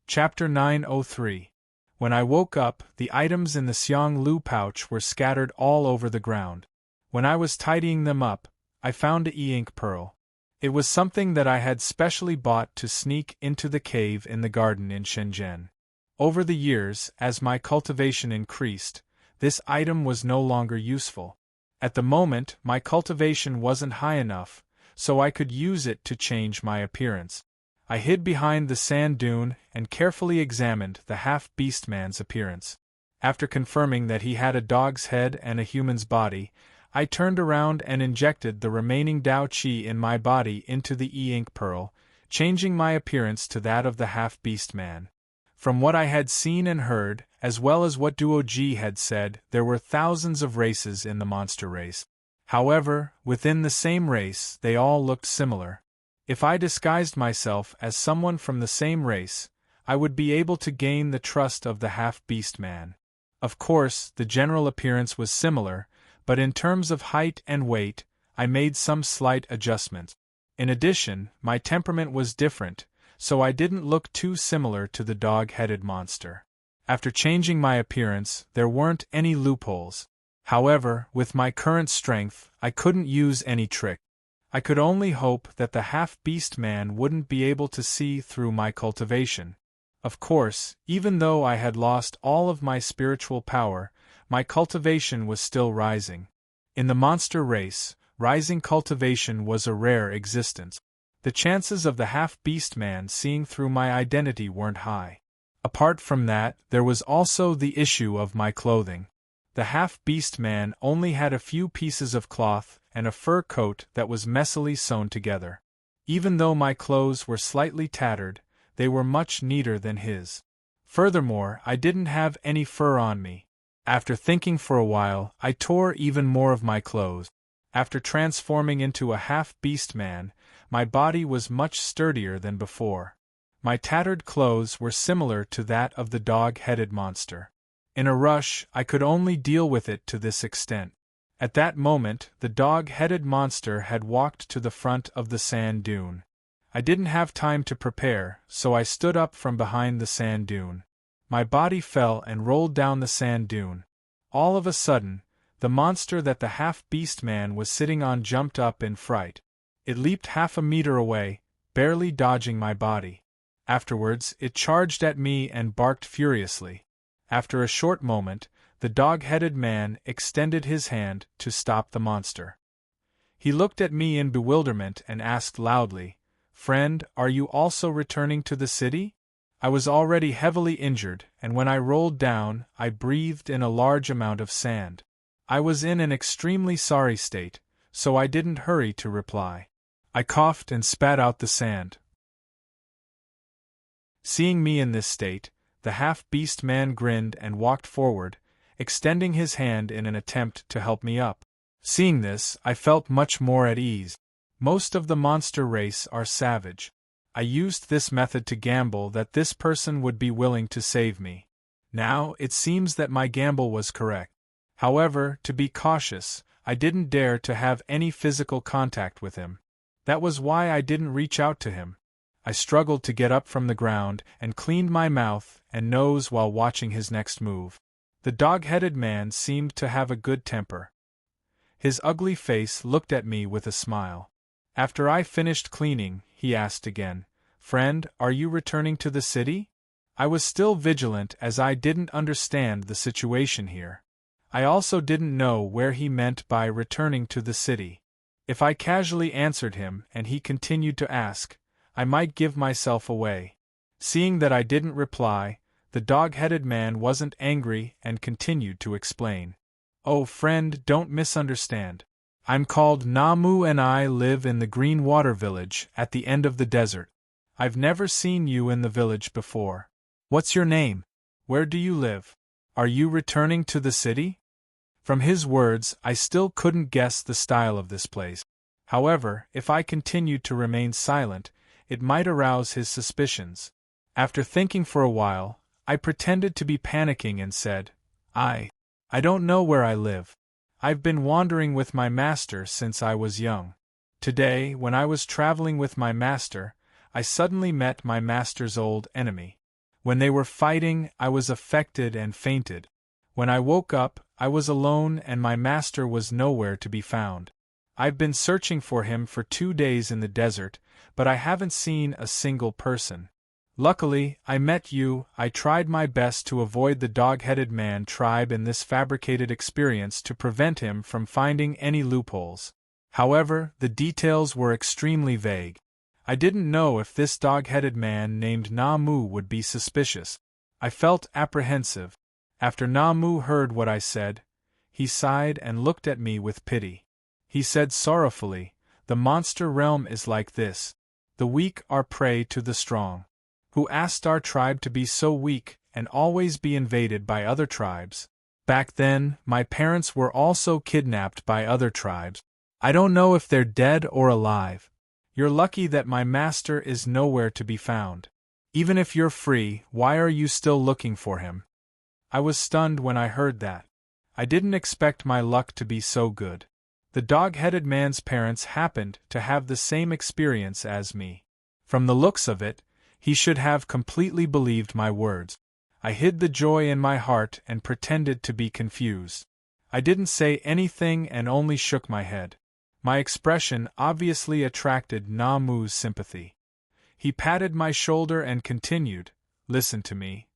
Chapter 903. When I woke up, the items in the Xianglu pouch were scattered all over the ground. When I was tidying them up, I found a e-ink pearl. It was something that I had specially bought to sneak into the cave in the garden in Shenzhen. Over the years, as my cultivation increased, this item was no longer useful. At the moment, my cultivation wasn't high enough, so I could use it to change my appearance. I hid behind the sand dune and carefully examined the half-beast man's appearance. After confirming that he had a dog's head and a human's body, I turned around and injected the remaining Dao Qi in my body into the e-ink pearl, changing my appearance to that of the half-beast man. From what I had seen and heard, as well as what Duo-ji had said, there were thousands of races in the monster race. However, within the same race, they all looked similar. If I disguised myself as someone from the same race, I would be able to gain the trust of the half-beast man. Of course, the general appearance was similar, but in terms of height and weight, I made some slight adjustments. In addition, my temperament was different, so I didn't look too similar to the dog-headed monster. After changing my appearance, there weren't any loopholes. However, with my current strength, I couldn't use any trick. I could only hope that the half-beast man wouldn't be able to see through my cultivation. Of course, even though I had lost all of my spiritual power, my cultivation was still rising. In the monster race, rising cultivation was a rare existence. The chances of the half-beast man seeing through my identity weren't high. Apart from that, there was also the issue of my clothing. The half-beast man only had a few pieces of cloth and a fur coat that was messily sewn together. Even though my clothes were slightly tattered, they were much neater than his. Furthermore, I didn't have any fur on me. After thinking for a while, I tore even more of my clothes. After transforming into a half-beast man, my body was much sturdier than before. My tattered clothes were similar to that of the dog-headed monster. In a rush, I could only deal with it to this extent. At that moment, the dog-headed monster had walked to the front of the sand dune. I didn't have time to prepare, so I stood up from behind the sand dune. My body fell and rolled down the sand dune. All of a sudden, the monster that the half-beast man was sitting on jumped up in fright. It leaped half a meter away, barely dodging my body. Afterwards, it charged at me and barked furiously. After a short moment, the dog-headed man extended his hand to stop the monster. He looked at me in bewilderment and asked loudly, "Friend, are you also returning to the city?" I was already heavily injured, and when I rolled down, I breathed in a large amount of sand. I was in an extremely sorry state, so I didn't hurry to reply. I coughed and spat out the sand. Seeing me in this state, the half-beast man grinned and walked forward, extending his hand in an attempt to help me up. Seeing this, I felt much more at ease. Most of the monster race are savage. I used this method to gamble that this person would be willing to save me. Now, it seems that my gamble was correct. However, to be cautious, I didn't dare to have any physical contact with him. That was why I didn't reach out to him. I struggled to get up from the ground and cleaned my mouth and nose while watching his next move. The dog-headed man seemed to have a good temper. His ugly face looked at me with a smile. After I finished cleaning, he asked again, "Friend, are you returning to the city?" I was still vigilant as I didn't understand the situation here. I also didn't know where he meant by returning to the city. If I casually answered him and he continued to ask, I might give myself away. Seeing that I didn't reply, the dog-headed man wasn't angry and continued to explain. "Oh friend, don't misunderstand. I'm called Namu and I live in the Green Water Village at the end of the desert. I've never seen you in the village before. What's your name? Where do you live? Are you returning to the city?" From his words, I still couldn't guess the style of this place. However, if I continued to remain silent, it might arouse his suspicions. After thinking for a while, I pretended to be panicking and said, I don't know where I live. I've been wandering with my master since I was young. Today, when I was traveling with my master, I suddenly met my master's old enemy. When they were fighting, I was affected and fainted. When I woke up, I was alone and my master was nowhere to be found. I've been searching for him for 2 days in the desert, but I haven't seen a single person. Luckily, I met you. I tried my best to avoid the dog-headed man tribe in this fabricated experience to prevent him from finding any loopholes. However, the details were extremely vague. I didn't know if this dog-headed man named Namu would be suspicious. I felt apprehensive. After Namu heard what I said, he sighed and looked at me with pity. He said sorrowfully, "The monster realm is like this. The weak are prey to the strong. Who asked our tribe to be so weak and always be invaded by other tribes? Back then, my parents were also kidnapped by other tribes. I don't know if they're dead or alive. You're lucky that my master is nowhere to be found. Even if you're free, why are you still looking for him?" I was stunned when I heard that. I didn't expect my luck to be so good. The dog-headed man's parents happened to have the same experience as me. From the looks of it, he should have completely believed my words. I hid the joy in my heart and pretended to be confused. I didn't say anything and only shook my head. My expression obviously attracted Namu's sympathy. He patted my shoulder and continued, "Listen to me.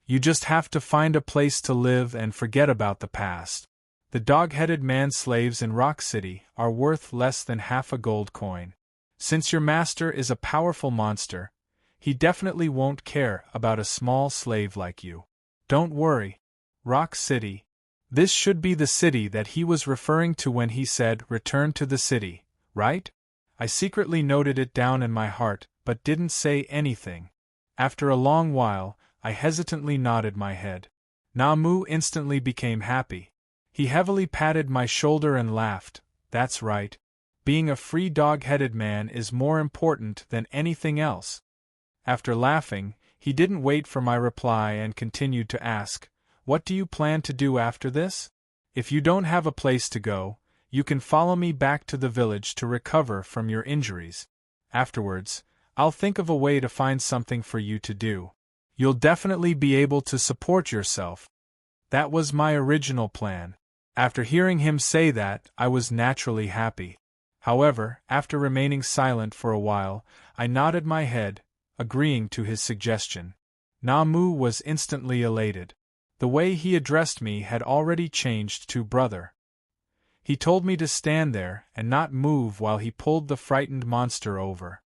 You just have to find a place to live and forget about the past. The dog-headed man's slaves in Rock City are worth less than half a gold coin. Since your master is a powerful monster, he definitely won't care about a small slave like you. Don't worry. Rock City. This should be the city that he was referring to when he said return to the city, right?" I secretly noted it down in my heart, but didn't say anything. After a long while, I hesitantly nodded my head. Namu instantly became happy. He heavily patted my shoulder and laughed. That's right. Being a free dog-headed man is more important than anything else. After laughing, he didn't wait for my reply and continued to ask, "What do you plan to do after this? If you don't have a place to go, you can follow me back to the village to recover from your injuries. Afterwards, I'll think of a way to find something for you to do. You'll definitely be able to support yourself." That was my original plan. After hearing him say that, I was naturally happy. However, after remaining silent for a while, I nodded my head, agreeing to his suggestion. Namu was instantly elated. The way he addressed me had already changed to brother. He told me to stand there and not move while he pulled the frightened monster over.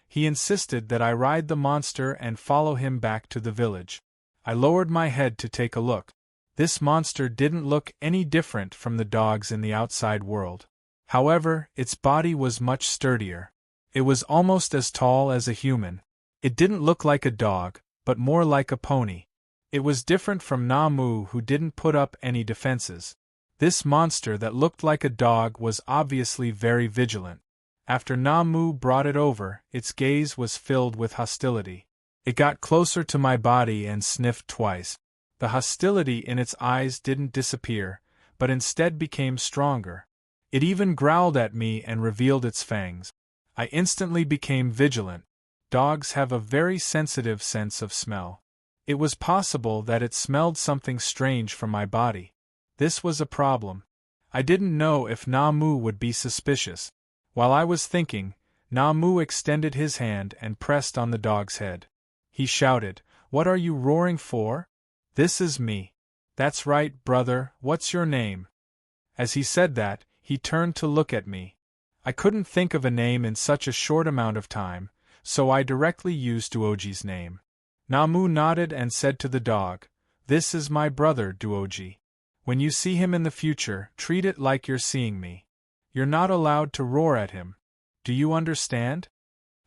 He insisted that I ride the monster and follow him back to the village. I lowered my head to take a look. This monster didn't look any different from the dogs in the outside world. However, its body was much sturdier. It was almost as tall as a human. It didn't look like a dog, but more like a pony. It was different from Namu, who didn't put up any defenses. This monster that looked like a dog was obviously very vigilant. After Namu brought it over, its gaze was filled with hostility. It got closer to my body and sniffed twice. The hostility in its eyes didn't disappear, but instead became stronger. It even growled at me and revealed its fangs. I instantly became vigilant. Dogs have a very sensitive sense of smell. It was possible that it smelled something strange from my body. This was a problem. I didn't know if Namu would be suspicious. While I was thinking, Namu extended his hand and pressed on the dog's head. He shouted, "What are you roaring for? This is me." "That's right, brother, what's your name?" As he said that, he turned to look at me. I couldn't think of a name in such a short amount of time, so I directly used Duoji's name. Namu nodded and said to the dog, "This is my brother, Duoji. When you see him in the future, treat it like you're seeing me. You're not allowed to roar at him. Do you understand?"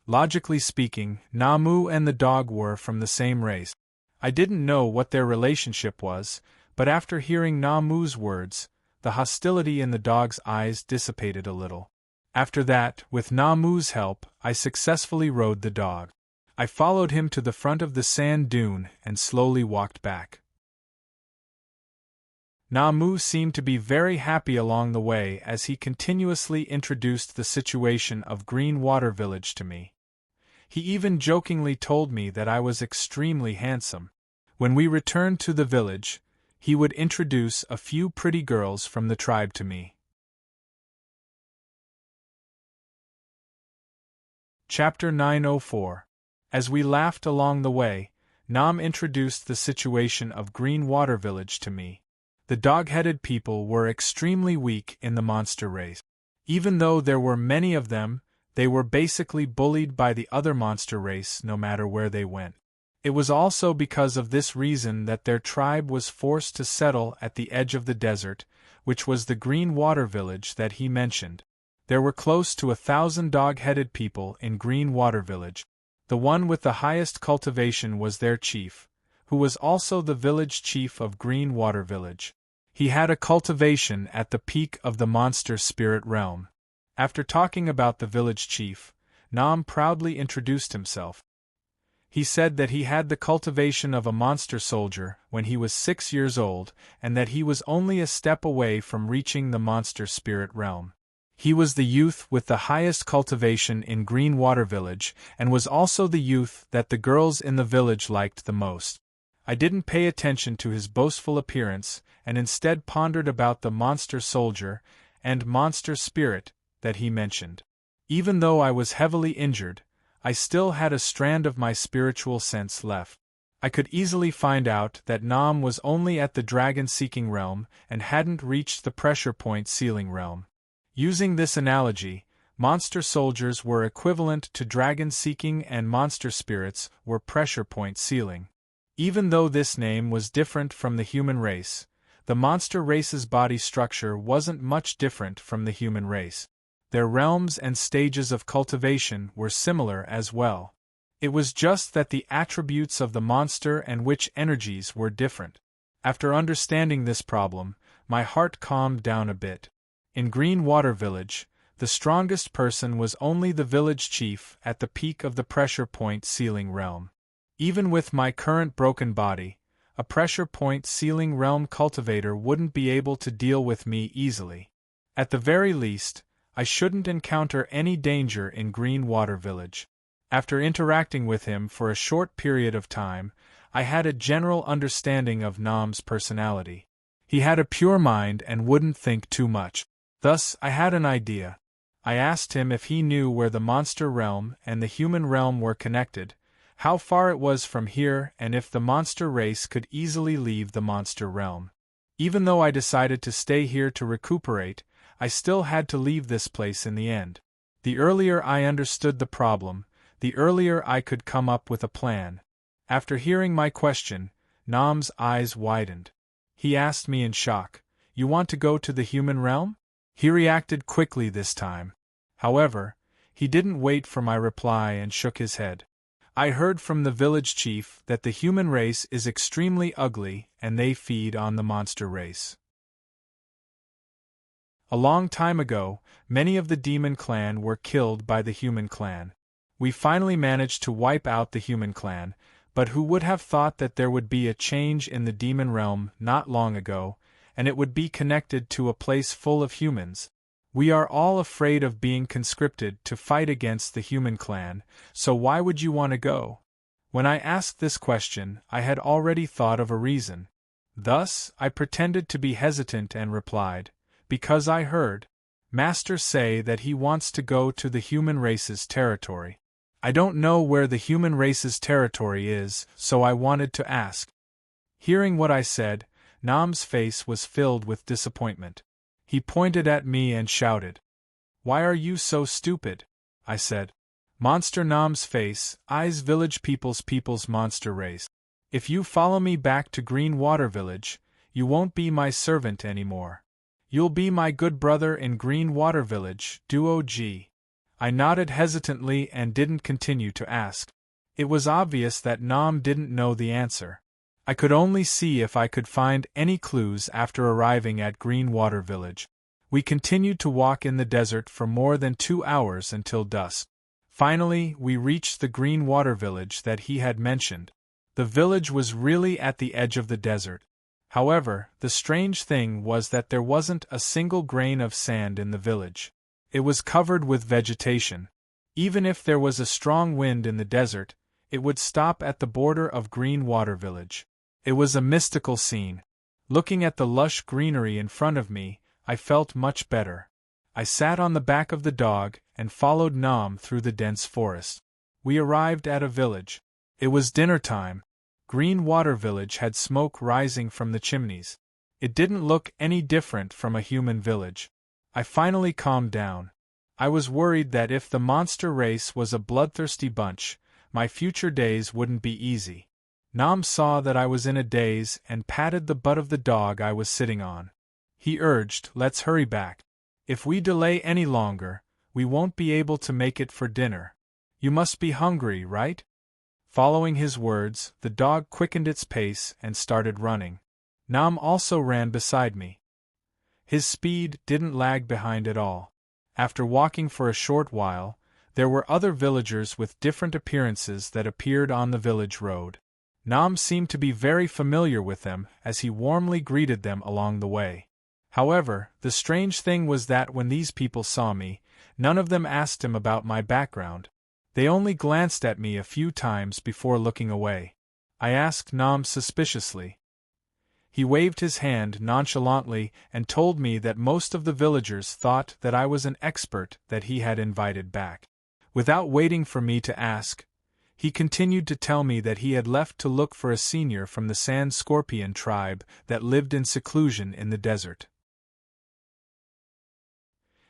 Logically speaking, Namu and the dog were from the same race. I didn't know what their relationship was, but after hearing Namu's words, the hostility in the dog's eyes dissipated a little. After that, with Namu's help, I successfully rode the dog. I followed him to the front of the sand dune and slowly walked back. Namu seemed to be very happy along the way as he continuously introduced the situation of Green Water Village to me. He even jokingly told me that I was extremely handsome. When we returned to the village, he would introduce a few pretty girls from the tribe to me. Chapter 904. As we laughed along the way, Nam introduced the situation of Green Water Village to me. The dog-headed people were extremely weak in the monster race. Even though there were many of them, they were basically bullied by the other monster race no matter where they went. It was also because of this reason that their tribe was forced to settle at the edge of the desert, which was the Green Water Village that he mentioned. There were close to 1,000 dog-headed people in Green Water Village. The one with the highest cultivation was their chief, who was also the village chief of Green Water Village. He had a cultivation at the peak of the monster spirit realm. After talking about the village chief, Nam proudly introduced himself. He said that he had the cultivation of a monster soldier when he was 6 years old and that he was only a step away from reaching the monster spirit realm. He was the youth with the highest cultivation in Green Water Village and was also the youth that the girls in the village liked the most. I didn't pay attention to his boastful appearance and instead pondered about the monster soldier and monster spirit that he mentioned. Even though I was heavily injured, I still had a strand of my spiritual sense left. I could easily find out that Nam was only at the dragon-seeking realm and hadn't reached the pressure point sealing realm. Using this analogy, monster soldiers were equivalent to dragon-seeking and monster spirits were pressure point sealing. Even though this name was different from the human race, the monster race's body structure wasn't much different from the human race. Their realms and stages of cultivation were similar as well. It was just that the attributes of the monster and witch energies were different. After understanding this problem, my heart calmed down a bit. In Green Water Village, the strongest person was only the village chief at the peak of the pressure point ceiling realm. Even with my current broken body, a pressure point ceiling realm cultivator wouldn't be able to deal with me easily. At the very least, I shouldn't encounter any danger in Green Water Village. After interacting with him for a short period of time, I had a general understanding of Nam's personality. He had a pure mind and wouldn't think too much. Thus, I had an idea. I asked him if he knew where the monster realm and the human realm were connected, how far it was from here, and if the monster race could easily leave the monster realm. Even though I decided to stay here to recuperate, I still had to leave this place in the end. The earlier I understood the problem, the earlier I could come up with a plan. After hearing my question, Nam's eyes widened. He asked me in shock, "You want to go to the human realm?" He reacted quickly this time. However, he didn't wait for my reply and shook his head. "I heard from the village chief that the human race is extremely ugly and they feed on the monster race. A long time ago, many of the demon clan were killed by the human clan. We finally managed to wipe out the human clan, but who would have thought that there would be a change in the demon realm not long ago, and it would be connected to a place full of humans? We are all afraid of being conscripted to fight against the human clan, so why would you want to go?" When I asked this question, I had already thought of a reason. Thus, I pretended to be hesitant and replied, "Because I heard Master say that he wants to go to the human race's territory. I don't know where the human race's territory is, so I wanted to ask." Hearing what I said, Nam's face was filled with disappointment. He pointed at me and shouted, "Why are you so stupid?" I said. "Monster Nam's face, eyes village people's monster race. If you follow me back to Green Water Village, you won't be my servant anymore. You'll be my good brother in Green Water Village, Duo G." I nodded hesitantly and didn't continue to ask. It was obvious that Nam didn't know the answer. I could only see if I could find any clues after arriving at Green Water Village. We continued to walk in the desert for more than 2 hours until dusk. Finally, we reached the Green Water Village that he had mentioned. The village was really at the edge of the desert. However, the strange thing was that there wasn't a single grain of sand in the village. It was covered with vegetation. Even if there was a strong wind in the desert, it would stop at the border of Green Water Village. It was a mystical scene. Looking at the lush greenery in front of me, I felt much better. I sat on the back of the dog and followed Nam through the dense forest. We arrived at a village. It was dinner time. Green Water Village had smoke rising from the chimneys. It didn't look any different from a human village. I finally calmed down. I was worried that if the monster race was a bloodthirsty bunch, my future days wouldn't be easy. Nam saw that I was in a daze and patted the butt of the dog I was sitting on. He urged, "Let's hurry back. If we delay any longer, we won't be able to make it for dinner. You must be hungry, right?" Following his words, the dog quickened its pace and started running. Nam also ran beside me. His speed didn't lag behind at all. After walking for a short while, there were other villagers with different appearances that appeared on the village road. Nam seemed to be very familiar with them as he warmly greeted them along the way. However, the strange thing was that when these people saw me, none of them asked him about my background. They only glanced at me a few times before looking away. I asked Nam suspiciously. He waved his hand nonchalantly and told me that most of the villagers thought that I was an expert that he had invited back. Without waiting for me to ask, he continued to tell me that he had left to look for a senior from the Sand Scorpion tribe that lived in seclusion in the desert.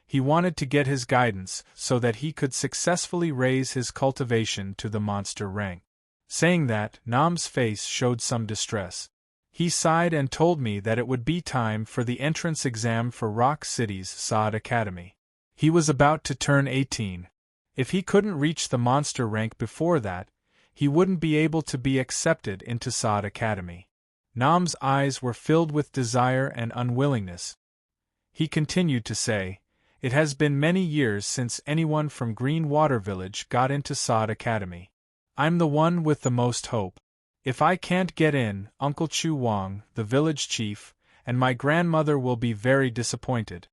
He wanted to get his guidance so that he could successfully raise his cultivation to the monster rank. Saying that, Nam's face showed some distress. He sighed and told me that it would be time for the entrance exam for Rock City's Saad Academy. He was about to turn 18. If he couldn't reach the monster rank before that, he wouldn't be able to be accepted into Saad Academy. Nam's eyes were filled with desire and unwillingness. He continued to say, "It has been many years since anyone from Green Water Village got into Sod Academy. I'm the one with the most hope. If I can't get in, Uncle Chu Wang, the village chief, and my grandmother will be very disappointed."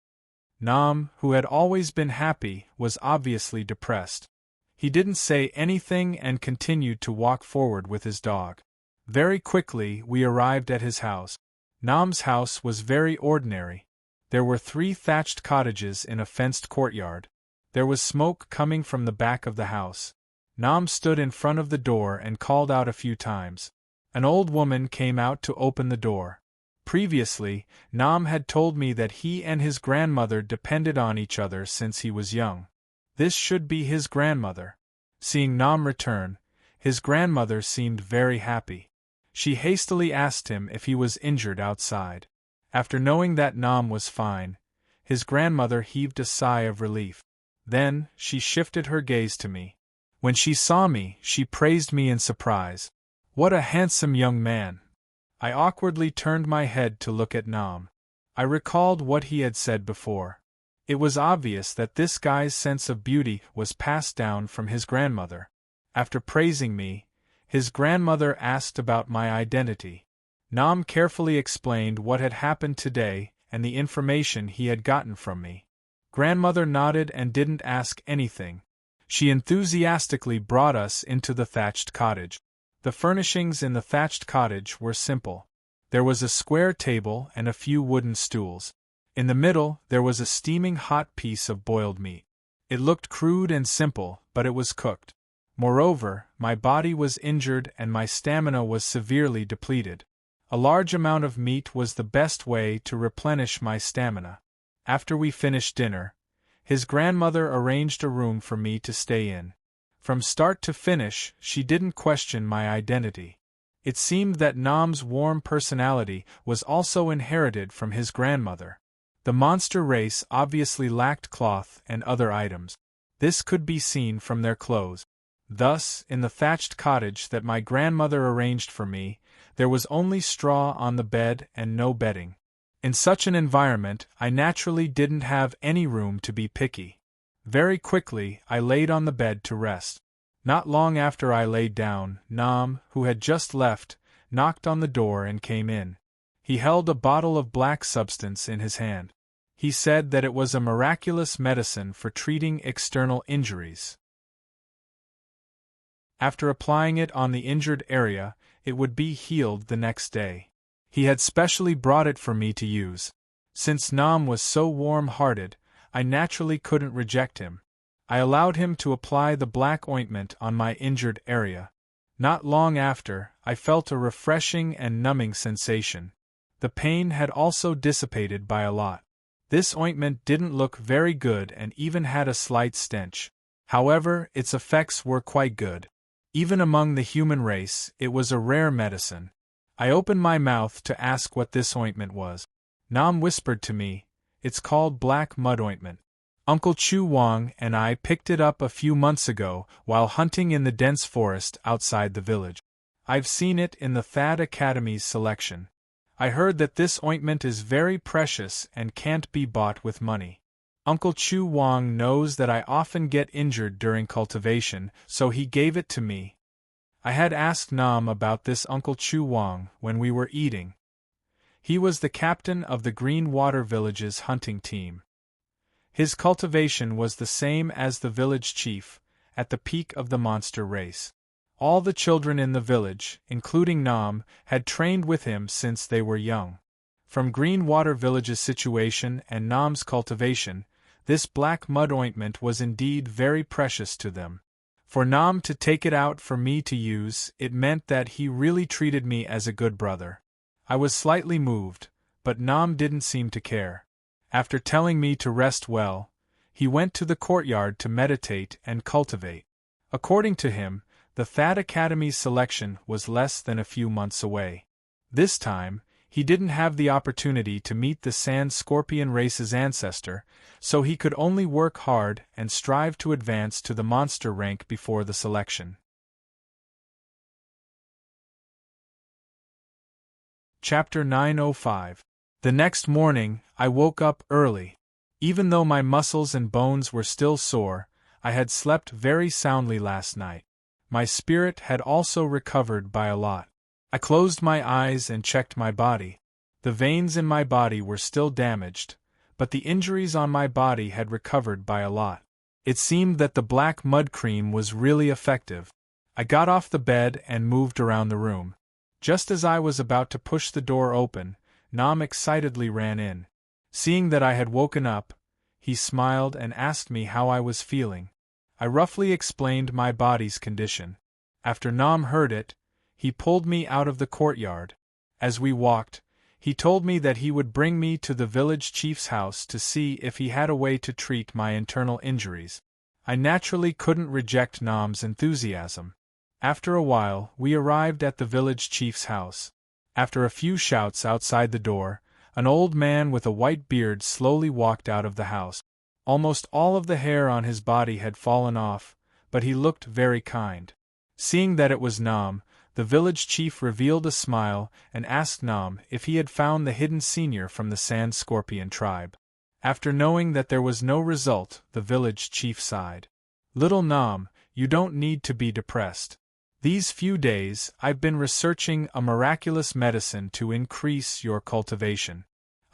Nam, who had always been happy, was obviously depressed. He didn't say anything and continued to walk forward with his dog. Very quickly we arrived at his house. Nam's house was very ordinary. There were 3 thatched cottages in a fenced courtyard. There was smoke coming from the back of the house. Nam stood in front of the door and called out a few times. An old woman came out to open the door. Previously, Nam had told me that he and his grandmother depended on each other since he was young. This should be his grandmother. Seeing Nam return, his grandmother seemed very happy. She hastily asked him if he was injured outside. After knowing that Nam was fine, his grandmother heaved a sigh of relief. Then, she shifted her gaze to me. When she saw me, she praised me in surprise. "What a handsome young man!" I awkwardly turned my head to look at Nam. I recalled what he had said before. It was obvious that this guy's sense of beauty was passed down from his grandmother. After praising me, his grandmother asked about my identity. Nam carefully explained what had happened today and the information he had gotten from me. Grandmother nodded and didn't ask anything. She enthusiastically brought us into the thatched cottage. The furnishings in the thatched cottage were simple. There was a square table and a few wooden stools. In the middle, there was a steaming hot piece of boiled meat. It looked crude and simple, but it was cooked. Moreover, my body was injured and my stamina was severely depleted. A large amount of meat was the best way to replenish my stamina. After we finished dinner, his grandmother arranged a room for me to stay in. From start to finish, she didn't question my identity. It seemed that Nam's warm personality was also inherited from his grandmother. The monster race obviously lacked cloth and other items. This could be seen from their clothes. Thus, in the thatched cottage that my grandmother arranged for me, there was only straw on the bed and no bedding. In such an environment, I naturally didn't have any room to be picky. Very quickly, I laid on the bed to rest. Not long after I laid down, Nam, who had just left, knocked on the door and came in. He held a bottle of black substance in his hand. He said that it was a miraculous medicine for treating external injuries. After applying it on the injured area, it would be healed the next day. He had specially brought it for me to use. Since Nam was so warm-hearted, I naturally couldn't reject him. I allowed him to apply the black ointment on my injured area. Not long after, I felt a refreshing and numbing sensation. The pain had also dissipated by a lot. This ointment didn't look very good and even had a slight stench. However, its effects were quite good. Even among the human race, it was a rare medicine. I opened my mouth to ask what this ointment was. Nam whispered to me, "It's called black mud ointment. Uncle Chu Wang and I picked it up a few months ago while hunting in the dense forest outside the village. I've seen it in the Thad Academy's selection. I heard that this ointment is very precious and can't be bought with money. Uncle Chu Wang knows that I often get injured during cultivation, so he gave it to me." I had asked Nam about this Uncle Chu Wang when we were eating. He was the captain of the Green Water Village's hunting team. His cultivation was the same as the village chief, at the peak of the monster race. All the children in the village, including Nam, had trained with him since they were young. From Green Water Village's situation and Nam's cultivation, this black mud ointment was indeed very precious to them. For Nam to take it out for me to use, it meant that he really treated me as a good brother. I was slightly moved, but Nam didn't seem to care. After telling me to rest well, he went to the courtyard to meditate and cultivate. According to him, the Thad Academy's selection was less than a few months away. This time, he didn't have the opportunity to meet the Sand Scorpion race's ancestor, so he could only work hard and strive to advance to the monster rank before the selection. Chapter 905. The next morning, I woke up early. Even though my muscles and bones were still sore, I had slept very soundly last night. My spirit had also recovered by a lot. I closed my eyes and checked my body. The veins in my body were still damaged, but the injuries on my body had recovered by a lot. It seemed that the black mud cream was really effective. I got off the bed and moved around the room. Just as I was about to push the door open, Nam excitedly ran in. Seeing that I had woken up, he smiled and asked me how I was feeling. I roughly explained my body's condition. After Nam heard it, he pulled me out of the courtyard. As we walked, he told me that he would bring me to the village chief's house to see if he had a way to treat my internal injuries. I naturally couldn't reject Nam's enthusiasm. After a while, we arrived at the village chief's house. After a few shouts outside the door, an old man with a white beard slowly walked out of the house. Almost all of the hair on his body had fallen off, but he looked very kind. Seeing that it was Nam, the village chief revealed a smile and asked Nam if he had found the hidden senior from the Sand Scorpion tribe. After knowing that there was no result, the village chief sighed. "Little Nam, you don't need to be depressed. These few days, I've been researching a miraculous medicine to increase your cultivation.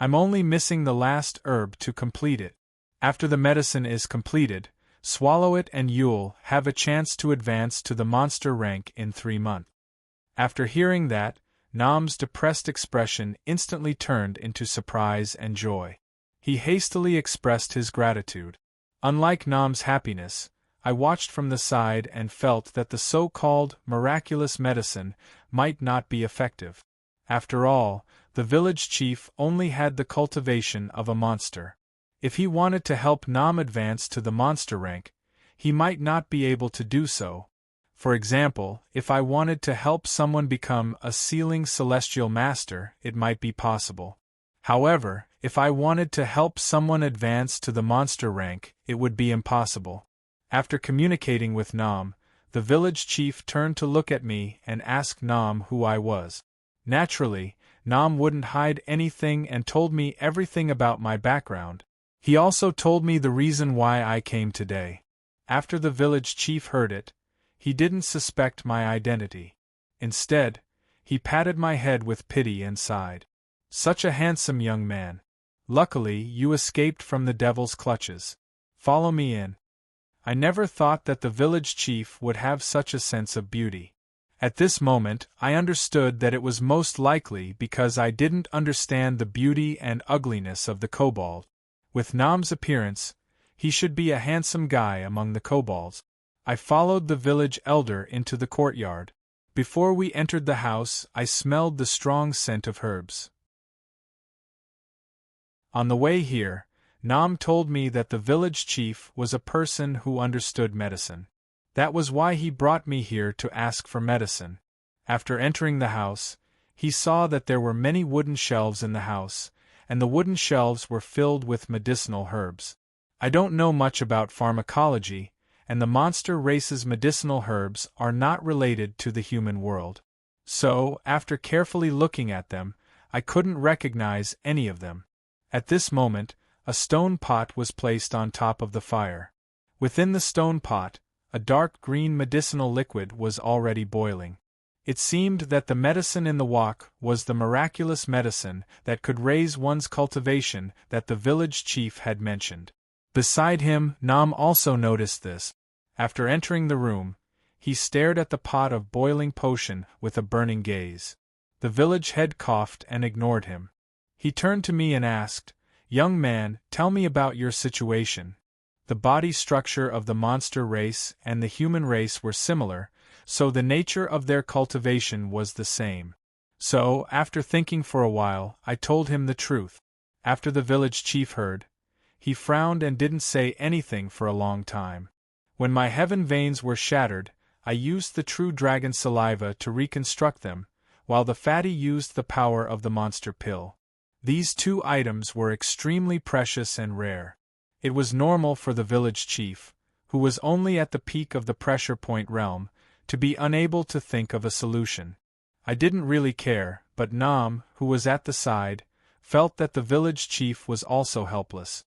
I'm only missing the last herb to complete it. After the medicine is completed, swallow it and you'll have a chance to advance to the monster rank in 3 months. After hearing that, Nam's depressed expression instantly turned into surprise and joy. He hastily expressed his gratitude. Unlike Nam's happiness, I watched from the side and felt that the so-called miraculous medicine might not be effective. After all, the village chief only had the cultivation of a monster. If he wanted to help Nam advance to the monster rank, he might not be able to do so. For example, if I wanted to help someone become a sealing celestial master, it might be possible. However, if I wanted to help someone advance to the monster rank, it would be impossible. After communicating with Nam, the village chief turned to look at me and asked Nam who I was. Naturally, Nam wouldn't hide anything and told me everything about my background. He also told me the reason why I came today. After the village chief heard it, he didn't suspect my identity. Instead, he patted my head with pity and sighed. "Such a handsome young man. Luckily, you escaped from the devil's clutches. Follow me in." I never thought that the village chief would have such a sense of beauty. At this moment, I understood that it was most likely because I didn't understand the beauty and ugliness of the kobold. With Nam's appearance, he should be a handsome guy among the kobolds. I followed the village elder into the courtyard. Before we entered the house, I smelled the strong scent of herbs. On the way here, Nam told me that the village chief was a person who understood medicine. That was why he brought me here to ask for medicine. After entering the house, he saw that there were many wooden shelves in the house, and the wooden shelves were filled with medicinal herbs. I don't know much about pharmacology, and the monster race's medicinal herbs are not related to the human world. So, after carefully looking at them, I couldn't recognize any of them. At this moment, a stone pot was placed on top of the fire. Within the stone pot, a dark green medicinal liquid was already boiling. It seemed that the medicine in the wok was the miraculous medicine that could raise one's cultivation that the village chief had mentioned. Beside him, Nam also noticed this. After entering the room, he stared at the pot of boiling potion with a burning gaze. The village head coughed and ignored him. He turned to me and asked, "Young man, tell me about your situation." The body structure of the monster race and the human race were similar, so the nature of their cultivation was the same. So, after thinking for a while, I told him the truth. After the village chief heard, he frowned and didn't say anything for a long time. When my heaven veins were shattered, I used the true dragon saliva to reconstruct them, while the fatty used the power of the monster pill. These 2 items were extremely precious and rare. It was normal for the village chief, who was only at the peak of the pressure point realm, to be unable to think of a solution. I didn't really care, but Nam, who was at the side, felt that the village chief was also helpless.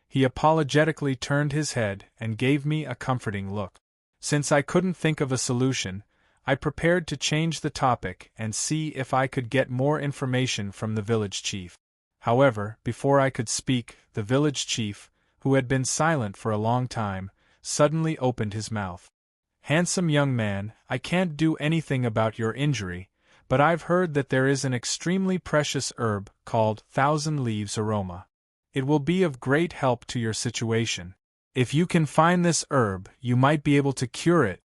He apologetically turned his head and gave me a comforting look. Since I couldn't think of a solution, I prepared to change the topic and see if I could get more information from the village chief. However, before I could speak, the village chief, who had been silent for a long time, suddenly opened his mouth. "Handsome young man, I can't do anything about your injury, but I've heard that there is an extremely precious herb called Thousand Leaves Aroma. It will be of great help to your situation. If you can find this herb, you might be able to cure it."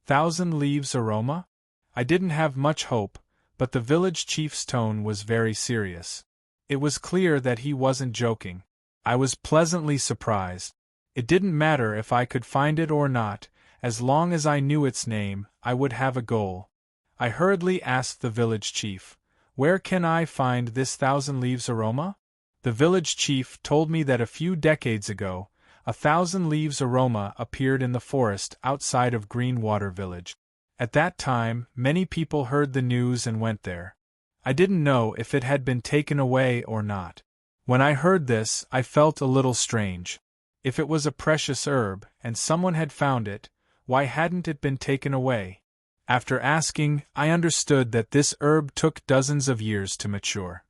Thousand Leaves Aroma? I didn't have much hope, but the village chief's tone was very serious. It was clear that he wasn't joking. I was pleasantly surprised. It didn't matter if I could find it or not, as long as I knew its name, I would have a goal. I hurriedly asked the village chief, "Where can I find this Thousand Leaves Aroma?" The village chief told me that a few decades ago, a Thousand Leaves Aroma appeared in the forest outside of Greenwater Village. At that time, many people heard the news and went there. I didn't know if it had been taken away or not. When I heard this, I felt a little strange. If it was a precious herb, and someone had found it, why hadn't it been taken away? After asking, I understood that this herb took dozens of years to mature.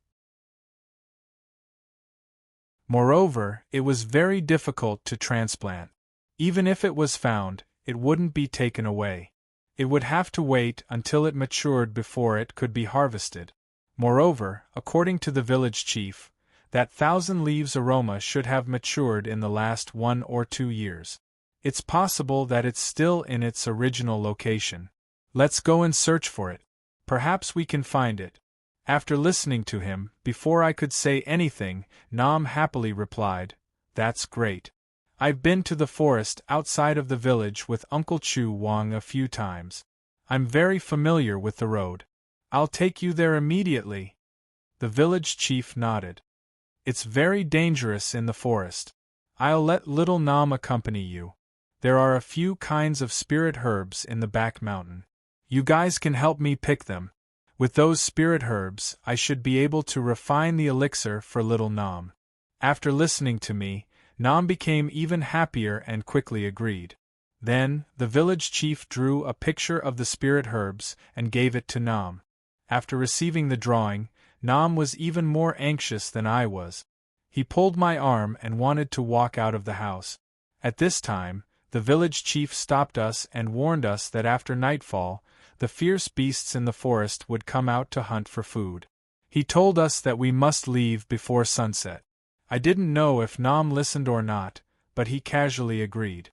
Moreover, it was very difficult to transplant. Even if it was found, it wouldn't be taken away. It would have to wait until it matured before it could be harvested. Moreover, according to the village chief, that Thousand Leaves Aroma should have matured in the last 1 or 2 years. It's possible that it's still in its original location. Let's go and search for it. Perhaps we can find it. After listening to him, before I could say anything, Nam happily replied, "That's great. I've been to the forest outside of the village with Uncle Chu Wang a few times. I'm very familiar with the road. I'll take you there immediately." The village chief nodded. "It's very dangerous in the forest. I'll let little Nam accompany you. There are a few kinds of spirit herbs in the back mountain. You guys can help me pick them. With those spirit herbs, I should be able to refine the elixir for little Nam." After listening to me, Nam became even happier and quickly agreed. Then, the village chief drew a picture of the spirit herbs and gave it to Nam. After receiving the drawing, Nam was even more anxious than I was. He pulled my arm and wanted to walk out of the house. At this time, the village chief stopped us and warned us that after nightfall, the fierce beasts in the forest would come out to hunt for food. He told us that we must leave before sunset. I didn't know if Nam listened or not, but he casually agreed.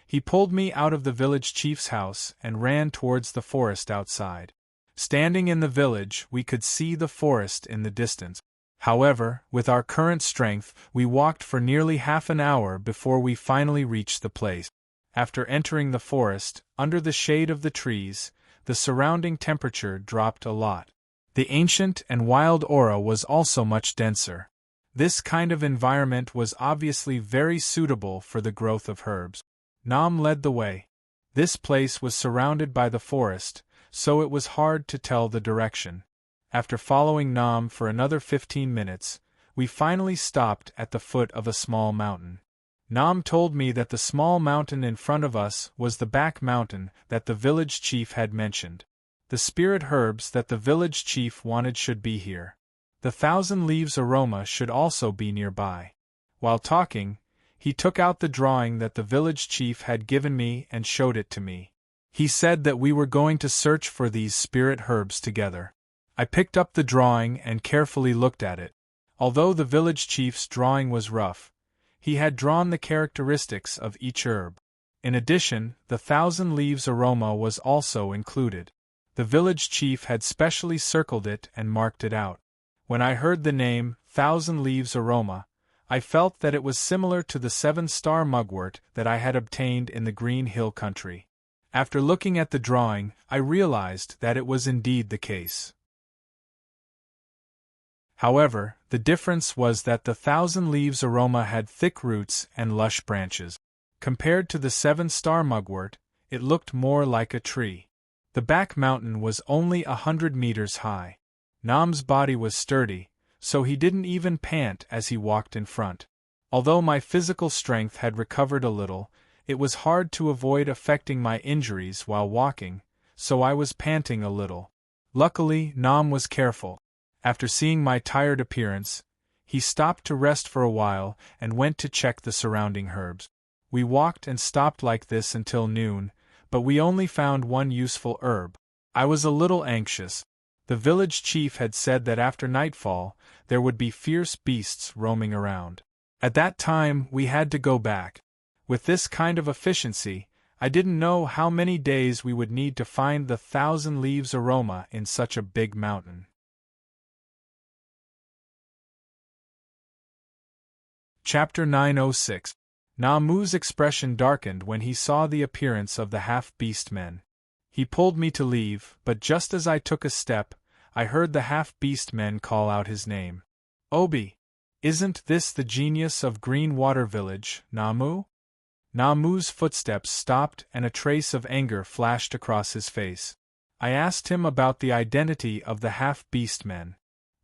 He pulled me out of the village chief's house and ran towards the forest outside. Standing in the village, we could see the forest in the distance. However, with our current strength, we walked for nearly half an hour before we finally reached the place. After entering the forest, under the shade of the trees, the surrounding temperature dropped a lot. The ancient and wild aura was also much denser. This kind of environment was obviously very suitable for the growth of herbs. Nam led the way. This place was surrounded by the forest, so it was hard to tell the direction. After following Nam for another 15 minutes, we finally stopped at the foot of a small mountain. Nam told me that the small mountain in front of us was the back mountain that the village chief had mentioned. The spirit herbs that the village chief wanted should be here. The Thousand Leaves Aroma should also be nearby. While talking, he took out the drawing that the village chief had given me and showed it to me. He said that we were going to search for these spirit herbs together. I picked up the drawing and carefully looked at it. Although the village chief's drawing was rough, he had drawn the characteristics of each herb. In addition, the Thousand Leaves Aroma was also included. The village chief had specially circled it and marked it out. When I heard the name, Thousand Leaves Aroma, I felt that it was similar to the 7-star mugwort that I had obtained in the Green Hill country. After looking at the drawing, I realized that it was indeed the case. However, the difference was that the Thousand Leaves Aroma had thick roots and lush branches. Compared to the 7-star mugwort, it looked more like a tree. The back mountain was only 100 meters high. Nam's body was sturdy, so he didn't even pant as he walked in front. Although my physical strength had recovered a little, it was hard to avoid affecting my injuries while walking, so I was panting a little. Luckily, Nam was careful. After seeing my tired appearance, he stopped to rest for a while and went to check the surrounding herbs. We walked and stopped like this until noon, but we only found one useful herb. I was a little anxious. The village chief had said that after nightfall, there would be fierce beasts roaming around. At that time, we had to go back. With this kind of efficiency, I didn't know how many days we would need to find the 1,000 leaves aroma in such a big mountain. Chapter 906. Namu's expression darkened when he saw the appearance of the half-beast men. He pulled me to leave, but just as I took a step, I heard the half-beast men call out his name. Obi! Isn't this the genius of Green Water Village, Namu? Namu's footsteps stopped and a trace of anger flashed across his face. I asked him about the identity of the half-beast men.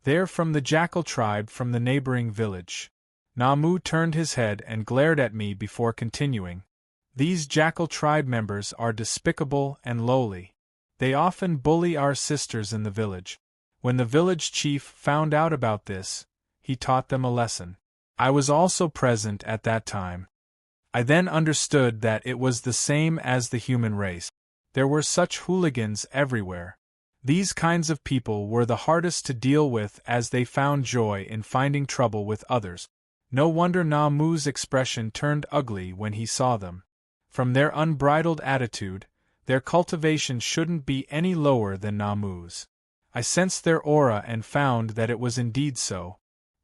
They're from the jackal tribe from the neighboring village. Namu turned his head and glared at me before continuing. These jackal tribe members are despicable and lowly. They often bully our sisters in the village. When the village chief found out about this, he taught them a lesson. I was also present at that time. I then understood that it was the same as the human race. There were such hooligans everywhere. These kinds of people were the hardest to deal with as they found joy in finding trouble with others. No wonder Namu's expression turned ugly when he saw them. From their unbridled attitude, their cultivation shouldn't be any lower than Namu's. I sensed their aura and found that it was indeed so.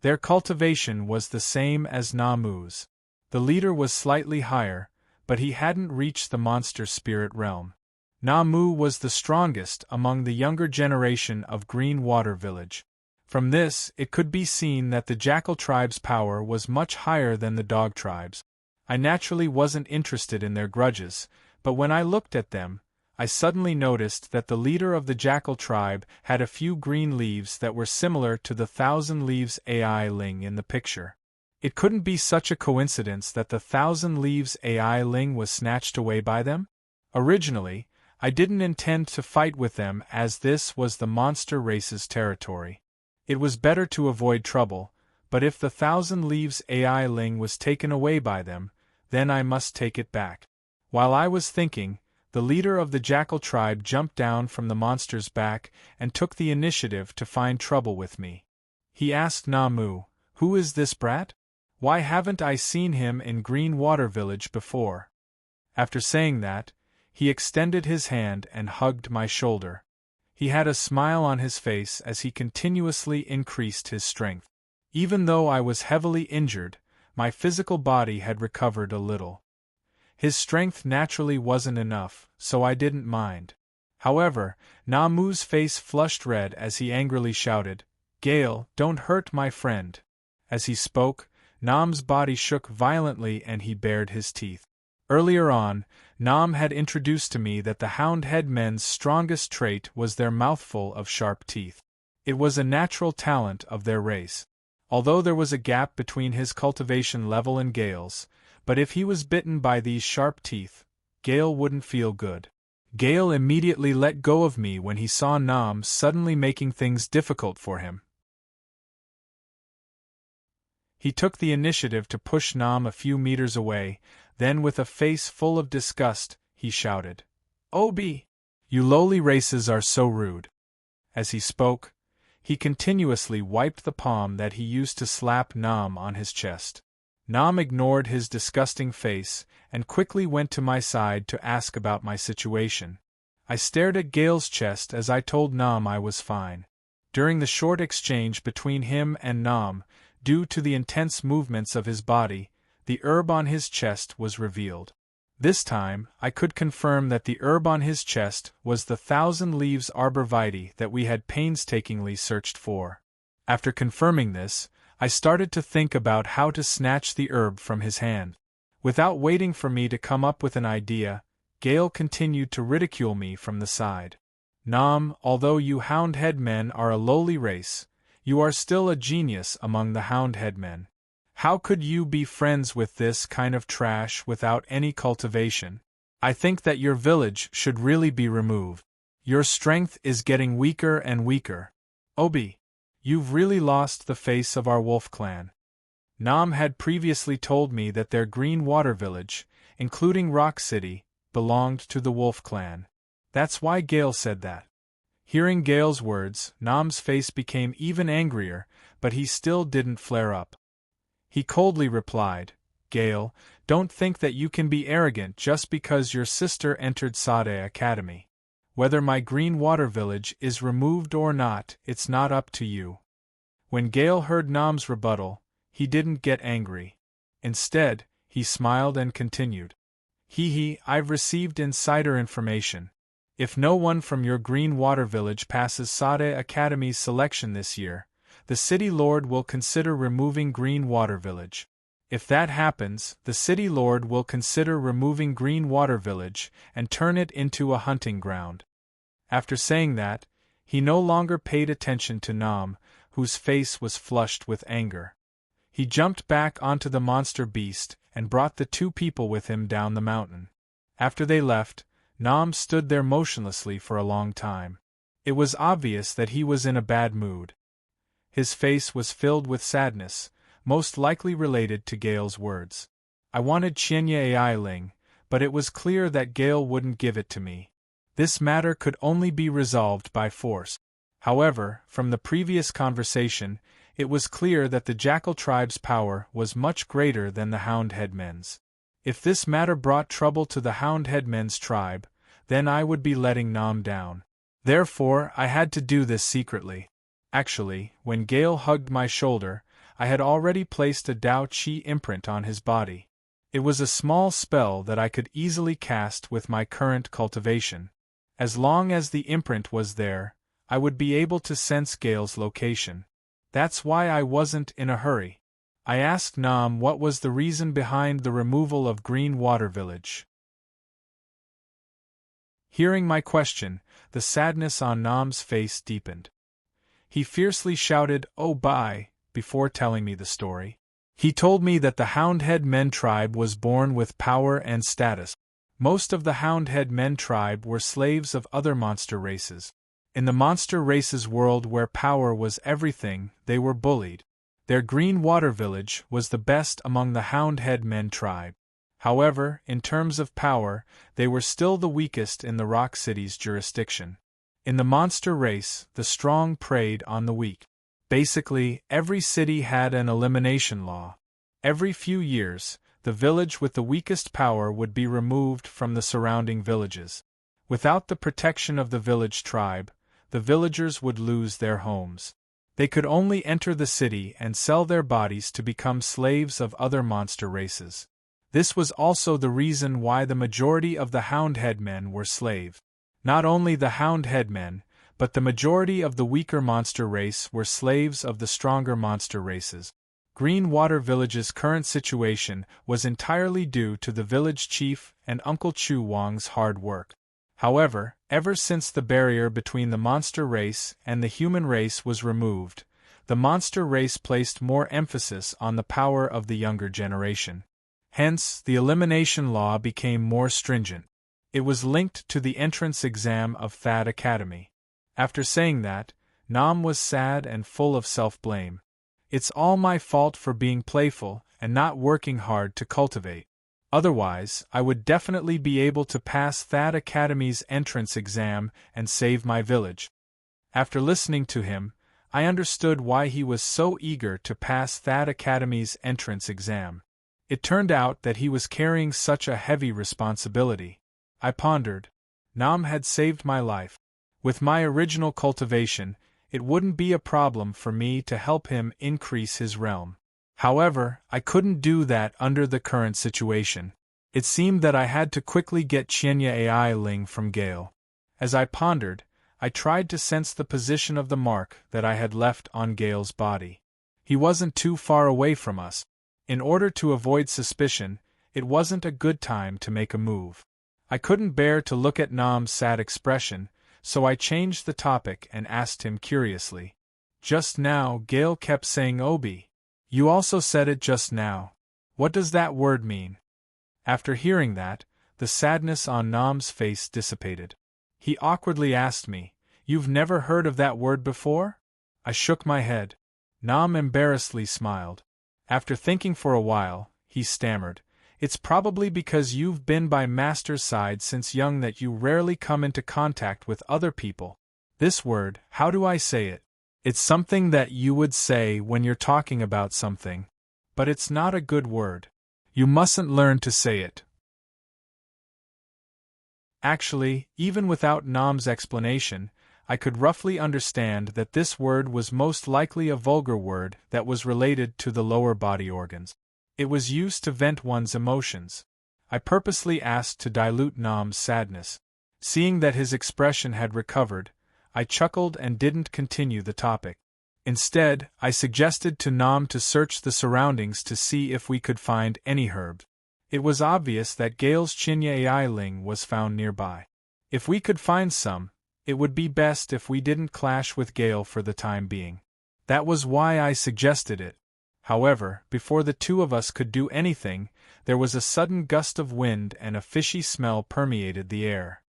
Their cultivation was the same as Namu's. The leader was slightly higher, but he hadn't reached the monster spirit realm. Namu was the strongest among the younger generation of Green Water Village. From this, it could be seen that the jackal tribe's power was much higher than the dog tribe's. I naturally wasn't interested in their grudges, but when I looked at them, I suddenly noticed that the leader of the jackal tribe had a few green leaves that were similar to the 1,000 leaves AI Ling in the picture. It couldn't be such a coincidence that the 1,000 leaves AI Ling was snatched away by them? Originally, I didn't intend to fight with them as this was the monster race's territory. It was better to avoid trouble, but if the 1,000 leaves AI Ling was taken away by them, then I must take it back. While I was thinking, the leader of the jackal tribe jumped down from the monster's back and took the initiative to find trouble with me. He asked Namu, "Who is this brat? Why haven't I seen him in Green Water Village before?" After saying that, he extended his hand and hugged my shoulder. He had a smile on his face as he continuously increased his strength. Even though I was heavily injured, my physical body had recovered a little. His strength naturally wasn't enough, so I didn't mind. However, Namu's face flushed red as he angrily shouted, "Gale, don't hurt my friend." As he spoke, Nam's body shook violently and he bared his teeth. Earlier on, Nam had introduced to me that the Houndhead men's strongest trait was their mouthful of sharp teeth. It was a natural talent of their race. Although there was a gap between his cultivation level and Gale's, but if he was bitten by these sharp teeth, Gale wouldn't feel good. Gale immediately let go of me when he saw Nam suddenly making things difficult for him. He took the initiative to push Nam a few meters away, then with a face full of disgust, he shouted, "Obi! You lowly races are so rude." As he spoke, he continuously wiped the palm that he used to slap Nam on his chest. Nam ignored his disgusting face and quickly went to my side to ask about my situation. I stared at Gale's chest as I told Nam I was fine. During the short exchange between him and Nam, due to the intense movements of his body, the herb on his chest was revealed. This time, I could confirm that the herb on his chest was the 1,000 leaves arborvitae that we had painstakingly searched for. After confirming this, I started to think about how to snatch the herb from his hand. Without waiting for me to come up with an idea, Gale continued to ridicule me from the side. Nam, although you Houndhead men are a lowly race, you are still a genius among the Houndhead men. How could you be friends with this kind of trash without any cultivation? I think that your village should really be removed. Your strength is getting weaker and weaker. Obi, you've really lost the face of our wolf clan. Nam had previously told me that their Green Water village, including Rock City, belonged to the wolf clan. That's why Gale said that. Hearing Gale's words, Nam's face became even angrier, but he still didn't flare up. He coldly replied, Gale, don't think that you can be arrogant just because your sister entered Sade Academy. Whether my Green Water village is removed or not, it's not up to you. When Gale heard Nam's rebuttal, he didn't get angry. Instead, he smiled and continued. I've received insider information. If no one from your Green Water village passes Sade Academy's selection this year, the City Lord will consider removing Green Water village. If that happens, the City Lord will consider removing Green Water village and turn it into a hunting ground. After saying that, he no longer paid attention to Nam, whose face was flushed with anger. He jumped back onto the monster beast and brought the two people with him down the mountain. After they left, Nam stood there motionlessly for a long time. It was obvious that he was in a bad mood. His face was filled with sadness, most likely related to Gale's words. I wanted Qianya Ai Ling, but it was clear that Gale wouldn't give it to me. This matter could only be resolved by force. However, from the previous conversation, it was clear that the Jackal tribe's power was much greater than the Houndhead men's. If this matter brought trouble to the Houndhead men's tribe, then I would be letting Nam down. Therefore, I had to do this secretly. Actually, when Gale hugged my shoulder, I had already placed a Dao Qi imprint on his body. It was a small spell that I could easily cast with my current cultivation. As long as the imprint was there, I would be able to sense Gale's location. That's why I wasn't in a hurry. I asked Nam what was the reason behind the removal of Green Water Village. Hearing my question, the sadness on Nam's face deepened. He fiercely shouted, "Oh bye," before telling me the story. He told me that the Houndhead Men tribe was born with power and status. Most of the Houndhead Men tribe were slaves of other monster races. In the monster races world where power was everything, they were bullied. Their Green Water village was the best among the Houndhead Men tribe. However, in terms of power, they were still the weakest in the Rock City's jurisdiction. In the monster race, the strong preyed on the weak. Basically, every city had an elimination law. Every few years, the village with the weakest power would be removed from the surrounding villages. Without the protection of the village tribe, the villagers would lose their homes. They could only enter the city and sell their bodies to become slaves of other monster races. This was also the reason why the majority of the Houndhead men were slaves. Not only the Houndhead men, but the majority of the weaker monster race were slaves of the stronger monster races. Green Water Village's current situation was entirely due to the village chief and Uncle Chu Wang's hard work. However, ever since the barrier between the monster race and the human race was removed, the monster race placed more emphasis on the power of the younger generation. Hence, the elimination law became more stringent. It was linked to the entrance exam of Thad Academy. After saying that, Nam was sad and full of self-blame. It's all my fault for being playful and not working hard to cultivate. Otherwise, I would definitely be able to pass Thad Academy's entrance exam and save my village. After listening to him, I understood why he was so eager to pass Thad Academy's entrance exam. It turned out that he was carrying such a heavy responsibility. I pondered. Nam had saved my life. With my original cultivation, it wouldn't be a problem for me to help him increase his realm. However, I couldn't do that under the current situation. It seemed that I had to quickly get Qianya Ai Ling from Gale. As I pondered, I tried to sense the position of the mark that I had left on Gale's body. He wasn't too far away from us. In order to avoid suspicion, it wasn't a good time to make a move. I couldn't bear to look at Nam's sad expression, so I changed the topic and asked him curiously. Just now, Gale kept saying Obi. You also said it just now. What does that word mean? After hearing that, the sadness on Nam's face dissipated. He awkwardly asked me, You've never heard of that word before? I shook my head. Nam embarrassedly smiled. After thinking for a while, he stammered, It's probably because you've been by Master's side since young that you rarely come into contact with other people. This word, how do I say it? It's something that you would say when you're talking about something. But it's not a good word. You mustn't learn to say it. Actually, even without Nam's explanation, I could roughly understand that this word was most likely a vulgar word that was related to the lower body organs. It was used to vent one's emotions. I purposely asked to dilute Nam's sadness. Seeing that his expression had recovered, I chuckled and didn't continue the topic. Instead, I suggested to Nam to search the surroundings to see if we could find any herbs. It was obvious that Gale's Chinya Ling was found nearby. If we could find some, it would be best if we didn't clash with Gale for the time being. That was why I suggested it. However, before the two of us could do anything, there was a sudden gust of wind and a fishy smell permeated the air.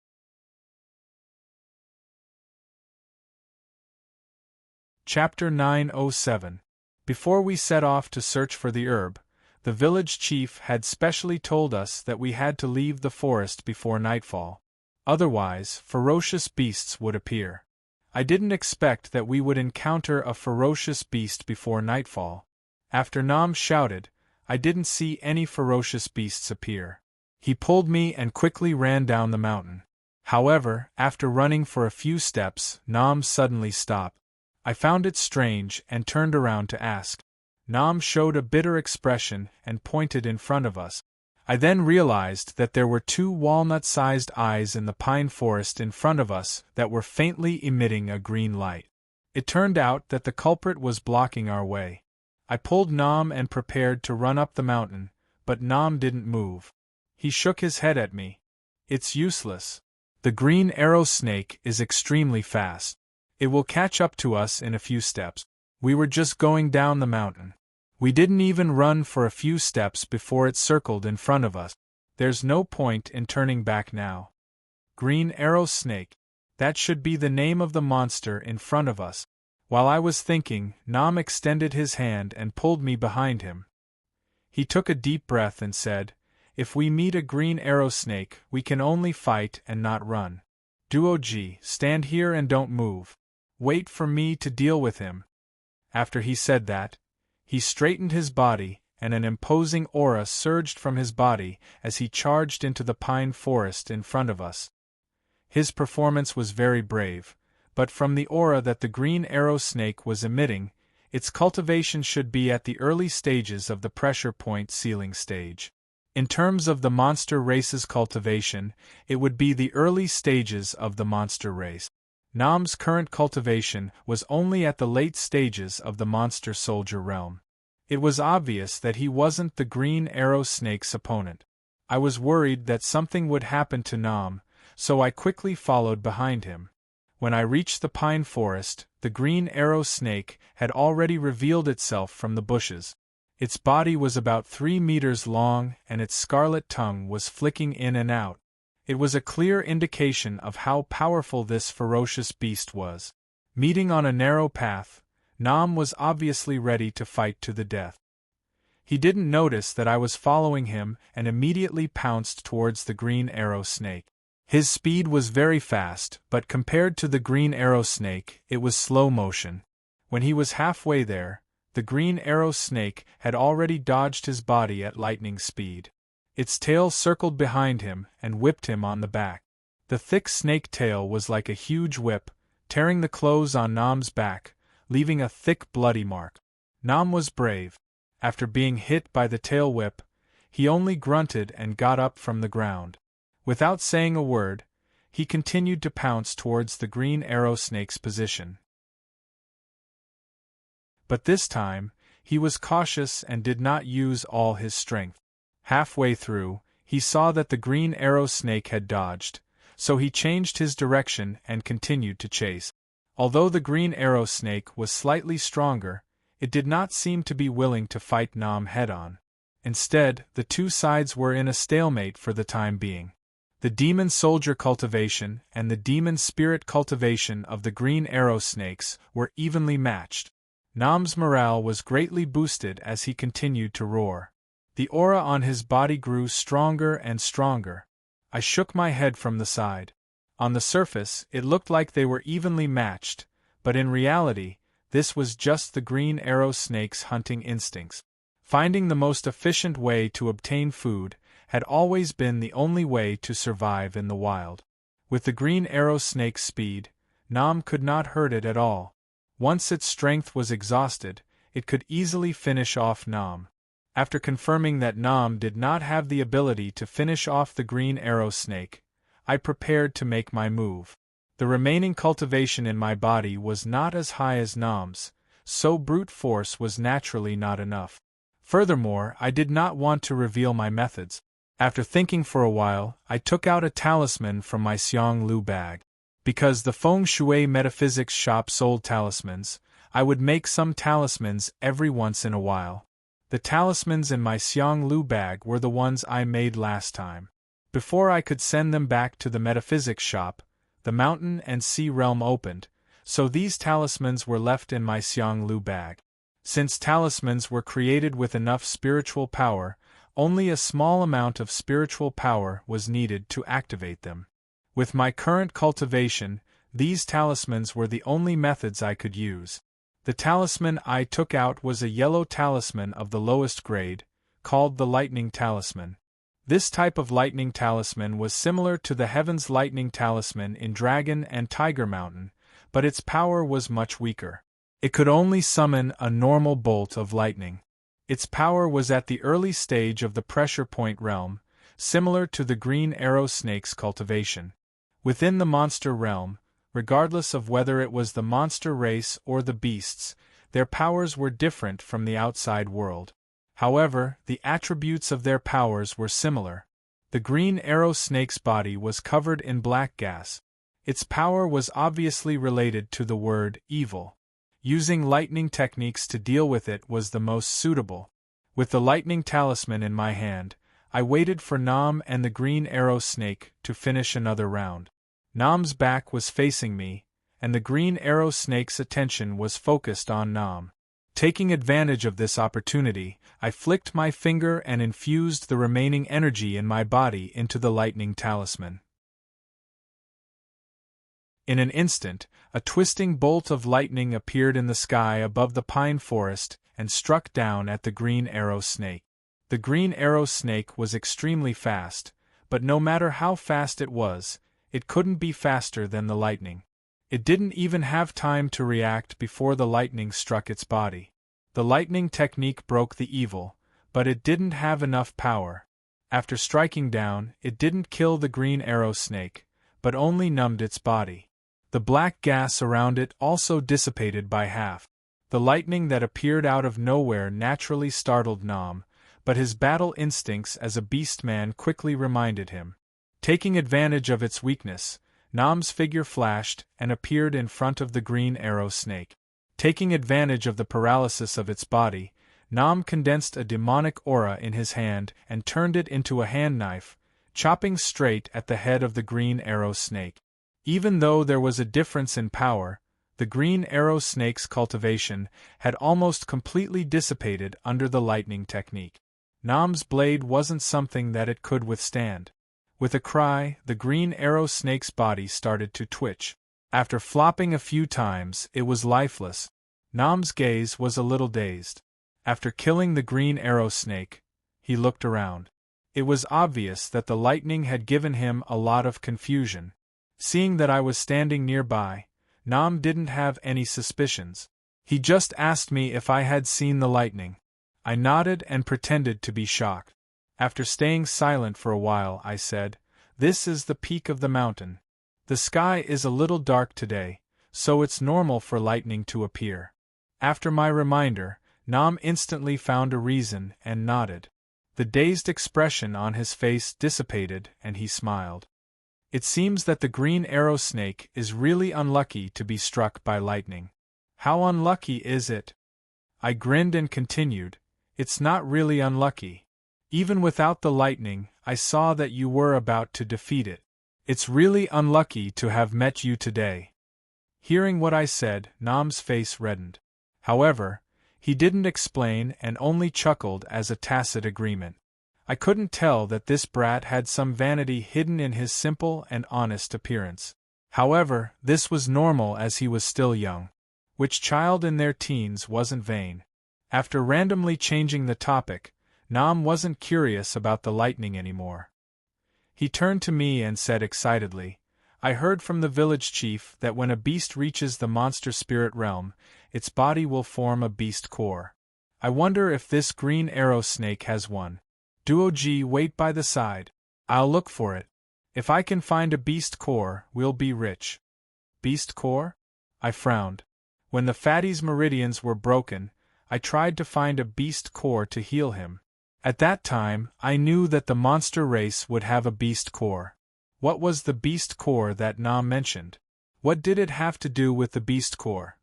Chapter 907. Before we set off to search for the herb, the village chief had specially told us that we had to leave the forest before nightfall. Otherwise, ferocious beasts would appear. I didn't expect that we would encounter a ferocious beast before nightfall. After Nam shouted, I didn't see any ferocious beasts appear. He pulled me and quickly ran down the mountain. However, after running for a few steps, Nam suddenly stopped. I found it strange and turned around to ask. Nam showed a bitter expression and pointed in front of us. I then realized that there were two walnut-sized eyes in the pine forest in front of us that were faintly emitting a green light. It turned out that the culprit was blocking our way. I pulled Nam and prepared to run up the mountain, but Nam didn't move. He shook his head at me. It's useless. The green arrow snake is extremely fast. It will catch up to us in a few steps. We were just going down the mountain. We didn't even run for a few steps before it circled in front of us. There's no point in turning back now. Green arrow snake. That should be the name of the monster in front of us. While I was thinking, Nam extended his hand and pulled me behind him. He took a deep breath and said, If we meet a green arrow snake, we can only fight and not run. Duoji, stand here and don't move. Wait for me to deal with him. After he said that, he straightened his body, and an imposing aura surged from his body as he charged into the pine forest in front of us. His performance was very brave, but from the aura that the green arrow snake was emitting, its cultivation should be at the early stages of the pressure point sealing stage. In terms of the monster race's cultivation, it would be the early stages of the monster race. Nam's current cultivation was only at the late stages of the monster soldier realm. It was obvious that he wasn't the green arrow snake's opponent. I was worried that something would happen to Nam, so I quickly followed behind him. When I reached the pine forest, the green arrow snake had already revealed itself from the bushes. Its body was about 3 meters long and its scarlet tongue was flicking in and out. It was a clear indication of how powerful this ferocious beast was. Meeting on a narrow path, Nam was obviously ready to fight to the death. He didn't notice that I was following him and immediately pounced towards the green arrow snake. His speed was very fast, but compared to the green arrow snake, it was slow motion. When he was halfway there, the green arrow snake had already dodged his body at lightning speed. Its tail circled behind him and whipped him on the back. The thick snake tail was like a huge whip, tearing the clothes on Nam's back, leaving a thick bloody mark. Nam was brave. After being hit by the tail whip, he only grunted and got up from the ground. Without saying a word, he continued to pounce towards the green arrow snake's position. But this time, he was cautious and did not use all his strength. Halfway through, he saw that the green arrow snake had dodged, so he changed his direction and continued to chase. Although the green arrow snake was slightly stronger, it did not seem to be willing to fight Nam head-on. Instead, the two sides were in a stalemate for the time being. The demon soldier cultivation and the demon spirit cultivation of the green arrow snakes were evenly matched. Nam's morale was greatly boosted as he continued to roar. The aura on his body grew stronger and stronger. I shook my head from the side. On the surface, it looked like they were evenly matched, but in reality, this was just the green arrow snake's hunting instincts. Finding the most efficient way to obtain food had always been the only way to survive in the wild. With the green arrow snake's speed, Nam could not hurt it at all. Once its strength was exhausted, it could easily finish off Nam. After confirming that Nam did not have the ability to finish off the green arrow snake, I prepared to make my move. The remaining cultivation in my body was not as high as Nam's, so brute force was naturally not enough. Furthermore, I did not want to reveal my methods. After thinking for a while, I took out a talisman from my Xianglu bag. Because the feng shui metaphysics shop sold talismans, I would make some talismans every once in a while. The talismans in my Xianglu bag were the ones I made last time. Before I could send them back to the metaphysics shop, the mountain and sea realm opened, so these talismans were left in my Xianglu bag. Since talismans were created with enough spiritual power, only a small amount of spiritual power was needed to activate them. With my current cultivation, these talismans were the only methods I could use. The talisman I took out was a yellow talisman of the lowest grade, called the lightning talisman. This type of lightning talisman was similar to the Heaven's Lightning Talisman in Dragon and Tiger Mountain, but its power was much weaker. It could only summon a normal bolt of lightning. Its power was at the early stage of the pressure point realm, similar to the green arrow snake's cultivation. Within the monster realm, regardless of whether it was the monster race or the beasts, their powers were different from the outside world. However, the attributes of their powers were similar. The green arrow snake's body was covered in black gas. Its power was obviously related to the word evil. Using lightning techniques to deal with it was the most suitable. With the lightning talisman in my hand, I waited for Nam and the green arrow snake to finish another round. Nam's back was facing me, and the green arrow snake's attention was focused on Nam. Taking advantage of this opportunity, I flicked my finger and infused the remaining energy in my body into the lightning talisman. In an instant, a twisting bolt of lightning appeared in the sky above the pine forest and struck down at the green arrow snake. The green arrow snake was extremely fast, but no matter how fast it was, it couldn't be faster than the lightning. It didn't even have time to react before the lightning struck its body. The lightning technique broke the evil, but it didn't have enough power. After striking down, it didn't kill the green arrow snake, but only numbed its body. The black gas around it also dissipated by half. The lightning that appeared out of nowhere naturally startled Nam, but his battle instincts as a beastman quickly reminded him. Taking advantage of its weakness, Nam's figure flashed and appeared in front of the green arrow snake. Taking advantage of the paralysis of its body, Nam condensed a demonic aura in his hand and turned it into a hand knife, chopping straight at the head of the green arrow snake. Even though there was a difference in power, the green arrow snake's cultivation had almost completely dissipated under the lightning technique. Nam's blade wasn't something that it could withstand. With a cry, the green arrow snake's body started to twitch. After flopping a few times, it was lifeless. Nam's gaze was a little dazed. After killing the green arrow snake, he looked around. It was obvious that the lightning had given him a lot of confusion. Seeing that I was standing nearby, Nam didn't have any suspicions. He just asked me if I had seen the lightning. I nodded and pretended to be shocked. After staying silent for a while, I said, "This is the peak of the mountain. The sky is a little dark today, so it's normal for lightning to appear." After my reminder, Nam instantly found a reason and nodded. The dazed expression on his face dissipated and he smiled. It seems that the green arrow snake is really unlucky to be struck by lightning. How unlucky is it? I grinned and continued, it's not really unlucky. Even without the lightning, I saw that you were about to defeat it. It's really unlucky to have met you today. Hearing what I said, Nam's face reddened. However, he didn't explain and only chuckled as a tacit agreement. I couldn't tell that this brat had some vanity hidden in his simple and honest appearance. However, this was normal as he was still young. Which child in their teens wasn't vain? After randomly changing the topic, Nam wasn't curious about the lightning anymore. He turned to me and said excitedly, I heard from the village chief that when a beast reaches the monster spirit realm, its body will form a beast core. I wonder if this green arrow snake has one. Duoji, wait by the side. I'll look for it. If I can find a beast core, we'll be rich. Beast core? I frowned. When the fatty's meridians were broken, I tried to find a beast core to heal him. At that time, I knew that the monster race would have a beast core. What was the beast core that Nam mentioned? What did it have to do with the beast core?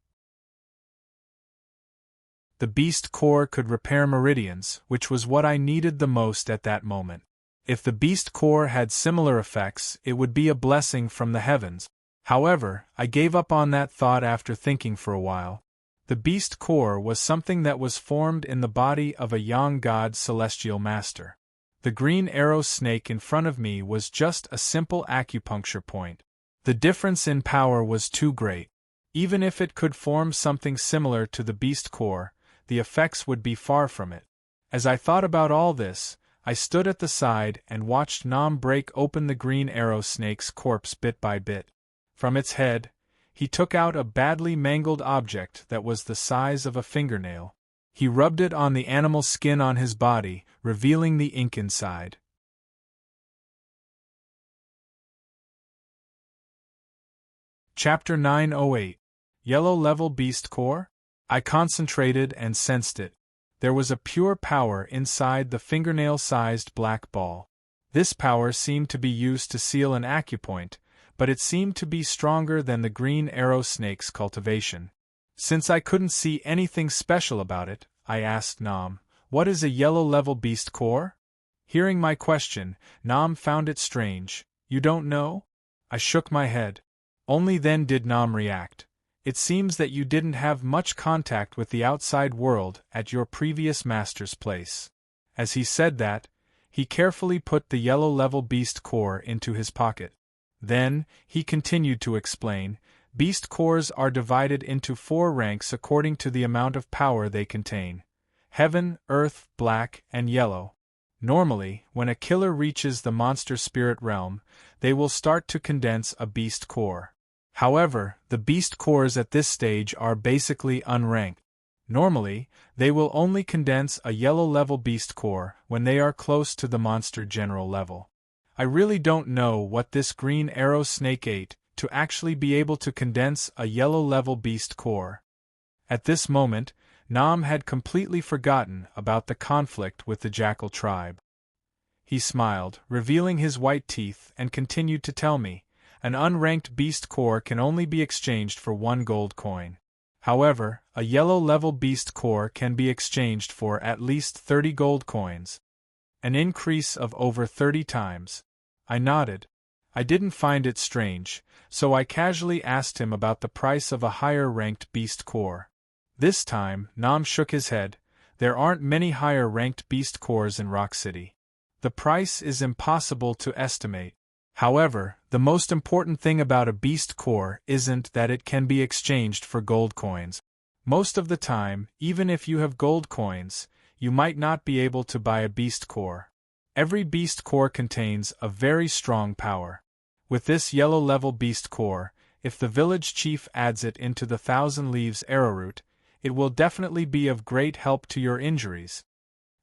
The beast core could repair meridians, which was what I needed the most at that moment. If the beast core had similar effects, it would be a blessing from the heavens. However, I gave up on that thought after thinking for a while. The beast core was something that was formed in the body of a young god celestial master. The green arrow snake in front of me was just a simple acupuncture point. The difference in power was too great. Even if it could form something similar to the beast core, the effects would be far from it. As I thought about all this, I stood at the side and watched Nam break open the green arrow snake's corpse bit by bit. From its head, he took out a badly mangled object that was the size of a fingernail. He rubbed it on the animal's skin on his body, revealing the ink inside. Chapter 908. Yellow Level Beast Core? I concentrated and sensed it. There was a pure power inside the fingernail-sized black ball. This power seemed to be used to seal an acupoint, but it seemed to be stronger than the green arrow snake's cultivation. Since I couldn't see anything special about it, I asked Nam, what is a yellow level beast core? Hearing my question, Nam found it strange. You don't know? I shook my head. Only then did Nam react. It seems that you didn't have much contact with the outside world at your previous master's place. As he said that, he carefully put the yellow level beast core into his pocket. Then, he continued to explain, beast cores are divided into 4 ranks according to the amount of power they contain. Heaven, Earth, Black, and Yellow. Normally, when a killer reaches the monster spirit realm, they will start to condense a beast core. However, the beast cores at this stage are basically unranked. Normally, they will only condense a yellow level beast core when they are close to the monster general level. I really don't know what this green arrow snake ate to actually be able to condense a yellow level beast core. At this moment, Nam had completely forgotten about the conflict with the jackal tribe. He smiled, revealing his white teeth, and continued to tell me, an unranked beast core can only be exchanged for 1 gold coin. However, a yellow level beast core can be exchanged for at least 30 gold coins. An increase of over 30 times. I nodded. I didn't find it strange, so I casually asked him about the price of a higher-ranked beast core. This time, Nam shook his head. There aren't many higher-ranked beast cores in Rock City. The price is impossible to estimate. However, the most important thing about a beast core isn't that it can be exchanged for gold coins. Most of the time, even if you have gold coins, you might not be able to buy a beast core. Every beast core contains a very strong power. With this yellow level beast core, if the village chief adds it into the 1,000 Leaves arrowroot, it will definitely be of great help to your injuries.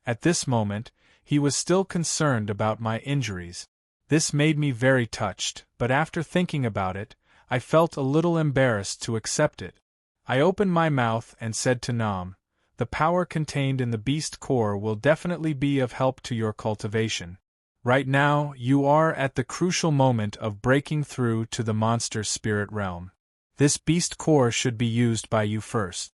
At this moment, he was still concerned about my injuries. This made me very touched, but after thinking about it, I felt a little embarrassed to accept it. I opened my mouth and said to Nam, the power contained in the beast core will definitely be of help to your cultivation. Right now, you are at the crucial moment of breaking through to the monster spirit realm. This beast core should be used by you first.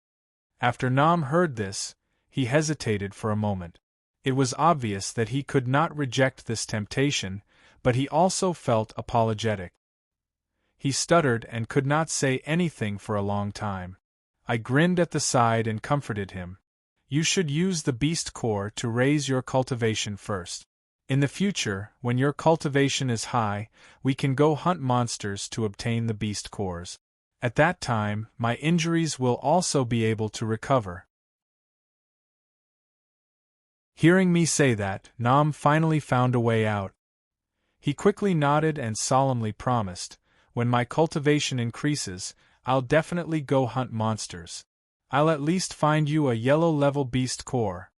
After Nam heard this, he hesitated for a moment. It was obvious that he could not reject this temptation, but he also felt apologetic. He stuttered and could not say anything for a long time. I grinned at the side and comforted him. You should use the beast core to raise your cultivation first. In the future, when your cultivation is high, we can go hunt monsters to obtain the beast cores. At that time, my injuries will also be able to recover. Hearing me say that, Nam finally found a way out. He quickly nodded and solemnly promised, when my cultivation increases, I'll definitely go hunt monsters. I'll at least find you a yellow-level beast core.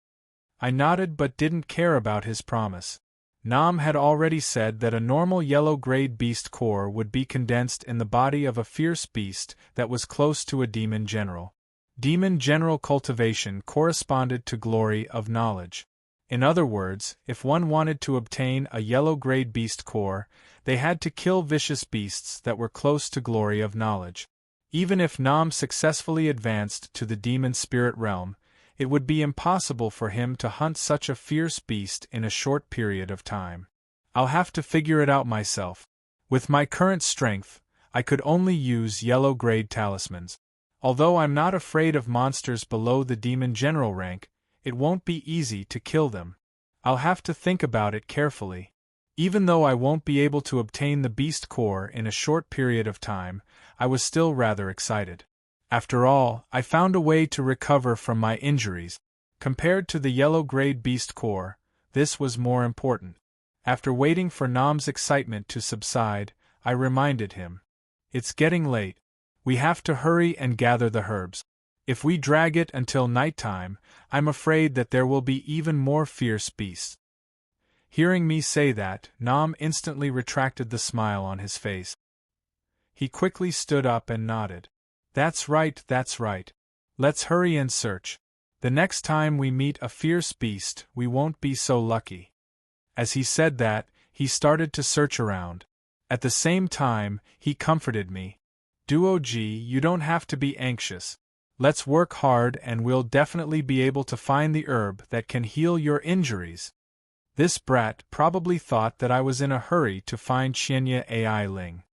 I nodded but didn't care about his promise. Nam had already said that a normal yellow-grade beast core would be condensed in the body of a fierce beast that was close to a demon general. Demon general cultivation corresponded to glory of knowledge. In other words, if one wanted to obtain a yellow-grade beast core, they had to kill vicious beasts that were close to glory of knowledge. Even if Nam successfully advanced to the demon spirit realm, it would be impossible for him to hunt such a fierce beast in a short period of time. I'll have to figure it out myself. With my current strength, I could only use yellow-grade talismans. Although I'm not afraid of monsters below the demon general rank, it won't be easy to kill them. I'll have to think about it carefully. Even though I won't be able to obtain the beast core in a short period of time, I was still rather excited. After all, I found a way to recover from my injuries. Compared to the yellow-grade beast core, this was more important. After waiting for Nam's excitement to subside, I reminded him. It's getting late. We have to hurry and gather the herbs. If we drag it until nighttime, I'm afraid that there will be even more fierce beasts. Hearing me say that, Nam instantly retracted the smile on his face. He quickly stood up and nodded. That's right, that's right. Let's hurry and search. The next time we meet a fierce beast, we won't be so lucky. As he said that, he started to search around. At the same time, he comforted me. Duoji, you don't have to be anxious. Let's work hard and we'll definitely be able to find the herb that can heal your injuries. This brat probably thought that I was in a hurry to find Qianya Ai Ling.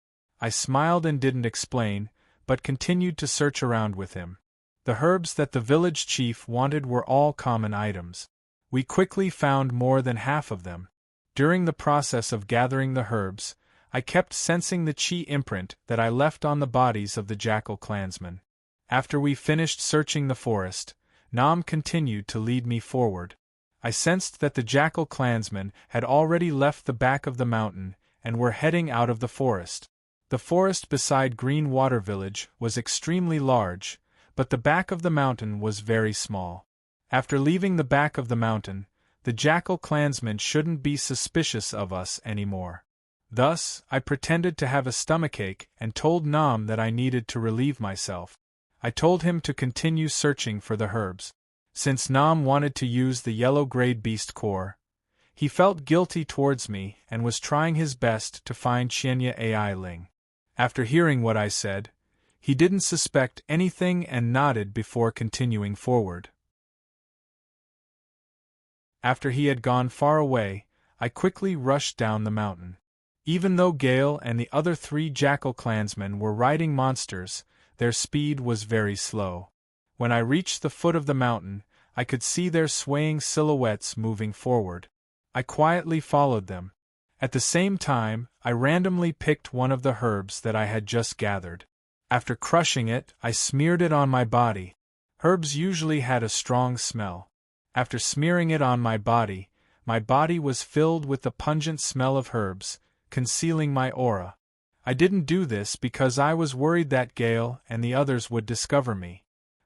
I smiled and didn't explain, but continued to search around with him. The herbs that the village chief wanted were all common items. We quickly found more than half of them. During the process of gathering the herbs, I kept sensing the chi imprint that I left on the bodies of the jackal clansmen. After we finished searching the forest, Nam continued to lead me forward. I sensed that the jackal clansmen had already left the back of the mountain and were heading out of the forest. The forest beside Green Water Village was extremely large, but the back of the mountain was very small. After leaving the back of the mountain, the jackal clansmen shouldn't be suspicious of us anymore. Thus, I pretended to have a stomachache and told Nam that I needed to relieve myself. I told him to continue searching for the herbs. Since Nam wanted to use the yellow-grade beast core, he felt guilty towards me and was trying his best to find Qianya Ai Ling. After hearing what I said, he didn't suspect anything and nodded before continuing forward. After he had gone far away, I quickly rushed down the mountain. Even though Gale and the other 3 jackal clansmen were riding monsters, their speed was very slow. When I reached the foot of the mountain, I could see their swaying silhouettes moving forward. I quietly followed them. At the same time, I randomly picked one of the herbs that I had just gathered. After crushing it, I smeared it on my body. Herbs usually had a strong smell. After smearing it on my body was filled with the pungent smell of herbs, concealing my aura. I didn't do this because I was worried that Gale and the others would discover me.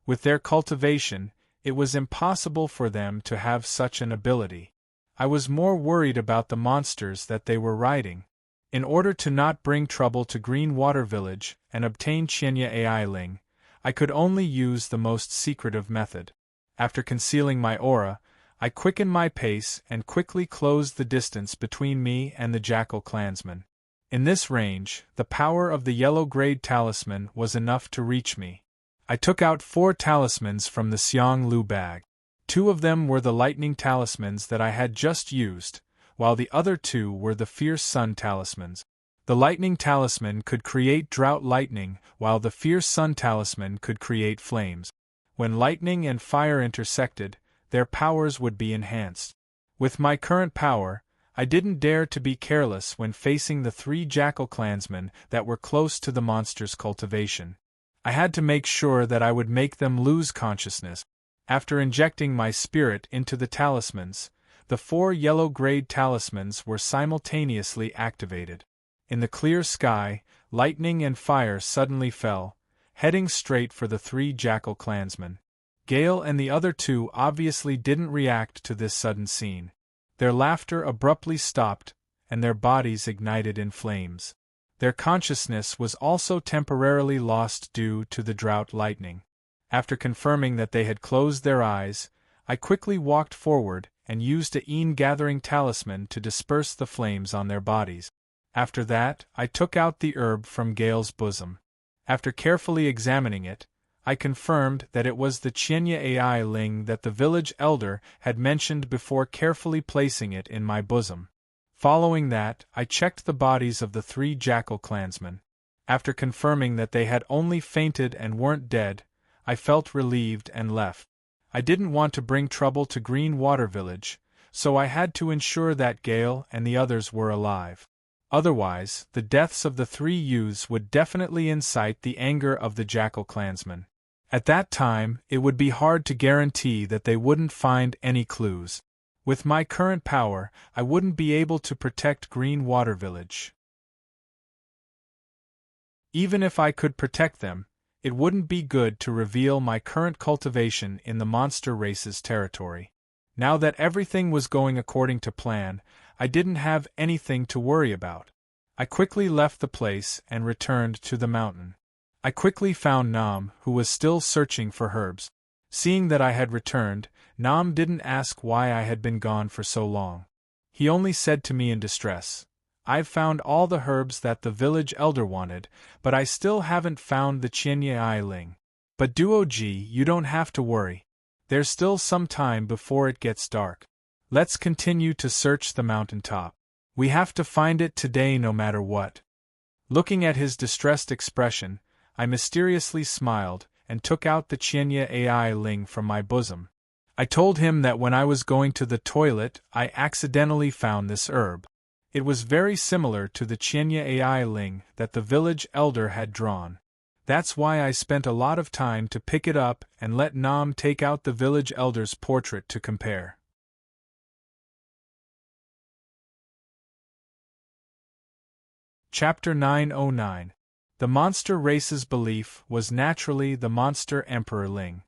With their cultivation, it was impossible for them to have such an ability. I was more worried about the monsters that they were riding. In order to not bring trouble to Green Water Village and obtain Qianya Ai Ling, I could only use the most secretive method. After concealing my aura, I quickened my pace and quickly closed the distance between me and the Jackal clansman. In this range, the power of the yellow-grade talisman was enough to reach me. I took out 4 talismans from the Xiang Lu bag. 2 of them were the lightning talismans that I had just used, while the other 2 were the fierce sun talismans. The lightning talisman could create drought lightning, while the fierce sun talisman could create flames. When lightning and fire intersected, their powers would be enhanced. With my current power, I didn't dare to be careless when facing the 3 Jackal clansmen that were close to the monster's cultivation. I had to make sure that I would make them lose consciousness. After injecting my spirit into the talismans, the 4 yellow-grade talismans were simultaneously activated. In the clear sky, lightning and fire suddenly fell, heading straight for the 3 Jackal clansmen. Gale and the other 2 obviously didn't react to this sudden scene. Their laughter abruptly stopped, and their bodies ignited in flames. Their consciousness was also temporarily lost due to the drought lightning. After confirming that they had closed their eyes, I quickly walked forward and used a gathering talisman to disperse the flames on their bodies. After that, I took out the herb from Gale's bosom. After carefully examining it, I confirmed that it was the Qianye Ai Ling that the village elder had mentioned before carefully placing it in my bosom. Following that, I checked the bodies of the 3 Jackal clansmen. After confirming that they had only fainted and weren't dead, I felt relieved and left. I didn't want to bring trouble to Green Water Village, so I had to ensure that Gale and the others were alive. Otherwise, the deaths of the 3 youths would definitely incite the anger of the Jackal clansmen. At that time, it would be hard to guarantee that they wouldn't find any clues. With my current power, I wouldn't be able to protect Green Water Village. Even if I could protect them, it wouldn't be good to reveal my current cultivation in the monster race's territory. Now that everything was going according to plan, I didn't have anything to worry about. I quickly left the place and returned to the mountain. I quickly found Nam, who was still searching for herbs. Seeing that I had returned, Nam didn't ask why I had been gone for so long. He only said to me in distress, "I've found all the herbs that the village elder wanted, but I still haven't found the Qianye Ai Ling. But Duoji, you don't have to worry. There's still some time before it gets dark. Let's continue to search the mountain top. We have to find it today no matter what." Looking at his distressed expression, I mysteriously smiled and took out the Qianye Ai Ling from my bosom. I told him that when I was going to the toilet, I accidentally found this herb. It was very similar to the Qianye Ai Ling that the village elder had drawn. That's why I spent a lot of time to pick it up and let Nam take out the village elder's portrait to compare. Chapter 909. The monster race's belief was naturally the monster Emperor Ling.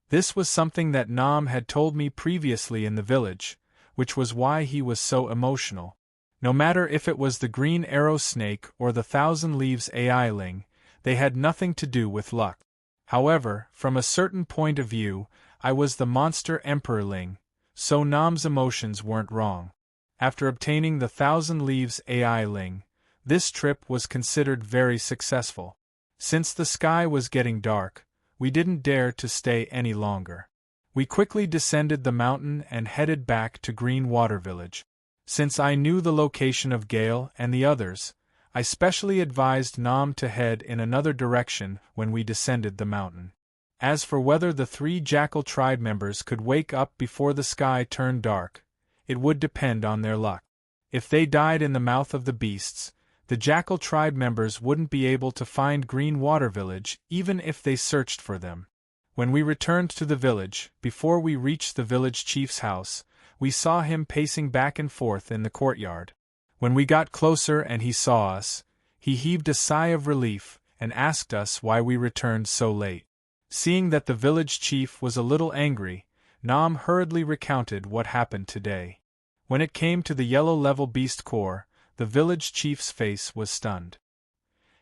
This was something that Nam had told me previously in the village, which was why he was so emotional. No matter if it was the green arrow snake or the 1,000 leaves AI Ling, they had nothing to do with luck. However, from a certain point of view, I was the monster Emperor Ling, so Nam's emotions weren't wrong. After obtaining the 1,000 leaves AI Ling, this trip was considered very successful. Since the sky was getting dark, we didn't dare to stay any longer. We quickly descended the mountain and headed back to Green Water Village. Since I knew the location of Gale and the others, I specially advised Nam to head in another direction when we descended the mountain. As for whether the 3 Jackal tribe members could wake up before the sky turned dark, it would depend on their luck. If they died in the mouth of the beasts, the Jackal tribe members wouldn't be able to find Green Water Village even if they searched for them. When we returned to the village, before we reached the village chief's house, we saw him pacing back and forth in the courtyard. When we got closer and he saw us, he heaved a sigh of relief and asked us why we returned so late. Seeing that the village chief was a little angry, Nam hurriedly recounted what happened today. When it came to the yellow-level beast core, the village chief's face was stunned.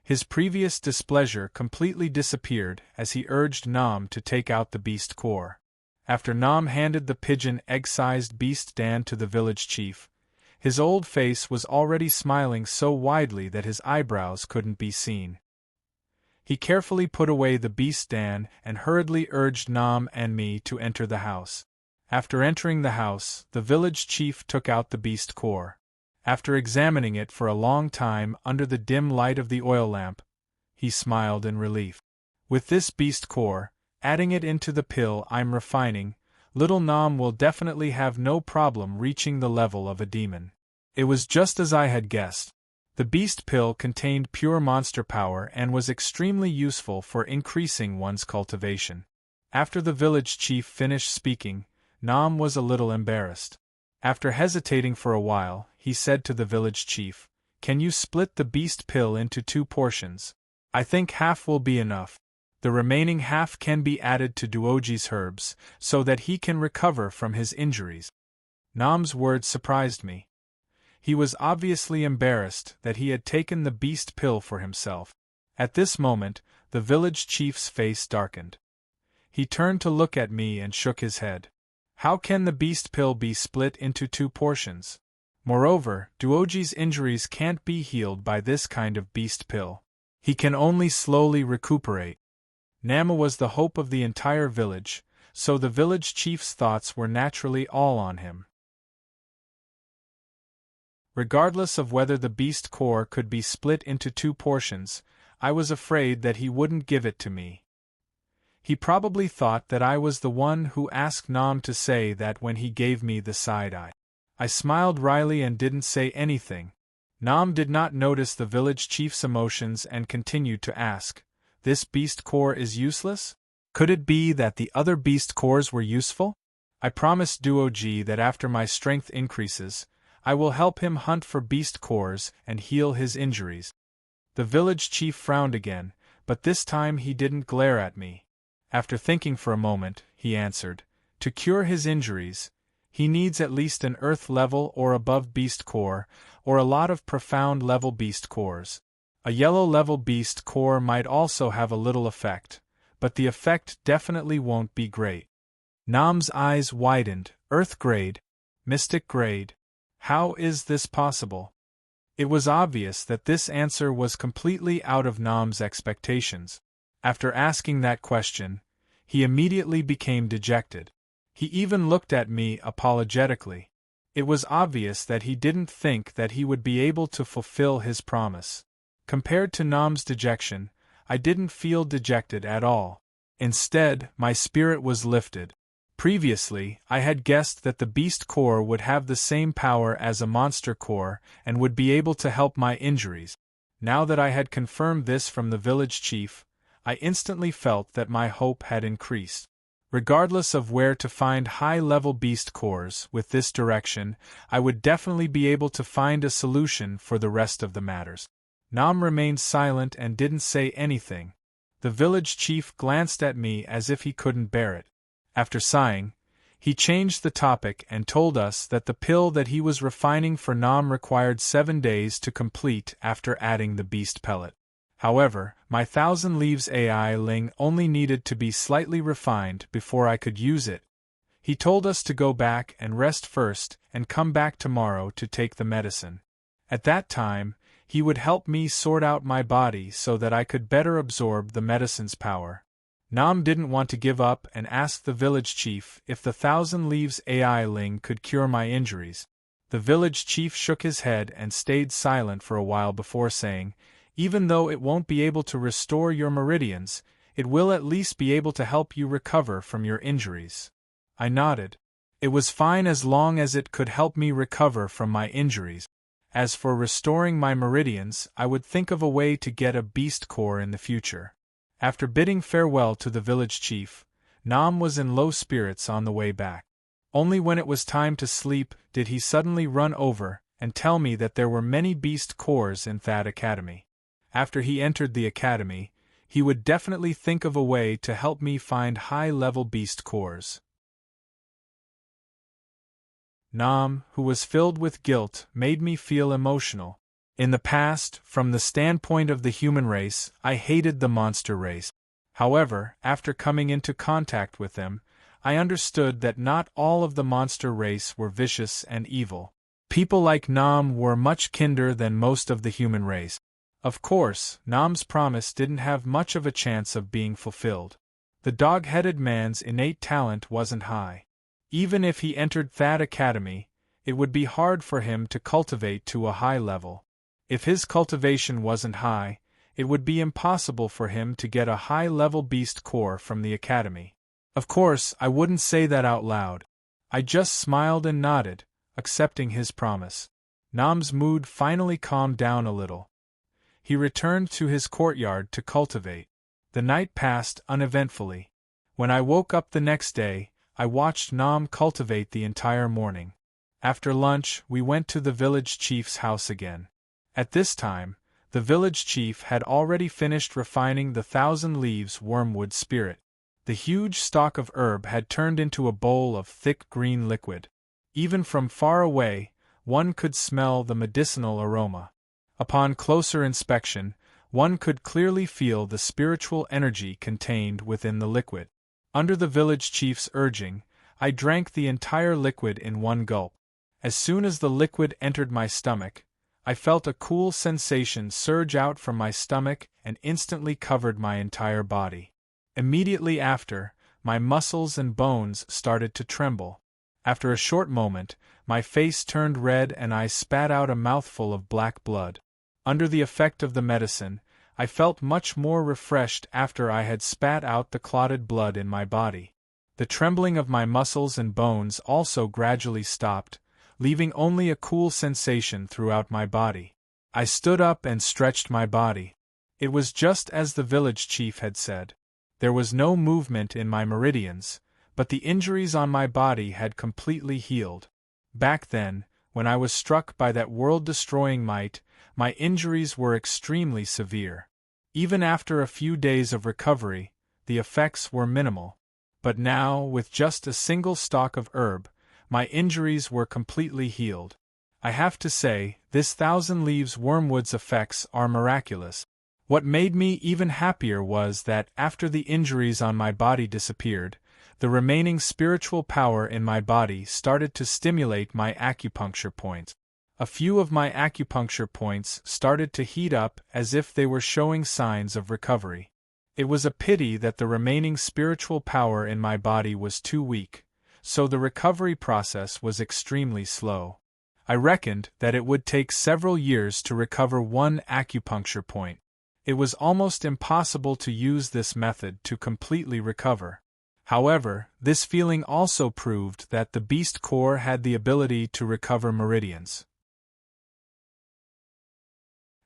His previous displeasure completely disappeared as he urged Nam to take out the beast core. After Nam handed the pigeon egg-sized beast Dan to the village chief, his old face was already smiling so widely that his eyebrows couldn't be seen. He carefully put away the beast Dan and hurriedly urged Nam and me to enter the house. After entering the house, the village chief took out the beast core. After examining it for a long time under the dim light of the oil lamp, he smiled in relief. With this beast core, adding it into the pill I'm refining, little Nam will definitely have no problem reaching the level of a demon. It was just as I had guessed. The beast pill contained pure monster power and was extremely useful for increasing one's cultivation. After the village chief finished speaking, Nam was a little embarrassed. After hesitating for a while, he said to the village chief, "Can you split the beast pill into 2 portions? I think half will be enough. The remaining half can be added to Duoji's herbs, so that he can recover from his injuries." Nam's words surprised me. He was obviously embarrassed that he had taken the beast pill for himself. At this moment, the village chief's face darkened. He turned to look at me and shook his head. "How can the beast pill be split into 2 portions? Moreover, Duoji's injuries can't be healed by this kind of beast pill. He can only slowly recuperate." Nama was the hope of the entire village, so the village chief's thoughts were naturally all on him. Regardless of whether the beast core could be split into 2 portions, I was afraid that he wouldn't give it to me. He probably thought that I was the one who asked Nam to say that when he gave me the side eye. I smiled wryly and didn't say anything. Nam did not notice the village chief's emotions and continued to ask, "This beast core is useless? Could it be that the other beast cores were useful? I promised Duoji that after my strength increases, I will help him hunt for beast cores and heal his injuries." The village chief frowned again, but this time he didn't glare at me. After thinking for a moment, he answered, "To cure his injuries, he needs at least an earth level or above beast core, or a lot of profound level beast cores. A yellow level beast core might also have a little effect, but the effect definitely won't be great." Nam's eyes widened. "Earth grade? Mystic grade? How is this possible?" It was obvious that this answer was completely out of Nam's expectations. After asking that question, he immediately became dejected. He even looked at me apologetically. It was obvious that he didn't think that he would be able to fulfill his promise. Compared to Nam's dejection, I didn't feel dejected at all. Instead, my spirit was lifted. Previously, I had guessed that the beast core would have the same power as a monster core and would be able to help my injuries. Now that I had confirmed this from the village chief, I instantly felt that my hope had increased. Regardless of where to find high-level beast cores with this direction, I would definitely be able to find a solution for the rest of the matters. Nam remained silent and didn't say anything. The village chief glanced at me as if he couldn't bear it. After sighing, he changed the topic and told us that the pill that he was refining for Nam required 7 days to complete after adding the beast pellet. However, my 1,000 leaves AI Ling only needed to be slightly refined before I could use it. He told us to go back and rest first and come back tomorrow to take the medicine. At that time, he would help me sort out my body so that I could better absorb the medicine's power. Nam didn't want to give up and asked the village chief if the 1,000 leaves AI Ling could cure my injuries. The village chief shook his head and stayed silent for a while before saying, "Even though it won't be able to restore your meridians, it will at least be able to help you recover from your injuries." I nodded. It was fine as long as it could help me recover from my injuries. As for restoring my meridians, I would think of a way to get a beast core in the future. After bidding farewell to the village chief, Nam was in low spirits on the way back. Only when it was time to sleep did he suddenly run over and tell me that there were many beast cores in that academy. After he entered the academy, he would definitely think of a way to help me find high-level beast cores. Nam, who was filled with guilt, made me feel emotional. In the past, from the standpoint of the human race, I hated the monster race. However, after coming into contact with them, I understood that not all of the monster race were vicious and evil. People like Nam were much kinder than most of the human race. Of course, Nam's promise didn't have much of a chance of being fulfilled. The dog-headed man's innate talent wasn't high. Even if he entered Thad Academy, it would be hard for him to cultivate to a high level. If his cultivation wasn't high, it would be impossible for him to get a high-level beast core from the academy. Of course, I wouldn't say that out loud. I just smiled and nodded, accepting his promise. Nam's mood finally calmed down a little. He returned to his courtyard to cultivate. The night passed uneventfully. When I woke up the next day, I watched Nam cultivate the entire morning. After lunch, we went to the village chief's house again. At this time, the village chief had already finished refining the 1,000 leaves wormwood spirit. The huge stalk of herb had turned into a bowl of thick green liquid. Even from far away, one could smell the medicinal aroma. Upon closer inspection, one could clearly feel the spiritual energy contained within the liquid. Under the village chief's urging, I drank the entire liquid in one gulp. As soon as the liquid entered my stomach, I felt a cool sensation surge out from my stomach and instantly covered my entire body. Immediately after, my muscles and bones started to tremble. After a short moment, my face turned red and I spat out a mouthful of black blood. Under the effect of the medicine, I felt much more refreshed after I had spat out the clotted blood in my body. The trembling of my muscles and bones also gradually stopped, leaving only a cool sensation throughout my body. I stood up and stretched my body. It was just as the village chief had said. There was no movement in my meridians, but the injuries on my body had completely healed. Back then, when I was struck by that world-destroying might, my injuries were extremely severe. Even after a few days of recovery, the effects were minimal. But now, with just a single stalk of herb, my injuries were completely healed. I have to say, this 1,000 leaves wormwood's effects are miraculous. What made me even happier was that, after the injuries on my body disappeared, the remaining spiritual power in my body started to stimulate my acupuncture points. A few of my acupuncture points started to heat up as if they were showing signs of recovery. It was a pity that the remaining spiritual power in my body was too weak, so the recovery process was extremely slow. I reckoned that it would take several years to recover one acupuncture point. It was almost impossible to use this method to completely recover. However, this feeling also proved that the beast core had the ability to recover meridians.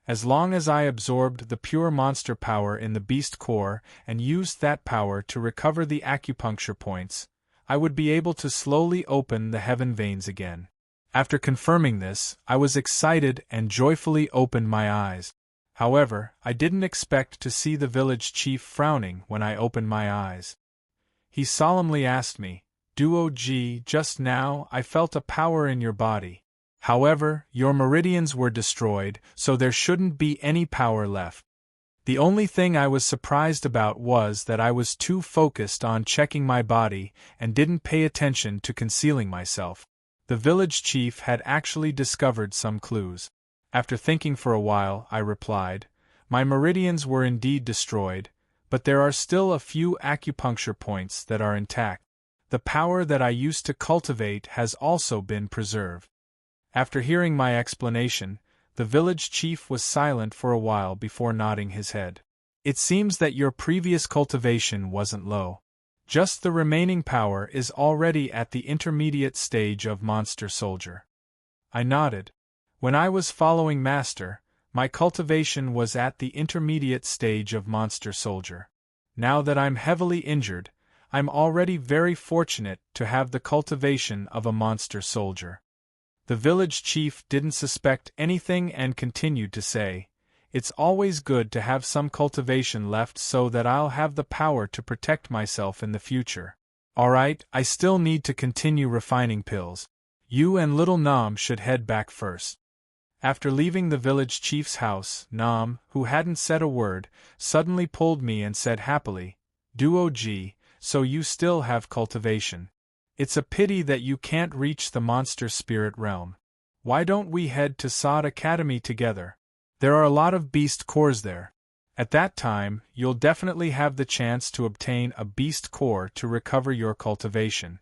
As long as I absorbed the pure monster power in the beast core and used that power to recover the acupuncture points, I would be able to slowly open the heaven veins again. After confirming this, I was excited and joyfully opened my eyes. However, I didn't expect to see the village chief frowning when I opened my eyes. He solemnly asked me, "Duo G, just now I felt a power in your body. However, your meridians were destroyed, so there shouldn't be any power left." The only thing I was surprised about was that I was too focused on checking my body and didn't pay attention to concealing myself. The village chief had actually discovered some clues. After thinking for a while, I replied, "My meridians were indeed destroyed, but there are still a few acupuncture points that are intact. The power that I used to cultivate has also been preserved." After hearing my explanation, the village chief was silent for a while before nodding his head. "It seems that your previous cultivation wasn't low. Just the remaining power is already at the intermediate stage of Monster Soldier." I nodded. When I was following Master, my cultivation was at the intermediate stage of Monster Soldier. Now that I'm heavily injured, I'm already very fortunate to have the cultivation of a Monster Soldier. The village chief didn't suspect anything and continued to say, "It's always good to have some cultivation left so that I'll have the power to protect myself in the future. Alright, I still need to continue refining pills. You and little Nam should head back first." After leaving the village chief's house, Nam, who hadn't said a word, suddenly pulled me and said happily, "Duo G, so you still have cultivation. It's a pity that you can't reach the monster spirit realm. Why don't we head to Sod Academy together? There are a lot of beast cores there. At that time, you'll definitely have the chance to obtain a beast core to recover your cultivation.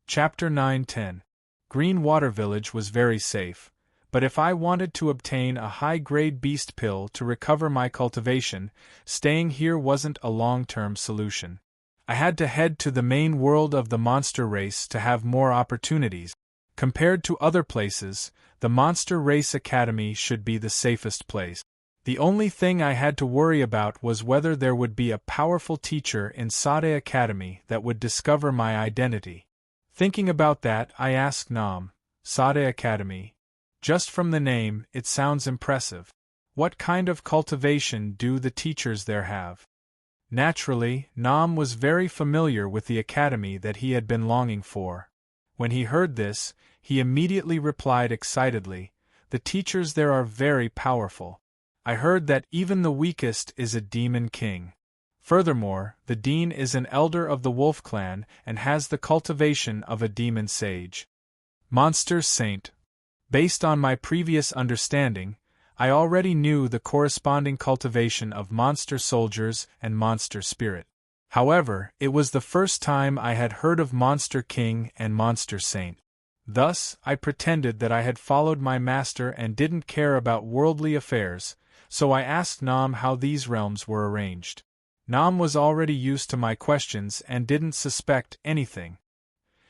Chapter 9-10. Green Water Village was very safe, but if I wanted to obtain a high-grade beast pill to recover my cultivation, staying here wasn't a long-term solution. I had to head to the main world of the monster race to have more opportunities. Compared to other places, the Monster Race Academy should be the safest place. The only thing I had to worry about was whether there would be a powerful teacher in Sade Academy that would discover my identity. Thinking about that, I asked Nam, Sade Academy. Just from the name, it sounds impressive. What kind of cultivation do the teachers there have? Naturally, Nam was very familiar with the academy that he had been longing for. When he heard this, he immediately replied excitedly, "The teachers there are very powerful. I heard that even the weakest is a demon king. Furthermore, the dean is an elder of the wolf clan and has the cultivation of a demon sage. Monster saint. Based on my previous understanding, I already knew the corresponding cultivation of monster soldiers and monster spirit. However, it was the first time I had heard of monster king and monster saint. Thus, I pretended that I had followed my master and didn't care about worldly affairs, so I asked Nam how these realms were arranged. Nam was already used to my questions and didn't suspect anything.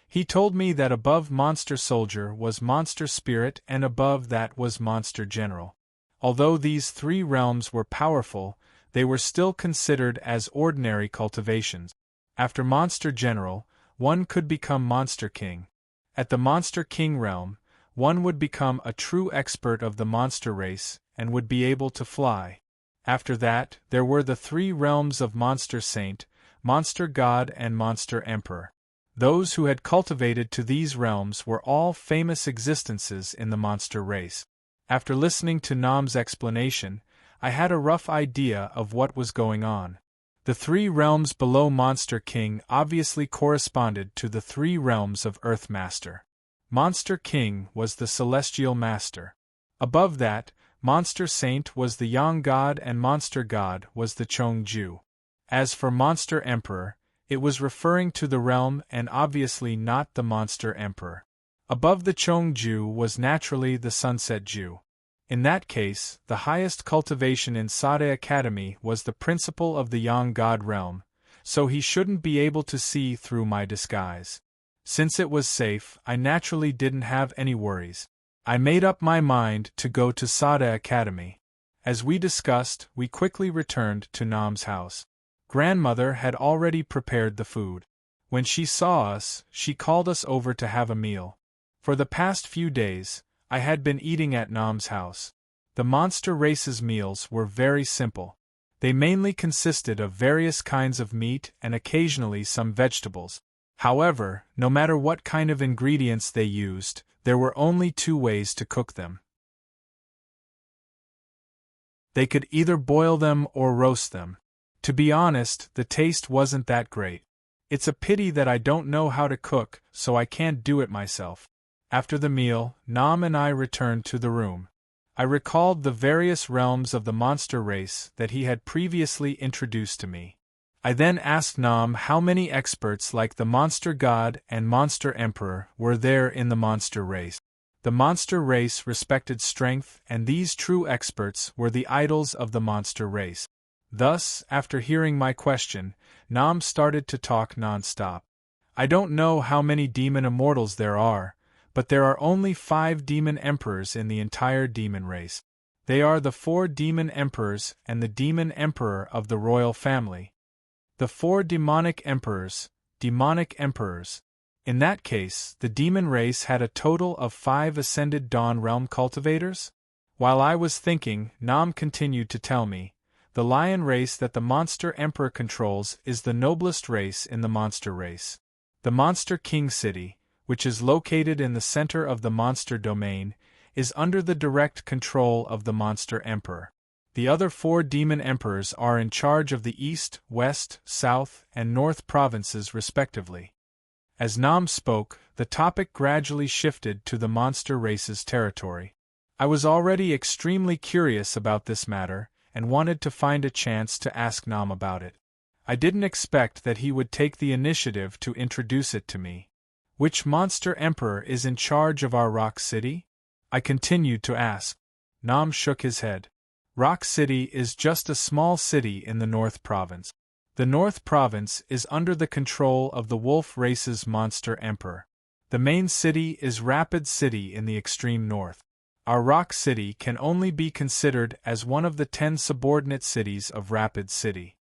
He told me that above Monster Soldier was Monster Spirit and above that was Monster General. Although these three realms were powerful, they were still considered as ordinary cultivations. After Monster General, one could become Monster King. At the Monster King realm, one would become a true expert of the monster race and would be able to fly. After that, there were the three realms of Monster Saint, Monster God and Monster Emperor. Those who had cultivated to these realms were all famous existences in the monster race. After listening to Nam's explanation, I had a rough idea of what was going on. The three realms below Monster King obviously corresponded to the three realms of Earth Master. Monster King was the Celestial Master. Above that, Monster Saint was the Yang God and Monster God was the Chongju. As for Monster Emperor, it was referring to the realm and obviously not the Monster Emperor. Above the Chongju was naturally the Sunset Ju. In that case, the highest cultivation in Sade Academy was the principle of the Yang God realm, so he shouldn't be able to see through my disguise. Since it was safe, I naturally didn't have any worries. I made up my mind to go to Sade Academy. As we discussed, we quickly returned to Nam's house. Grandmother had already prepared the food. When she saw us, she called us over to have a meal. For the past few days, I had been eating at Nam's house. The monster race's meals were very simple. They mainly consisted of various kinds of meat and occasionally some vegetables. However, no matter what kind of ingredients they used, there were only two ways to cook them. They could either boil them or roast them. To be honest, the taste wasn't that great. It's a pity that I don't know how to cook, so I can't do it myself. After the meal, Nam and I returned to the room. I recalled the various realms of the monster race that he had previously introduced to me. I then asked Nam how many experts like the Monster God and Monster Emperor were there in the monster race. The monster race respected strength, and these true experts were the idols of the monster race. Thus, after hearing my question, Nam started to talk non-stop. I don't know how many demon immortals there are, but there are only 5 demon emperors in the entire demon race. They are the 4 demon emperors and the demon emperor of the royal family. The 4 demonic emperors. In that case, the demon race had a total of 5 ascended dawn realm cultivators? While I was thinking, Nam continued to tell me, the lion race that the monster emperor controls is the noblest race in the monster race. The Monster King City, which is located in the center of the monster domain, is under the direct control of the monster emperor. The other 4 demon emperors are in charge of the East, West, South, and North provinces respectively. As Nam spoke, the topic gradually shifted to the monster race's territory. I was already extremely curious about this matter, and wanted to find a chance to ask Nam about it. I didn't expect that he would take the initiative to introduce it to me. Which monster emperor is in charge of our rock city? I continued to ask. Nam shook his head. Rock City is just a small city in the North Province. The North Province is under the control of the wolf race's monster emperor. The main city is Rapid City in the extreme north. Our Rock City can only be considered as one of the 10 subordinate cities of Rapid City.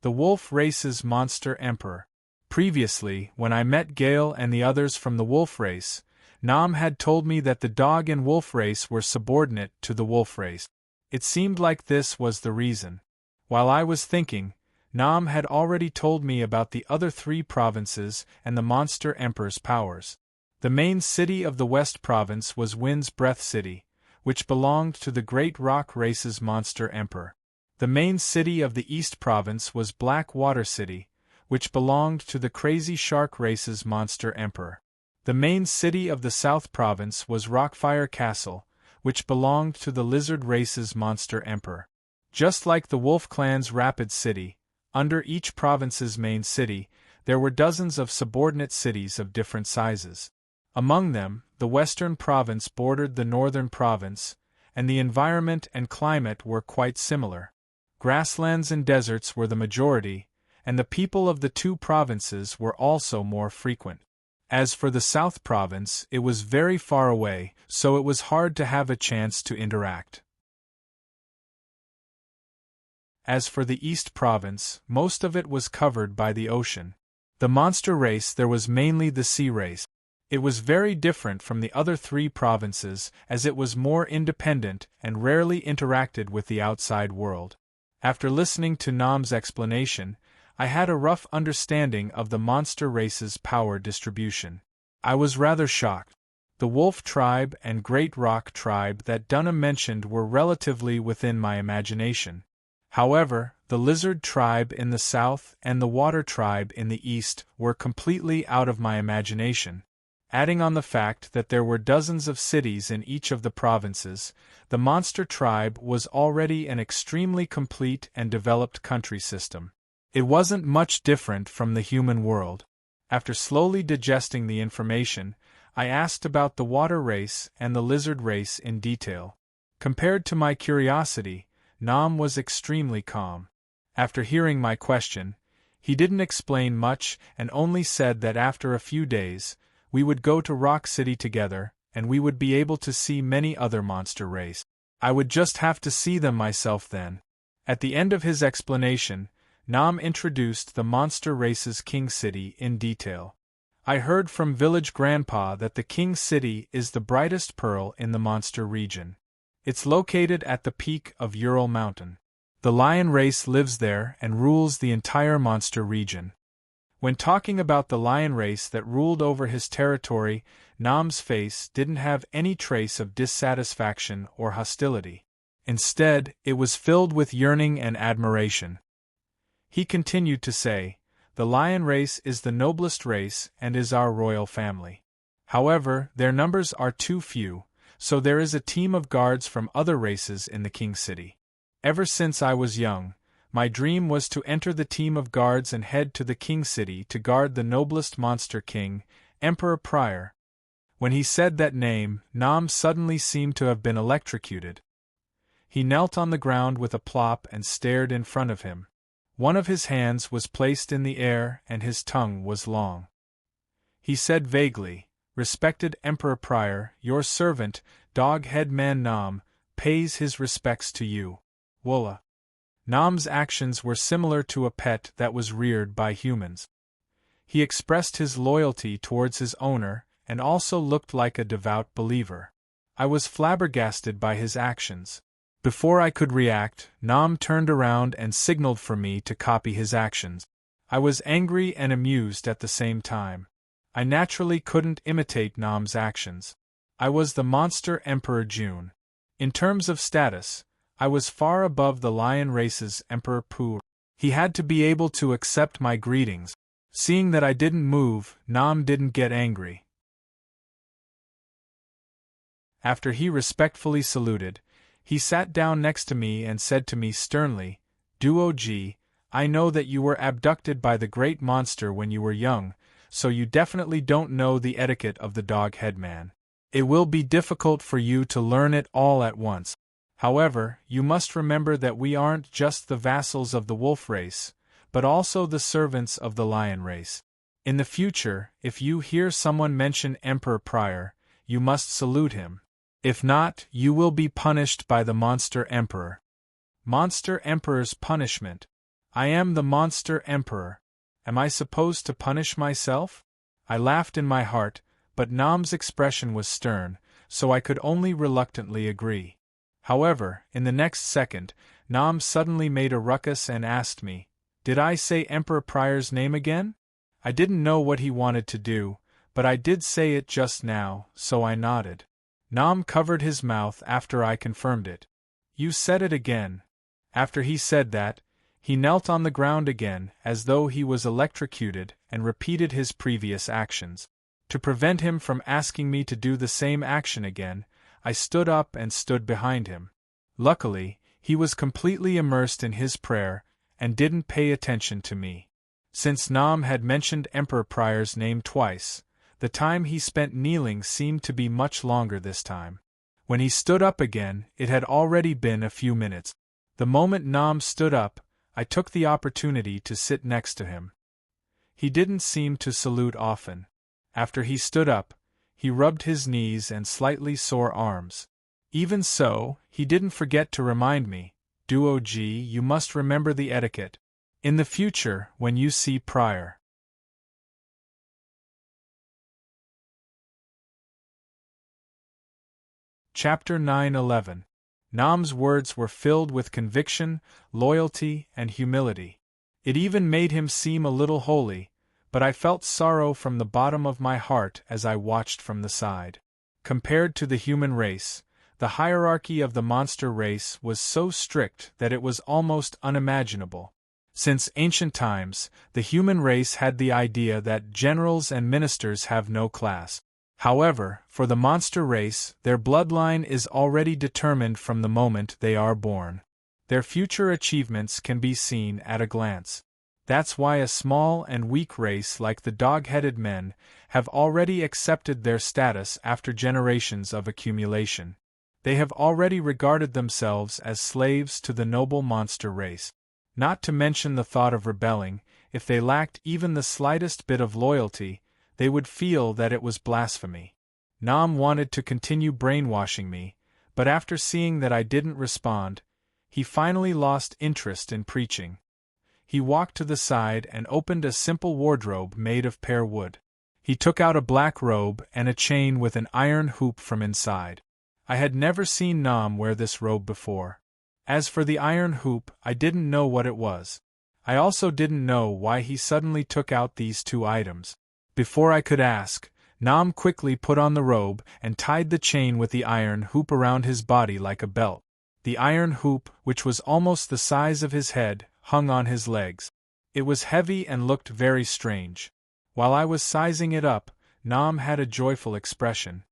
The wolf race's monster emperor. Previously, when I met Gale and the others from the wolf race, Nam had told me that the dog and wolf race were subordinate to the wolf race. It seemed like this was the reason. While I was thinking, Nam had already told me about the other 3 provinces and the monster emperor's powers. The main city of the West Province was Wind's Breath City, which belonged to the Great Rock race's monster emperor. The main city of the East Province was Black Water City, which belonged to the Crazy Shark race's monster emperor. The main city of the South Province was Rockfire Castle, which belonged to the Lizard race's monster emperor. Just like the Wolf Clan's Rapid City, under each province's main city, there were dozens of subordinate cities of different sizes. Among them, the Western Province bordered the Northern Province, and the environment and climate were quite similar. Grasslands and deserts were the majority, and the people of the 2 provinces were also more frequent. As for the South Province, it was very far away, so it was hard to have a chance to interact. As for the East Province, most of it was covered by the ocean. The monster race there was mainly the sea race. It was very different from the other 3 provinces, as it was more independent and rarely interacted with the outside world. After listening to Nam's explanation, I had a rough understanding of the monster race's power distribution. I was rather shocked. The Wolf Tribe and Great Rock Tribe that Dunham mentioned were relatively within my imagination. However, the Lizard Tribe in the south and the Water Tribe in the east were completely out of my imagination. Adding on the fact that there were dozens of cities in each of the provinces, the Monster Tribe was already an extremely complete and developed country system. It wasn't much different from the human world. After slowly digesting the information, I asked about the water race and the lizard race in detail. Compared to my curiosity, Nam was extremely calm. After hearing my question, he didn't explain much and only said that after a few days, we would go to Rock City together, and we would be able to see many other monster race. I would just have to see them myself then. At the end of his explanation, Nam introduced the monster race's King City in detail. I heard from Village Grandpa that the King City is the brightest pearl in the monster region. It's located at the peak of Ural Mountain. The lion race lives there and rules the entire monster region. When talking about the lion race that ruled over his territory, Nam's face didn't have any trace of dissatisfaction or hostility. Instead, it was filled with yearning and admiration. He continued to say, "The lion race is the noblest race and is our royal family. However, their numbers are too few, so there is a team of guards from other races in the King City. Ever since I was young, my dream was to enter the team of guards and head to the King City to guard the noblest monster king, Emperor Prior." When he said that name, Nam suddenly seemed to have been electrocuted. He knelt on the ground with a plop and stared in front of him. One of his hands was placed in the air and his tongue was long. He said vaguely, "Respected Emperor Prior, your servant, Dog-Head Man Nam, pays his respects to you. Woola." Nam's actions were similar to a pet that was reared by humans. He expressed his loyalty towards his owner and also looked like a devout believer. I was flabbergasted by his actions. Before I could react, Nam turned around and signaled for me to copy his actions. I was angry and amused at the same time. I naturally couldn't imitate Nam's actions. I was the Monster Emperor June. In terms of status, I was far above the lion race's Emperor Pooh. He had to be able to accept my greetings. Seeing that I didn't move, Nam didn't get angry. After he respectfully saluted, he sat down next to me and said to me sternly, "Duo-ji, I know that you were abducted by the great monster when you were young, so you definitely don't know the etiquette of the dog-head man. It will be difficult for you to learn it all at once. However, you must remember that we aren't just the vassals of the wolf race, but also the servants of the lion race. In the future, if you hear someone mention Emperor Prior, you must salute him. If not, you will be punished by the Monster Emperor." Monster Emperor's punishment. I am the Monster Emperor. Am I supposed to punish myself? I laughed in my heart, but Nam's expression was stern, so I could only reluctantly agree. However, in the next second, Nam suddenly made a ruckus and asked me, "Did I say Emperor Prior's name again?" I didn't know what he wanted to do, but I did say it just now, so I nodded. Nam covered his mouth after I confirmed it. "You said it again." After he said that, he knelt on the ground again as though he was electrocuted and repeated his previous actions. To prevent him from asking me to do the same action again, I stood up and stood behind him. Luckily, he was completely immersed in his prayer and didn't pay attention to me. Since Nam had mentioned Emperor Prior's name twice, the time he spent kneeling seemed to be much longer this time. When he stood up again, it had already been a few minutes. The moment Nam stood up, I took the opportunity to sit next to him. He didn't seem to salute often. After he stood up, he rubbed his knees and slightly sore arms. Even so, he didn't forget to remind me, "Duo-ji, you must remember the etiquette. In the future, when you see Prior." Chapter 9-11. Nam's words were filled with conviction, loyalty, and humility. It even made him seem a little holy, but I felt sorrow from the bottom of my heart as I watched from the side. Compared to the human race, the hierarchy of the monster race was so strict that it was almost unimaginable. Since ancient times, the human race had the idea that generals and ministers have no class. However, for the monster race, their bloodline is already determined from the moment they are born. Their future achievements can be seen at a glance. That's why a small and weak race like the dog-headed men have already accepted their status after generations of accumulation. They have already regarded themselves as slaves to the noble monster race. Not to mention the thought of rebelling, if they lacked even the slightest bit of loyalty, they would feel that it was blasphemy. Nam wanted to continue brainwashing me, but after seeing that I didn't respond, he finally lost interest in preaching. He walked to the side and opened a simple wardrobe made of pear wood. He took out a black robe and a chain with an iron hoop from inside. I had never seen Nam wear this robe before. As for the iron hoop, I didn't know what it was. I also didn't know why he suddenly took out these two items. Before I could ask, Nam quickly put on the robe and tied the chain with the iron hoop around his body like a belt. The iron hoop, which was almost the size of his head, hung on his legs. It was heavy and looked very strange. While I was sizing it up, Nam had a joyful expression.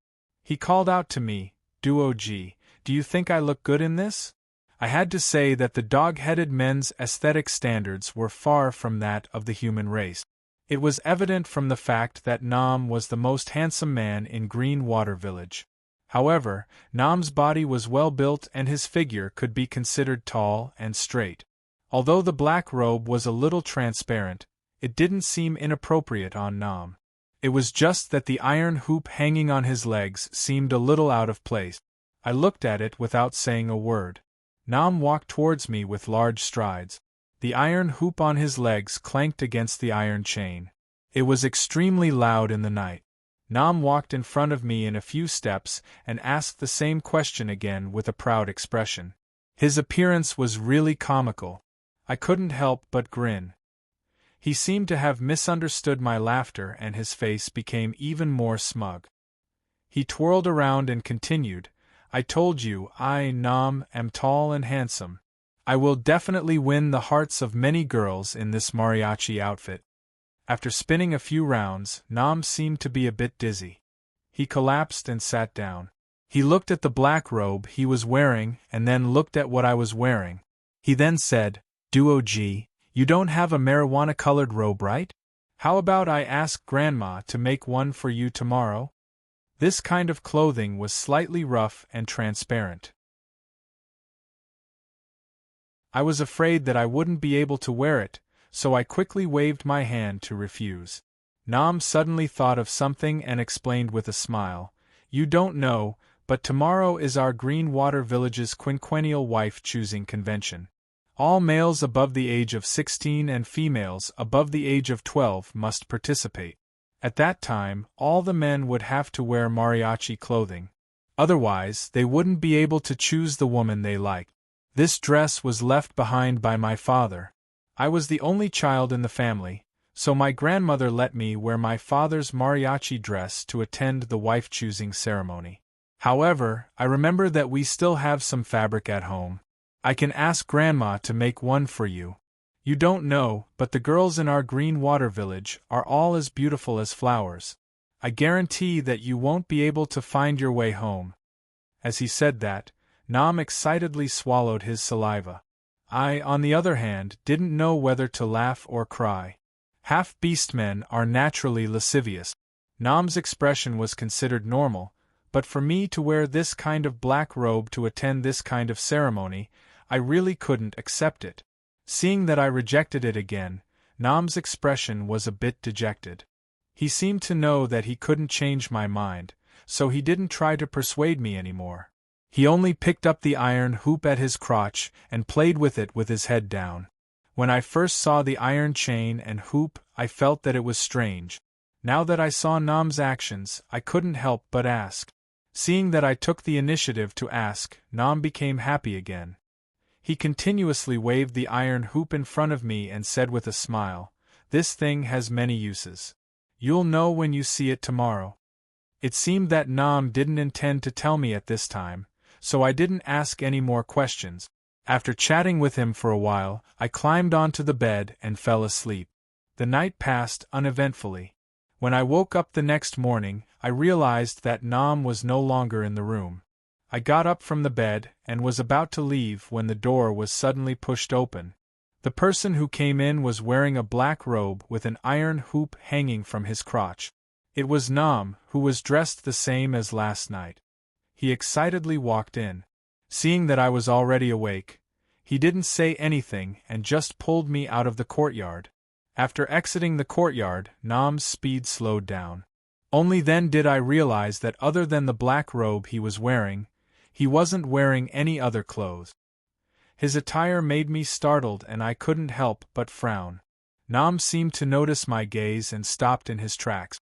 He called out to me, "Duo-ji, do you think I look good in this?" I had to say that the dog-headed men's aesthetic standards were far from that of the human race. It was evident from the fact that Nam was the most handsome man in Greenwater Village. However, Nam's body was well built and his figure could be considered tall and straight. Although the black robe was a little transparent, it didn't seem inappropriate on Nam. It was just that the iron hoop hanging on his legs seemed a little out of place. I looked at it without saying a word. Nam walked towards me with large strides. The iron hoop on his legs clanked against the iron chain. It was extremely loud in the night. Nam walked in front of me in a few steps and asked the same question again with a proud expression. His appearance was really comical. I couldn't help but grin. He seemed to have misunderstood my laughter and his face became even more smug. He twirled around and continued, I told you, I, Nam, am tall and handsome. I will definitely win the hearts of many girls in this mariachi outfit. After spinning a few rounds, Nam seemed to be a bit dizzy. He collapsed and sat down. He looked at the black robe he was wearing and then looked at what I was wearing. He then said, Duo G, you don't have a marijuana-colored robe, right? How about I ask Grandma to make one for you tomorrow? This kind of clothing was slightly rough and transparent. I was afraid that I wouldn't be able to wear it, so I quickly waved my hand to refuse. Nam suddenly thought of something and explained with a smile, You don't know, but tomorrow is our Green Water Village's quinquennial wife-choosing convention. All males above the age of 16 and females above the age of 12 must participate. At that time, all the men would have to wear mariachi clothing. Otherwise, they wouldn't be able to choose the woman they liked. This dress was left behind by my father. I was the only child in the family, so my grandmother let me wear my father's mariachi dress to attend the wife-choosing ceremony. However, I remember that we still have some fabric at home. I can ask Grandma to make one for you. You don't know, but the girls in our Green Water Village are all as beautiful as flowers. I guarantee that you won't be able to find your way home. As he said that, Nam excitedly swallowed his saliva. I, on the other hand, didn't know whether to laugh or cry. Half-beast men are naturally lascivious. Nam's expression was considered normal, but for me to wear this kind of black robe to attend this kind of ceremony, I really couldn't accept it. Seeing that I rejected it again, Nam's expression was a bit dejected. He seemed to know that he couldn't change my mind, so he didn't try to persuade me anymore. He only picked up the iron hoop at his crotch and played with it with his head down. When I first saw the iron chain and hoop, I felt that it was strange. Now that I saw Nam's actions, I couldn't help but ask. Seeing that I took the initiative to ask, Nam became happy again. He continuously waved the iron hoop in front of me and said with a smile, This thing has many uses. You'll know when you see it tomorrow. It seemed that Nam didn't intend to tell me at this time, so I didn't ask any more questions. After chatting with him for a while, I climbed onto the bed and fell asleep. The night passed uneventfully. When I woke up the next morning, I realized that Nam was no longer in the room. I got up from the bed and was about to leave when the door was suddenly pushed open. The person who came in was wearing a black robe with an iron hoop hanging from his crotch. It was Nam, who was dressed the same as last night. He excitedly walked in. Seeing that I was already awake, he didn't say anything and just pulled me out of the courtyard. After exiting the courtyard, Nam's speed slowed down. Only then did I realize that other than the black robe he was wearing, he wasn't wearing any other clothes. His attire made me startled and I couldn't help but frown. Nam seemed to notice my gaze and stopped in his tracks.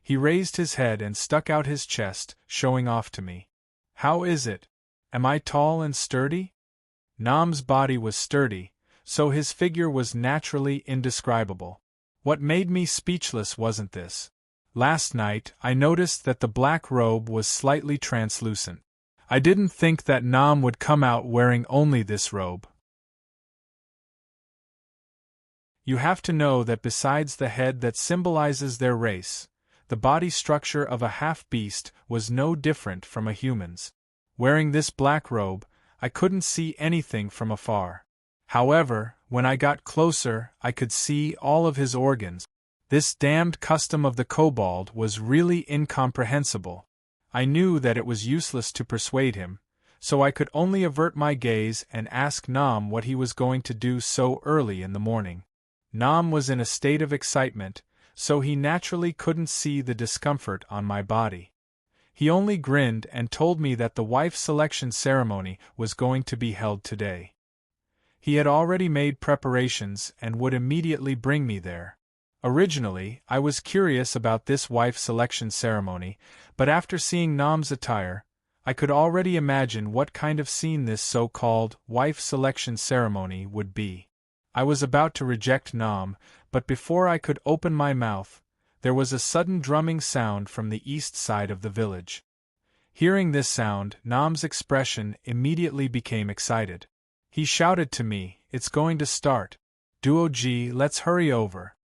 He raised his head and stuck out his chest, showing off to me. How is it? Am I tall and sturdy? Nam's body was sturdy, so his figure was naturally indescribable. What made me speechless wasn't this. Last night, I noticed that the black robe was slightly translucent. I didn't think that Nam would come out wearing only this robe. You have to know that besides the head that symbolizes their race, the body structure of a half-beast was no different from a human's. Wearing this black robe, I couldn't see anything from afar. However, when I got closer, I could see all of his organs. This damned custom of the kobold was really incomprehensible. I knew that it was useless to persuade him, so I could only avert my gaze and ask Nam what he was going to do so early in the morning. Nam was in a state of excitement, so he naturally couldn't see the discomfort on my body. He only grinned and told me that the wife selection ceremony was going to be held today. He had already made preparations and would immediately bring me there. Originally, I was curious about this wife selection ceremony, but after seeing Nam's attire, I could already imagine what kind of scene this so-called wife selection ceremony would be. I was about to reject Nam, but before I could open my mouth, there was a sudden drumming sound from the east side of the village. Hearing this sound, Nam's expression immediately became excited. He shouted to me, "It's going to start. Duo-G, let's hurry over."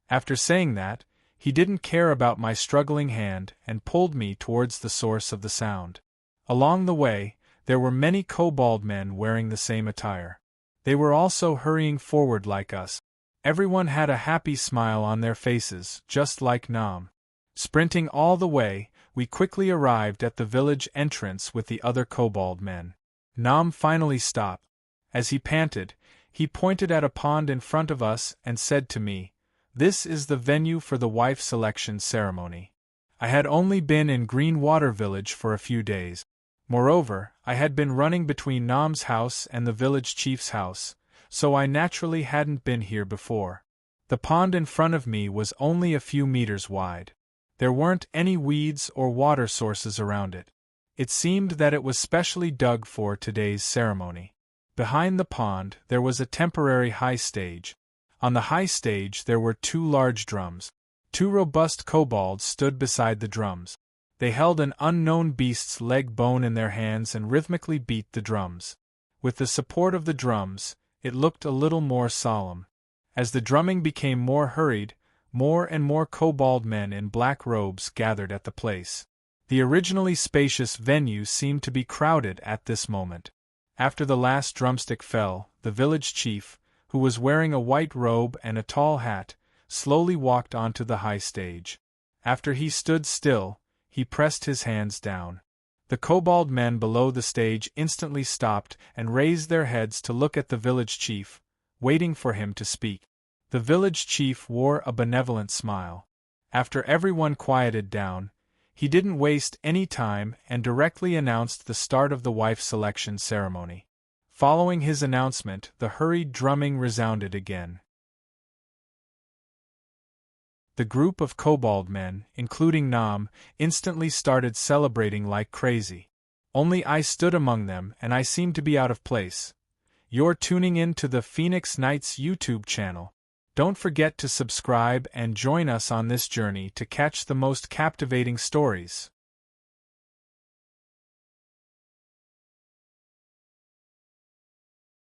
After saying that, he didn't care about my struggling hand and pulled me towards the source of the sound. Along the way, there were many kobold men wearing the same attire. They were also hurrying forward like us. Everyone had a happy smile on their faces, just like Nam. Sprinting all the way, we quickly arrived at the village entrance with the other kobold men. Nam finally stopped. As he panted, he pointed at a pond in front of us and said to me, "This is the venue for the wife selection ceremony." I had only been in Green Water Village for a few days. Moreover, I had been running between Nam's house and the village chief's house, so I naturally hadn't been here before. The pond in front of me was only a few meters wide. There weren't any weeds or water sources around it. It seemed that it was specially dug for today's ceremony. Behind the pond, there was a temporary high stage. On the high stage there were 2 large drums. 2 robust kobolds stood beside the drums. They held an unknown beast's leg bone in their hands and rhythmically beat the drums. With the support of the drums, it looked a little more solemn. As the drumming became more hurried, more and more kobold men in black robes gathered at the place. The originally spacious venue seemed to be crowded at this moment. After the last drumstick fell, the village chief, who was wearing a white robe and a tall hat, slowly walked onto the high stage. After he stood still, he pressed his hands down. The kobold men below the stage instantly stopped and raised their heads to look at the village chief, waiting for him to speak. The village chief wore a benevolent smile. After everyone quieted down, he didn't waste any time and directly announced the start of the wife selection ceremony. Following his announcement, the hurried drumming resounded again. The group of kobold men, including Nam, instantly started celebrating like crazy. Only I stood among them and I seemed to be out of place. You're tuning in to the Phoenix Nights YouTube channel. Don't forget to subscribe and join us on this journey to catch the most captivating stories.